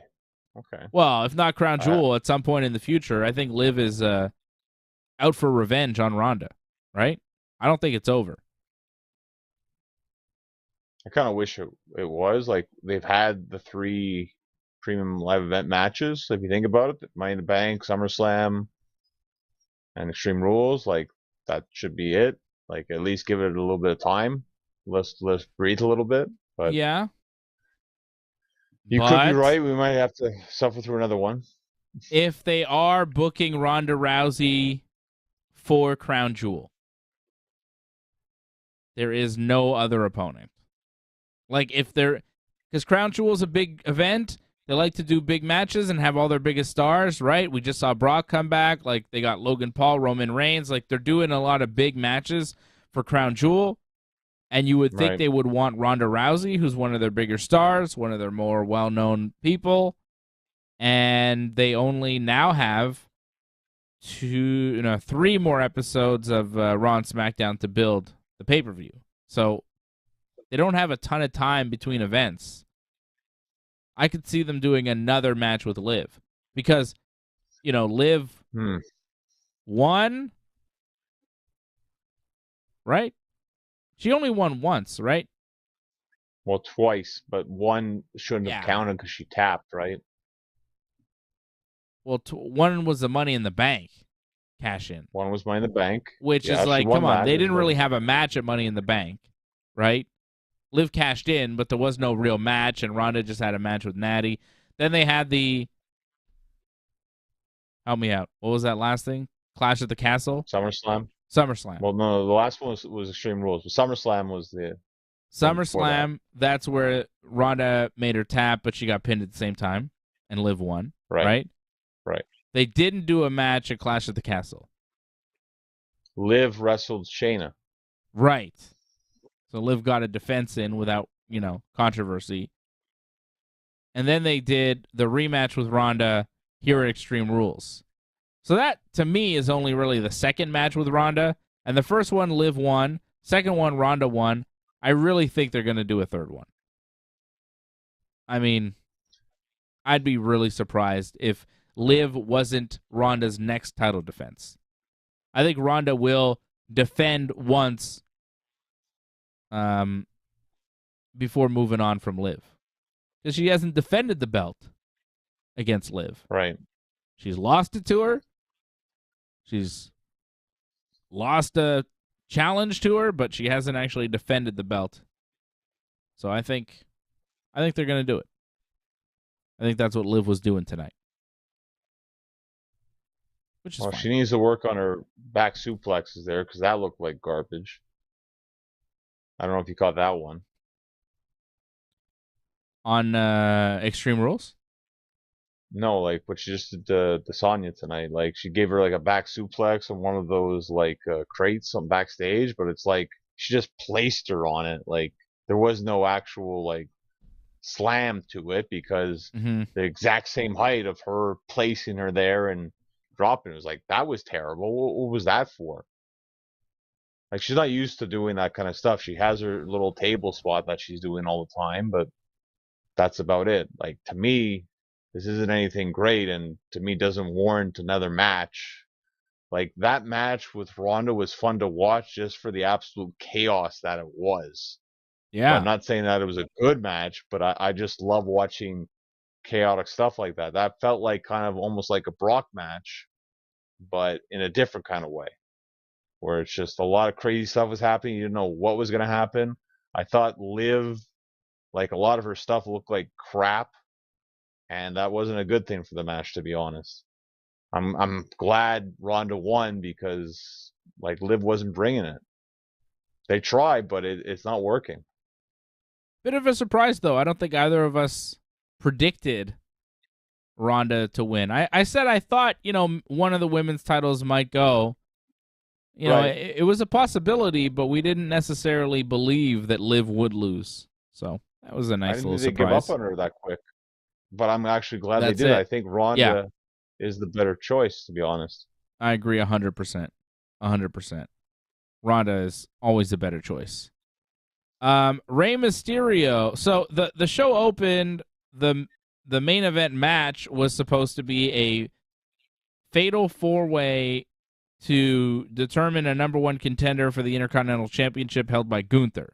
B: Okay.
A: Well, if not Crown Jewel, at some point in the future, I think Liv is out for revenge on Ronda, right? I don't think it's over.
B: I kind of wish it was. Like, they've had the 3 premium live event matches, if you think about it. Money in the Bank, SummerSlam, and Extreme Rules. Like, that should be it. Like, at least give it a little bit of time. Let's breathe a little bit. But
A: yeah.
B: You could be right. We might have to suffer through another one.
A: If they are booking Ronda Rousey for Crown Jewel, there is no other opponent. Like, because Crown Jewel is a big event, they like to do big matches and have all their biggest stars, right? We just saw Brock come back. Like, they got Logan Paul, Roman Reigns. Like, they're doing a lot of big matches for Crown Jewel. And you would think they would want Ronda Rousey, who's one of their bigger stars, one of their more well-known people. And they only now have 3 more episodes of Raw and SmackDown to build the pay-per-view. So they don't have a ton of time between events. I could see them doing another match with Liv. Because, Liv won, right? She only won once, right?
B: Well, twice, but one shouldn't have counted because she tapped, right?
A: Well, one was the Money in the Bank cash in.
B: One was Money in the Bank.
A: Which is like, come on, they didn't really have a match at Money in the Bank, right? Liv cashed in, but there was no real match, and Ronda just had a match with Natty. Then they had help me out. What was that last thing? Clash at the Castle?
B: SummerSlam.
A: SummerSlam.
B: Well, no, the last one was Extreme Rules. But SummerSlam was the one before that.
A: SummerSlam, that's where Ronda made her tap, but she got pinned at the same time, and Liv won.
B: Right.
A: They didn't do a match at Clash at the Castle.
B: Liv wrestled Shayna.
A: Right. So Liv got a defense in without, controversy. And then they did the rematch with Ronda here at Extreme Rules. So that, to me, is only really the second match with Ronda. And the first one, Liv won. Second one, Ronda won. I really think they're going to do a third one. I mean, I'd be really surprised if Liv wasn't Ronda's next title defense. I think Ronda will defend once before moving on from Liv. Because she hasn't defended the belt against Liv.
B: Right.
A: She's lost it to her. She's lost a challenge to her, but she hasn't actually defended the belt. So I think they're going to do it. I think that's what Liv was doing tonight. Which is fine.
B: She needs to work on her back suplexes there because that looked like garbage. I don't know if you caught that one.
A: On Extreme Rules?
B: No, like what she just did to Sonya tonight. Like she gave her like a back suplex on one of those like crates on backstage, but it's like she just placed her on it. Like there was no actual like slam to it because the exact same height of her placing her there and dropping it was like that was terrible. What was that for? Like she's not used to doing that kind of stuff. She has her little table spot that she's doing all the time, but that's about it. Like to me, this isn't anything great, and to me doesn't warrant another match. Like that match with Ronda was fun to watch just for the absolute chaos that it was.
A: Yeah.
B: But I'm not saying that it was a good match, but I just love watching chaotic stuff like that. That felt like kind of almost like a Brock match, but in a different kind of way. Where it's just a lot of crazy stuff was happening. You didn't know what was going to happen. I thought Liv, like a lot of her stuff looked like crap. And that wasn't a good thing for the match, to be honest. I'm glad Ronda won because like Liv wasn't bringing it. They tried, but it's not working.
A: Bit of a surprise, though. I don't think either of us predicted Ronda to win. I said I thought, one of the women's titles might go. It was a possibility, but we didn't necessarily believe that Liv would lose. So that was a nice little surprise.
B: I didn't think they'd give up on her that quick. But I'm actually glad they did. I think Ronda is the better choice, to be honest.
A: I agree 100%. 100%. Ronda is always the better choice. Rey Mysterio. So the show opened. The main event match was supposed to be a fatal four-way to determine a number one contender for the Intercontinental Championship held by Gunther.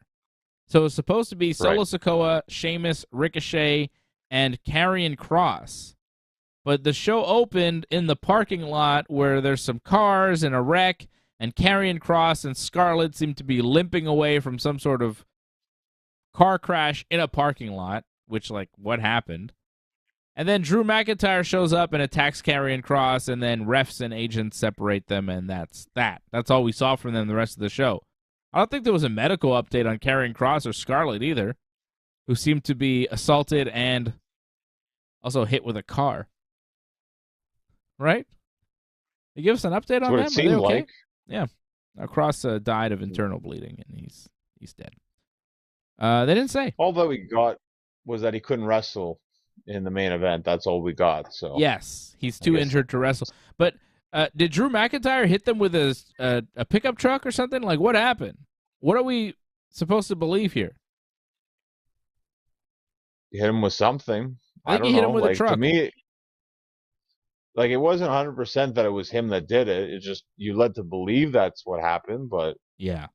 A: So it was supposed to be Solo Sikoa, Sheamus, Ricochet, and Karrion Kross. But the show opened in the parking lot where there's some cars and a wreck, and Karrion Kross and Scarlett seem to be limping away from some sort of car crash in a parking lot, which, like, what happened? And then Drew McIntyre shows up and attacks Karrion Kross, and then refs and agents separate them, and that's that. That's all we saw from them the rest of the show. I don't think there was a medical update on Karrion Kross or Scarlett either, who seemed to be assaulted and also hit with a car. Right? You give us an update on
B: what
A: them?
B: It seemed
A: okay?
B: like.
A: Yeah. Kross died of internal bleeding, and he's dead. They didn't say.
B: All that we got was that he couldn't wrestle in the main event. That's all we got. So
A: yes, he's too injured to wrestle. But did Drew McIntyre hit them with a pickup truck or something? Like, what happened? What are we supposed to believe here?
B: You hit him with something.
A: I think he hit him with a truck.
B: To me, like, it wasn't 100% that it was him that did it. It's just you led to believe that's what happened, but
A: yeah.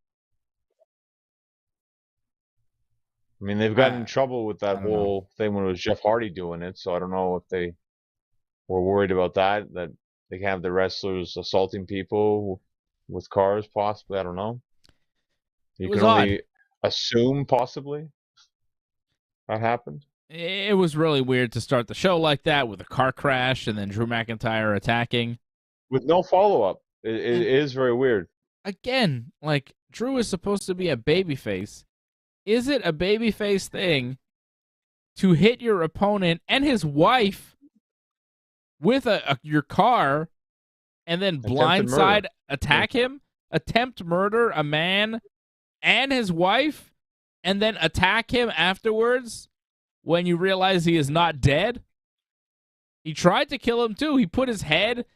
B: I mean, they've gotten in trouble with that whole thing when it was Jeff Hardy doing it, so I don't know if they were worried about that they can have the wrestlers assaulting people with cars, possibly. I don't know. You can only assume, possibly, that happened.
A: It was really weird to start the show like that with a car crash and then Drew McIntyre attacking.
B: With no follow-up. It is very weird.
A: again, like, Drew is supposed to be a babyface. Is it a babyface thing to hit your opponent and his wife with your car and then
B: Attempted murder.
A: blindside attack him? Attempt murder a man and his wife and then attack him afterwards when you realize he is not dead? He tried to kill him too. He put his head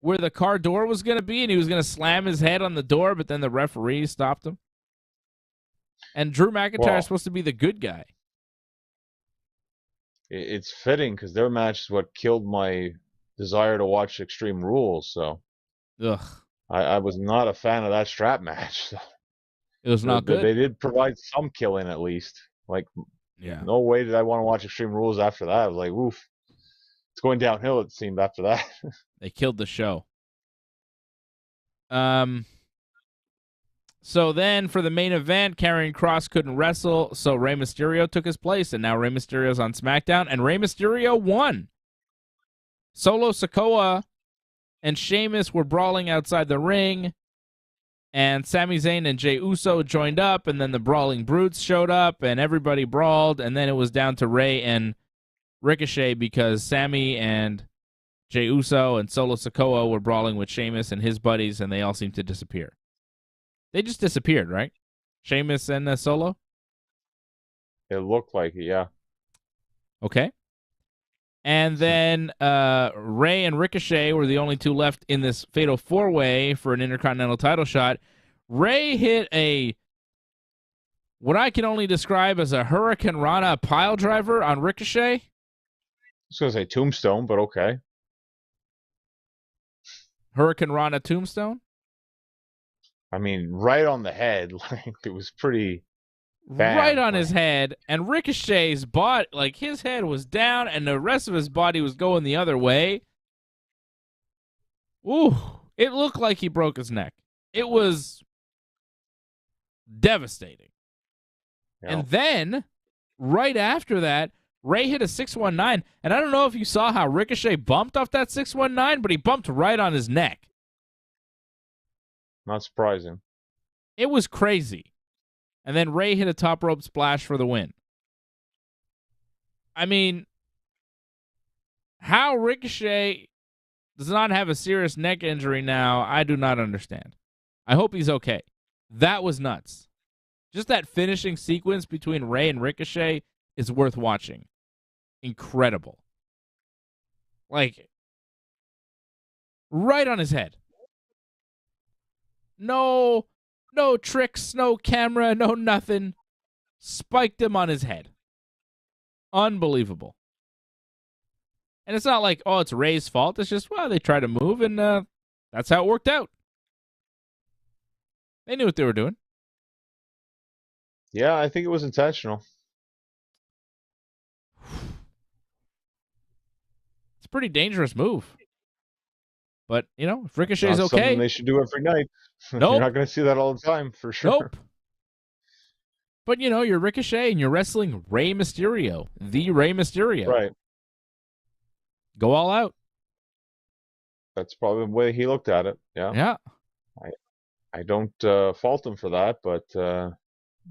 A: where the car door was going to be, and he was going to slam his head on the door, but then the referee stopped him. And Drew McIntyre is supposed to be the good guy.
B: It's fitting because their match is what killed my desire to watch Extreme Rules. So, I was not a fan of that strap match. So.
A: It was not good.
B: They did provide some killing at least. Like, no way did I want to watch Extreme Rules after that. I was like, oof. It's going downhill, it seemed, after that.
A: They killed the show. So then for the main event, Karrion Kross couldn't wrestle, so Rey Mysterio took his place, and now Rey Mysterio's on SmackDown, and Rey Mysterio won. Solo Sikoa and Sheamus were brawling outside the ring, and Sami Zayn and Jey Uso joined up, and then the Brawling Brutes showed up, and everybody brawled, and then it was down to Rey and Ricochet because Sami and Jey Uso and Solo Sikoa were brawling with Sheamus and his buddies, and they all seemed to disappear. They just disappeared, right? Sheamus and Solo?
B: It looked like it, yeah.
A: Okay. And then Rey and Ricochet were the only two left in this fatal four-way for an Intercontinental title shot. Rey hit what I can only describe as a Hurricane Rana pile driver on Ricochet.
B: I was going to say tombstone, but okay.
A: Hurricane Rana tombstone?
B: I mean, right on the head. Like, it was pretty bad.
A: Right on his head, and Ricochet's body, like, his head was down, and the rest of his body was going the other way. Ooh, it looked like he broke his neck. It was devastating.
B: Yeah.
A: And then, right after that, Rey hit a 619, and I don't know if you saw how Ricochet bumped off that 619, but he bumped right on his neck.
B: Not surprising.
A: It was crazy. And then Rey hit a top rope splash for the win. I mean, how Ricochet does not have a serious neck injury now, I do not understand. I hope he's okay. That was nuts. Just that finishing sequence between Rey and Ricochet is worth watching. Incredible. Like, right on his head. No tricks, no camera, no nothing. Spiked him on his head. Unbelievable. And it's not like, oh, it's Rey's fault. It's just, well, they tried to move, and that's how it worked out. They knew what they were doing.
B: Yeah, I think it was intentional.
A: It's a pretty dangerous move. But, if Ricochet's
B: Not
A: okay.
B: Something they should do every night.
A: Nope.
B: You're not going to see that all the time, for sure.
A: Nope. But, you're Ricochet, and you're wrestling Rey Mysterio. The Rey Mysterio.
B: Right.
A: Go all out.
B: That's probably the way he looked at it. Yeah.
A: Yeah.
B: I don't fault him for that, but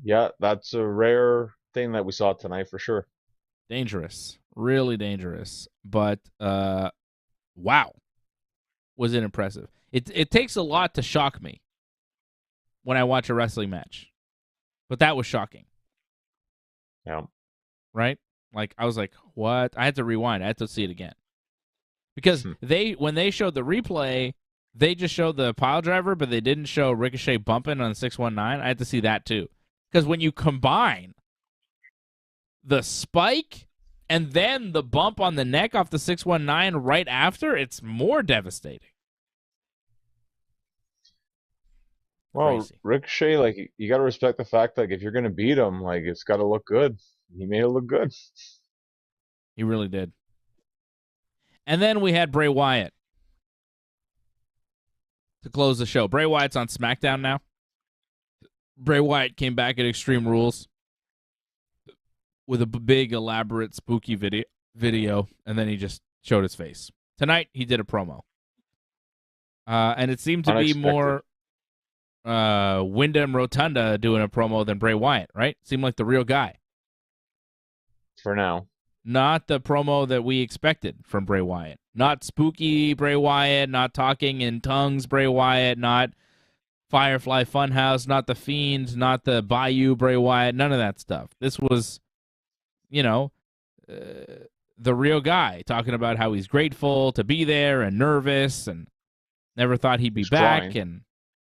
B: yeah, that's a rare thing that we saw tonight for sure.
A: Dangerous. Really dangerous. But, wow. Was it impressive. It takes a lot to shock me when I watch a wrestling match. But that was shocking.
B: Yeah.
A: Right? Like, I was like, what? I had to rewind. I had to see it again. Because when they showed the replay, they just showed the pile driver, but they didn't show Ricochet bumping on 619. I had to see that too. Because when you combine the spike and then the bump on the neck off the 619 right after, it's more devastating.
B: Well,
A: Crazy.
B: Ricochet, like, you got to respect the fact, like, if you're going to beat him, like, it's got to look good. He made it look good.
A: He really did. And then we had Bray Wyatt to close the show. Bray Wyatt's on SmackDown now. Bray Wyatt came back at Extreme Rules with a big, elaborate, spooky video, and then he just showed his face. Tonight, he did a promo. And it seemed to be more... Wyndham Rotunda doing a promo than Bray Wyatt, right? Seemed like the real guy.
B: For now.
A: Not the promo that we expected from Bray Wyatt. Not spooky Bray Wyatt, not talking in tongues Bray Wyatt, not Firefly Funhouse, not the Fiend, not the Bayou Bray Wyatt, none of that stuff. This was, the real guy talking about how he's grateful to be there and nervous and never thought he'd be back.
B: Crying.
A: And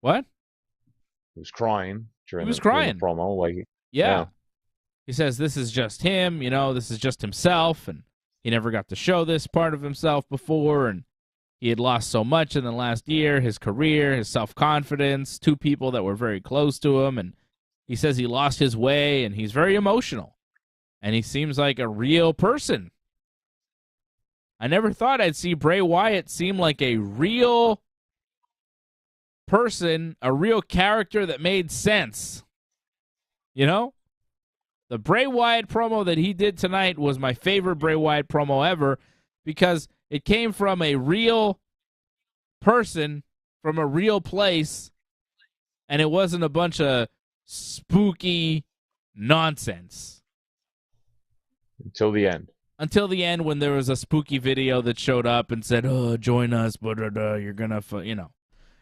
A: what?
B: He was crying during
A: during
B: the promo. Like,
A: yeah. He says this is just him, this is just himself, and he never got to show this part of himself before, and he had lost so much in the last year, his career, his self-confidence, two people that were very close to him, and he says he lost his way, and he's very emotional, and he seems like a real person. I never thought I'd see Bray Wyatt seem like a real person, a real character that made sense. The Bray Wyatt promo that he did tonight was my favorite Bray Wyatt promo ever because it came from a real person, from a real place, and it wasn't a bunch of spooky nonsense.
B: Until the end.
A: Until the end, when there was a spooky video that showed up and said, "Oh, join us, but you're gonna,"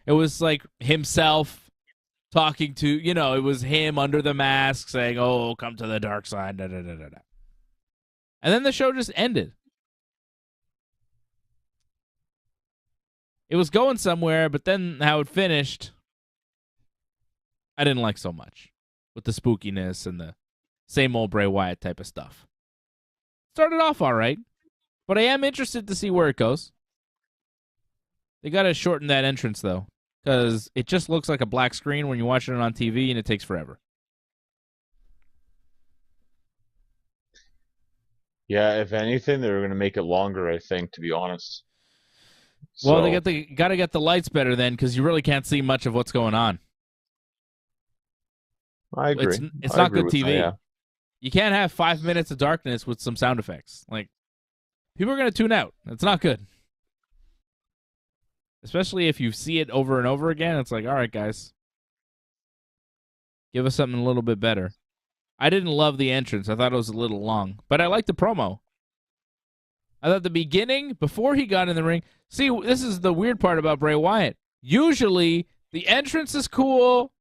A: It was like himself talking to, it was him under the mask saying, "Oh, come to the dark side." Da, da, da, da, da. And then the show just ended. It was going somewhere, but then how it finished, I didn't like so much with the spookiness and the same old Bray Wyatt type of stuff. Started off all right, but I am interested to see where it goes. They got to shorten that entrance, though, because it just looks like a black screen when you're watching it on TV, and it takes forever.
B: Yeah, if anything, they're going to make it longer, I think, to be honest.
A: Well, they got to get the lights better then, because you really can't see much of what's going on.
B: I agree.
A: It's not good TV.
B: That, yeah.
A: You can't have 5 minutes of darkness with some sound effects. Like, people are going to tune out. It's not good. Especially if you see it over and over again. It's like, all right, guys. Give us something a little bit better. I didn't love the entrance. I thought it was a little long. But I liked the promo. I thought the beginning, before he got in the ring. See, this is the weird part about Bray Wyatt. Usually, the entrance is cool.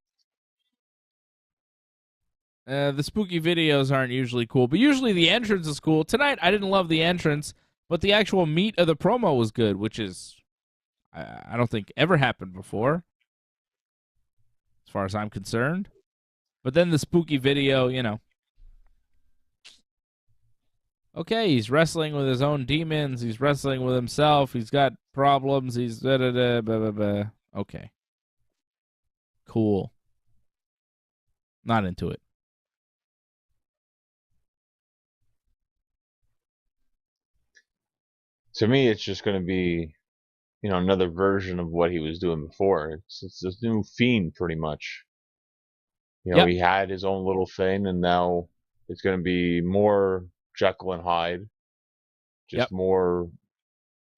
A: The spooky videos aren't usually cool, but usually the entrance is cool. Tonight, I didn't love the entrance, but the actual meat of the promo was good, which is, I don't think, ever happened before, as far as I'm concerned. But then the spooky video, Okay, he's wrestling with his own demons. He's wrestling with himself. He's got problems. He's da-da-da, blah, blah, blah. Okay. Cool. Not into it.
B: To me, it's just going to be, another version of what he was doing before. It's this new Fiend, pretty much. He had his own little thing, and now it's going to be more Jekyll and Hyde, just more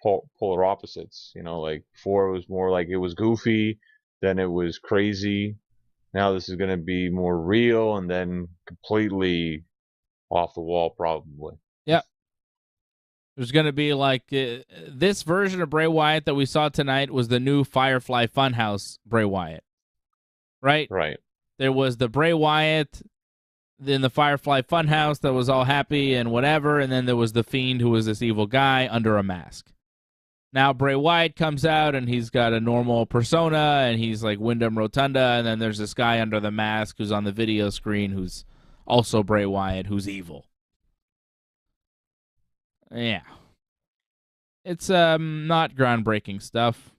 B: polar opposites. Like before it was more like it was goofy, then it was crazy. Now this is going to be more real, and then completely off the wall, probably.
A: Yep. There's going to be like this version of Bray Wyatt that we saw tonight was the new Firefly Funhouse Bray Wyatt, right?
B: Right.
A: There was the Bray Wyatt in the Firefly Funhouse that was all happy and whatever, and then there was the Fiend who was this evil guy under a mask. Now Bray Wyatt comes out and he's got a normal persona and he's like Wyndham Rotunda, and then there's this guy under the mask who's on the video screen who's also Bray Wyatt who's evil. Yeah. It's not groundbreaking stuff.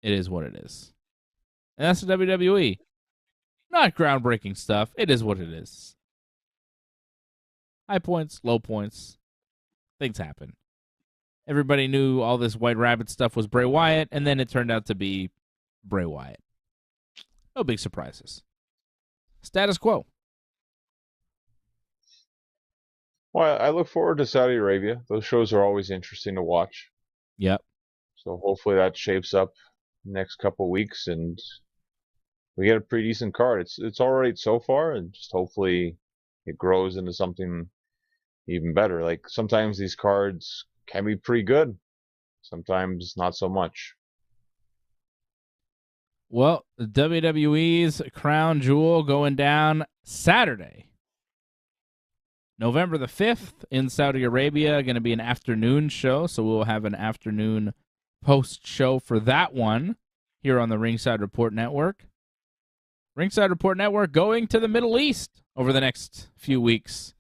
A: It is what it is. And that's the WWE. Not groundbreaking stuff. It is what it is. High points, low points. Things happen. Everybody knew all this White Rabbit stuff was Bray Wyatt, and then it turned out to be Bray Wyatt. No big surprises. Status quo.
B: Well, I look forward to Saudi Arabia. Those shows are always interesting to watch.
A: Yep.
B: So hopefully that shapes up next couple weeks, and we get a pretty decent card. It's all right so far, and just hopefully it grows into something even better. Like sometimes these cards can be pretty good, sometimes not so much.
A: Well, WWE's crown jewel going down Saturday, November the 5th in Saudi Arabia. Going to be an afternoon show, so we'll have an afternoon post show for that one here on the Ringside Report Network. Ringside Report Network going to the Middle East over the next few weeks.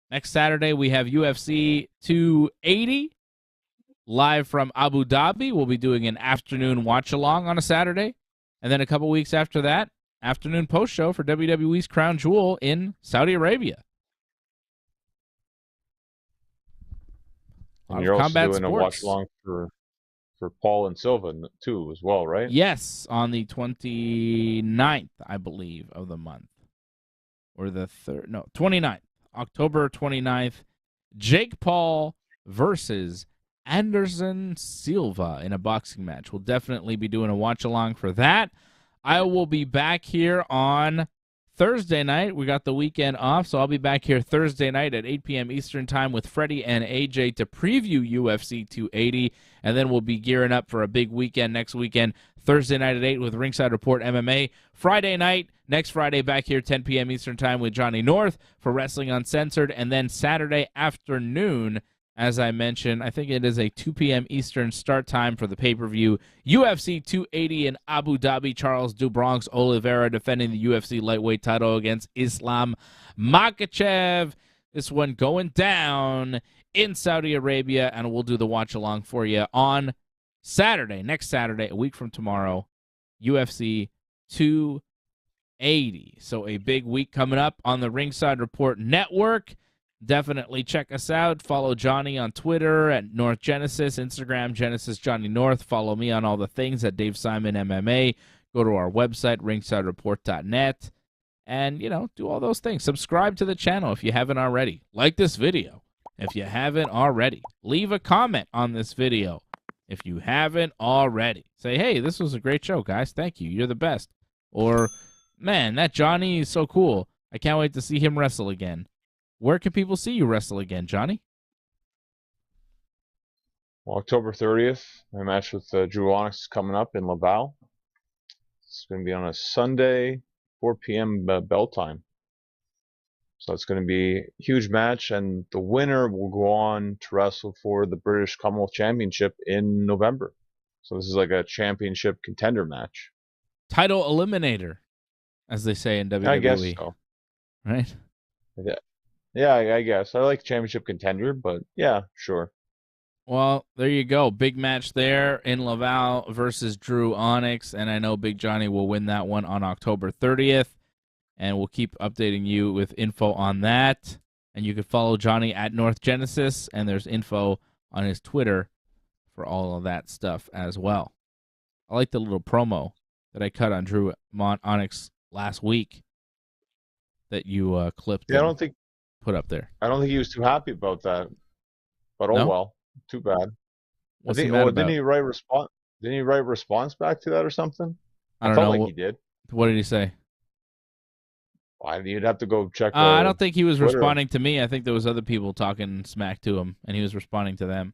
A: Next Saturday, we have UFC 280 live from Abu Dhabi. We'll be doing an afternoon watch-along on a Saturday. And then a couple weeks after that, afternoon post-show for WWE's Crown Jewel in Saudi Arabia.
B: And you're also doing a watch-along for Paul and Silva, too, as well, right?
A: Yes, on the 29th, I believe, of the month. Or the 29th. October 29th. Jake Paul versus Anderson Silva in a boxing match. We'll definitely be doing a watch-along for that. I will be back here on Thursday night. We got the weekend off, so I'll be back here Thursday night at 8 p.m. Eastern Time with Freddie and AJ to preview UFC 280, and then we'll be gearing up for a big weekend next weekend, Thursday night at 8 with Ringside Report MMA. Friday night, next Friday, back here 10 p.m. Eastern Time with Johnny North for Wrestling Uncensored, and then Saturday afternoon, as I mentioned, I think it is a 2 p.m. Eastern start time for the pay-per-view. UFC 280 in Abu Dhabi. Charles do Bronx Oliveira defending the UFC lightweight title against Islam Makhachev. This one going down in Saudi Arabia, and we'll do the watch-along for you on Saturday, next Saturday, a week from tomorrow, UFC 280. So a big week coming up on the Ringside Report Network. Definitely check us out. Follow Johnny on Twitter at North Genesis, Instagram Genesis Johnny North. Follow me on all the things at Dave Simon MMA. Go to our website, ringsidereport.net, and, do all those things. Subscribe to the channel if you haven't already. Like this video if you haven't already. Leave a comment on this video if you haven't already. Say, hey, this was a great show, guys. Thank you. You're the best. Or, man, that Johnny is so cool. I can't wait to see him wrestle again. Where can people see you wrestle again, Johnny?
B: Well, October 30th, my match with Drew Onyx is coming up in Laval. It's going to be on a Sunday, 4 p.m. Bell time. So it's going to be a huge match, and the winner will go on to wrestle for the British Commonwealth Championship in November. So this is like a championship contender match.
A: Title eliminator, as they say in WWE.
B: I guess so.
A: Right?
B: Yeah, I guess. I like championship contender, but yeah, sure.
A: Well, there you go. Big match there in Laval versus Drew Onyx, and I know Big Johnny will win that one on October 30th, and we'll keep updating you with info on that. And you can follow Johnny at North Genesis, and there's info on his Twitter for all of that stuff as well. I like the little promo that I cut on Drew Onyx last week that you clipped.
B: Yeah, I don't think
A: put up there.
B: I don't think he was too happy about that. But
A: no?
B: Well, too bad.
A: What's he mad about?
B: Didn't he write response? Didn't he write response back to that or something?
A: I don't know.
B: Like he did.
A: What did he say?
B: Well, you'd have to go check.
A: I don't think he was Twitter. Responding to me. I think there was other people talking smack to him, and he was responding to them.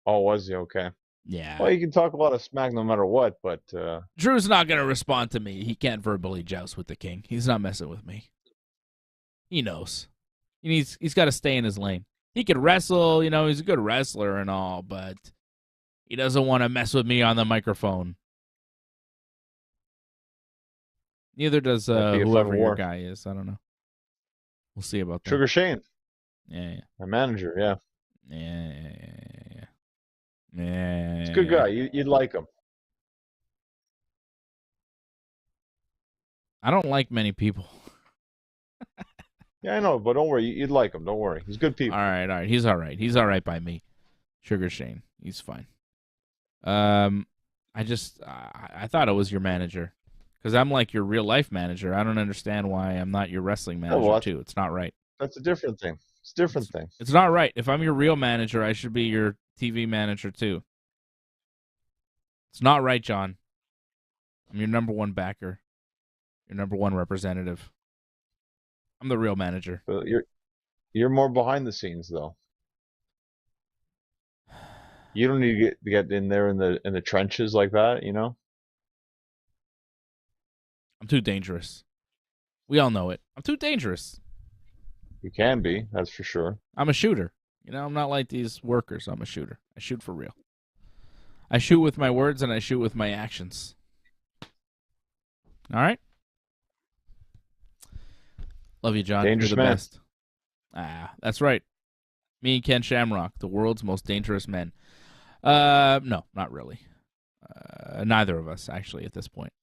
B: Oh, was he? Okay.
A: Yeah.
B: Well, you can talk a lot of smack no matter what, but
A: Drew's not going to respond to me. He can't verbally joust with the king. He's not messing with me. He knows. He's got to stay in his lane. He could wrestle, he's a good wrestler and all, but he doesn't want to mess with me on the microphone. Neither does whoever your guy is. I don't know. We'll see about that.
B: Sugar Shane.
A: Yeah.
B: My manager, yeah.
A: Yeah.
B: He's a good guy. You'd like him.
A: I don't like many people.
B: Yeah, I know, but don't worry. You'd like him. Don't worry. He's good people.
A: All right. He's all right. He's all right by me. Sugar Shane. He's fine. I thought it was your manager because I'm like your real life manager. I don't understand why I'm not your wrestling manager too. It's not right.
B: That's a different thing. It's a different thing.
A: It's not right. If I'm your real manager, I should be your TV manager too. It's not right, John. I'm your number one backer. your number one representative. I'm the real manager.
B: But you're more behind the scenes though. You don't need to get in there in the trenches like that, you know?
A: I'm too dangerous. We all know it. I'm too dangerous.
B: You can be, that's for sure.
A: I'm a shooter. You know, I'm not like these workers. I'm a shooter. I shoot for real. I shoot with my words and I shoot with my actions. All right? Love you, John.
B: Dangerous
A: You're the
B: man.
A: best. That's right. Me and Ken Shamrock, the world's most dangerous men. No, not really. Neither of us, actually, at this point.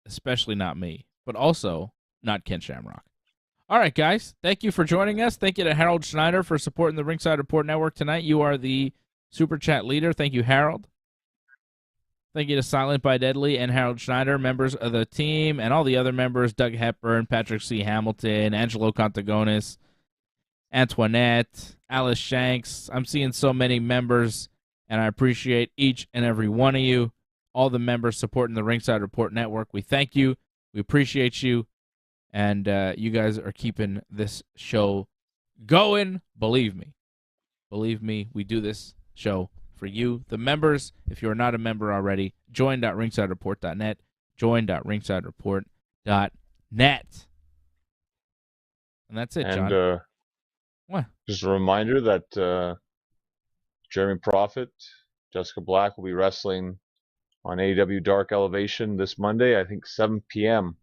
A: Especially not me. But also, not Ken Shamrock. All right, guys. Thank you for joining us. Thank you to Harold Schneider for supporting the Ringside Report Network tonight. You are the Super Chat leader. Thank you, Harold. Thank you to Silent by Deadly and Harold Schneider, members of the team, and all the other members, Doug Hepburn, Patrick C. Hamilton, Angelo Contagonis, Antoinette, Alice Shanks. I'm seeing so many members, and I appreciate each and every one of you, all the members supporting the Ringside Report Network. We thank you. We appreciate you, and you guys are keeping this show going. Believe me. Believe me, we do this show for you, the members. If you're not a member already, join.ringsidereport.net, join.ringsidereport.net. And that's it, John.
B: And
A: what?
B: Just a reminder that Jeremy Prophet, Jessica Black will be wrestling on AEW Dark Elevation this Monday, I think 7 p.m.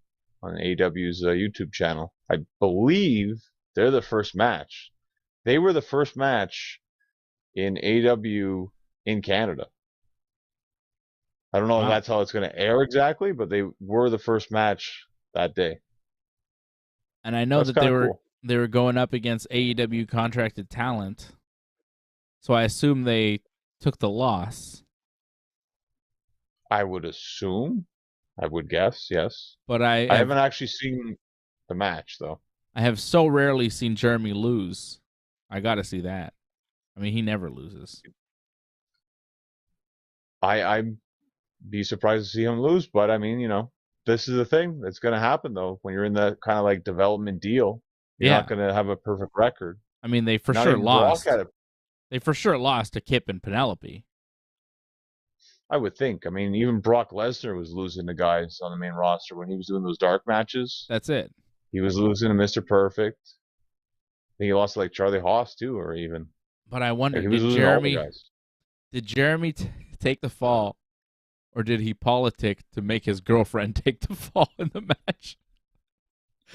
B: on AEW's YouTube channel. I believe they're the first match. They were the first match in AEW in Canada. I don't know if that's how it's going to air exactly, but they were the first match that day.
A: And I know that they were going up against AEW contracted talent, so I assume they took the loss.
B: I would assume. I would guess, yes.
A: But I
B: haven't actually seen the match, though.
A: I have so rarely seen Jeremy lose. I got to see that. I mean, he never loses.
B: I'd be surprised to see him lose, but I mean, you know, this is the thing that's going to happen, though, when you're in that kind of like development deal. You're not going to have a perfect record.
A: I mean, they for sure lost. They for sure lost to Kip and Penelope.
B: I would think. I mean, even Brock Lesnar was losing to guys on the main roster when he was doing those dark matches.
A: That's it.
B: He was losing to Mr. Perfect. I think he lost to like Charlie Haas too, or even.
A: But I wonder, did Jeremy take the fall, or did he politic to make his girlfriend take the fall in the match?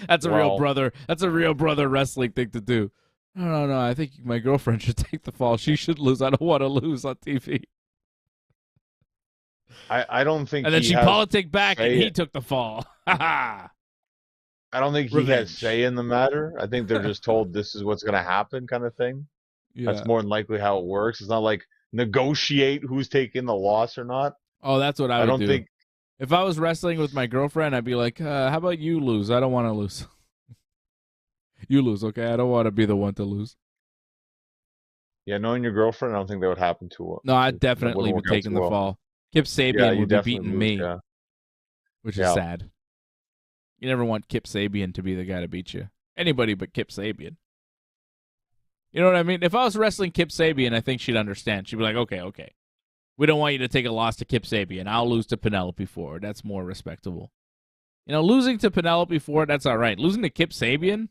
A: That's a real brother. That's a real brother wrestling thing to do. No. I think my girlfriend should take the fall. She should lose. I don't want to lose on TV.
B: I don't think.
A: And then she politicked back, and he took the fall. I
B: don't think he has say in the matter. I think they're just told this is what's going to happen, kind of thing. Yeah. That's more than likely how it works. It's not like negotiate who's taking the loss or not.
A: Oh, that's what I would do. Think... If I was wrestling with my girlfriend, I'd be like, how about you lose? I don't want to lose. You lose, okay? I don't want to be the one to lose.
B: Yeah, knowing your girlfriend, I don't think that would happen to her.
A: No, I'd definitely be taking the fall. Kip Sabian would be beating me, which is sad. You never want Kip Sabian to be the guy to beat you. Anybody but Kip Sabian. You know what I mean? If I was wrestling Kip Sabian, I think she'd understand. She'd be like, okay. We don't want you to take a loss to Kip Sabian. I'll lose to Penelope Ford. That's more respectable. You know, losing to Penelope Ford, that's all right. Losing to Kip Sabian,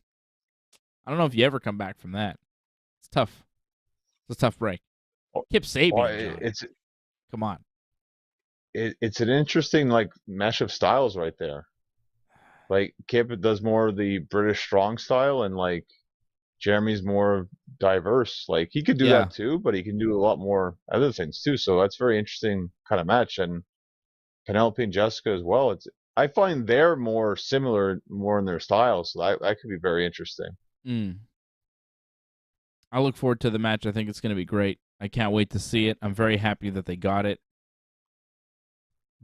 A: I don't know if you ever come back from that. It's tough. It's a tough break. Kip Sabian, come on.
B: It's an interesting like mesh of styles right there. Like Kip does more of the British strong style, and like Jeremy's more diverse. Like he could do that too, but he can do a lot more other things too. So that's very interesting kind of match. And Penelope and Jessica as well. I find they're more similar, more in their styles. So that could be very interesting.
A: I look forward to the match. I think it's going to be great. I can't wait to see it. I'm very happy that they got it.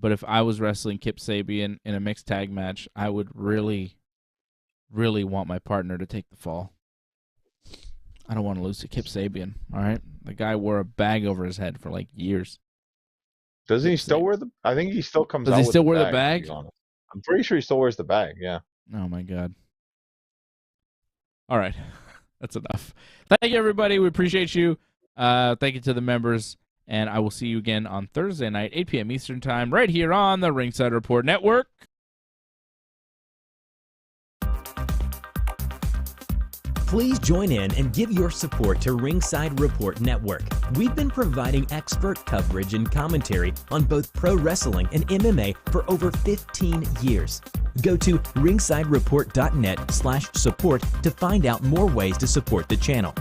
A: But if I was wrestling Kip Sabian in a mixed tag match, I would really, really want my partner to take the fall. I don't want to lose to Kip Sabian, all right? The guy wore a bag over his head for like years.
B: Doesn't he still wear the... I think he still comes out
A: with the bag. Does he still wear
B: the
A: bag?
B: I'm pretty sure he still wears the bag. Yeah.
A: Oh my God. All right. That's enough. Thank you, everybody. We appreciate you. Thank you to the members. And I will see you again on Thursday night, 8 p.m. Eastern Time, right here on the Ringside Report Network.
C: Please join in and give your support to Ringside Report Network. We've been providing expert coverage and commentary on both pro wrestling and MMA for over 15 years. Go to ringsidereport.net/support to find out more ways to support the channel.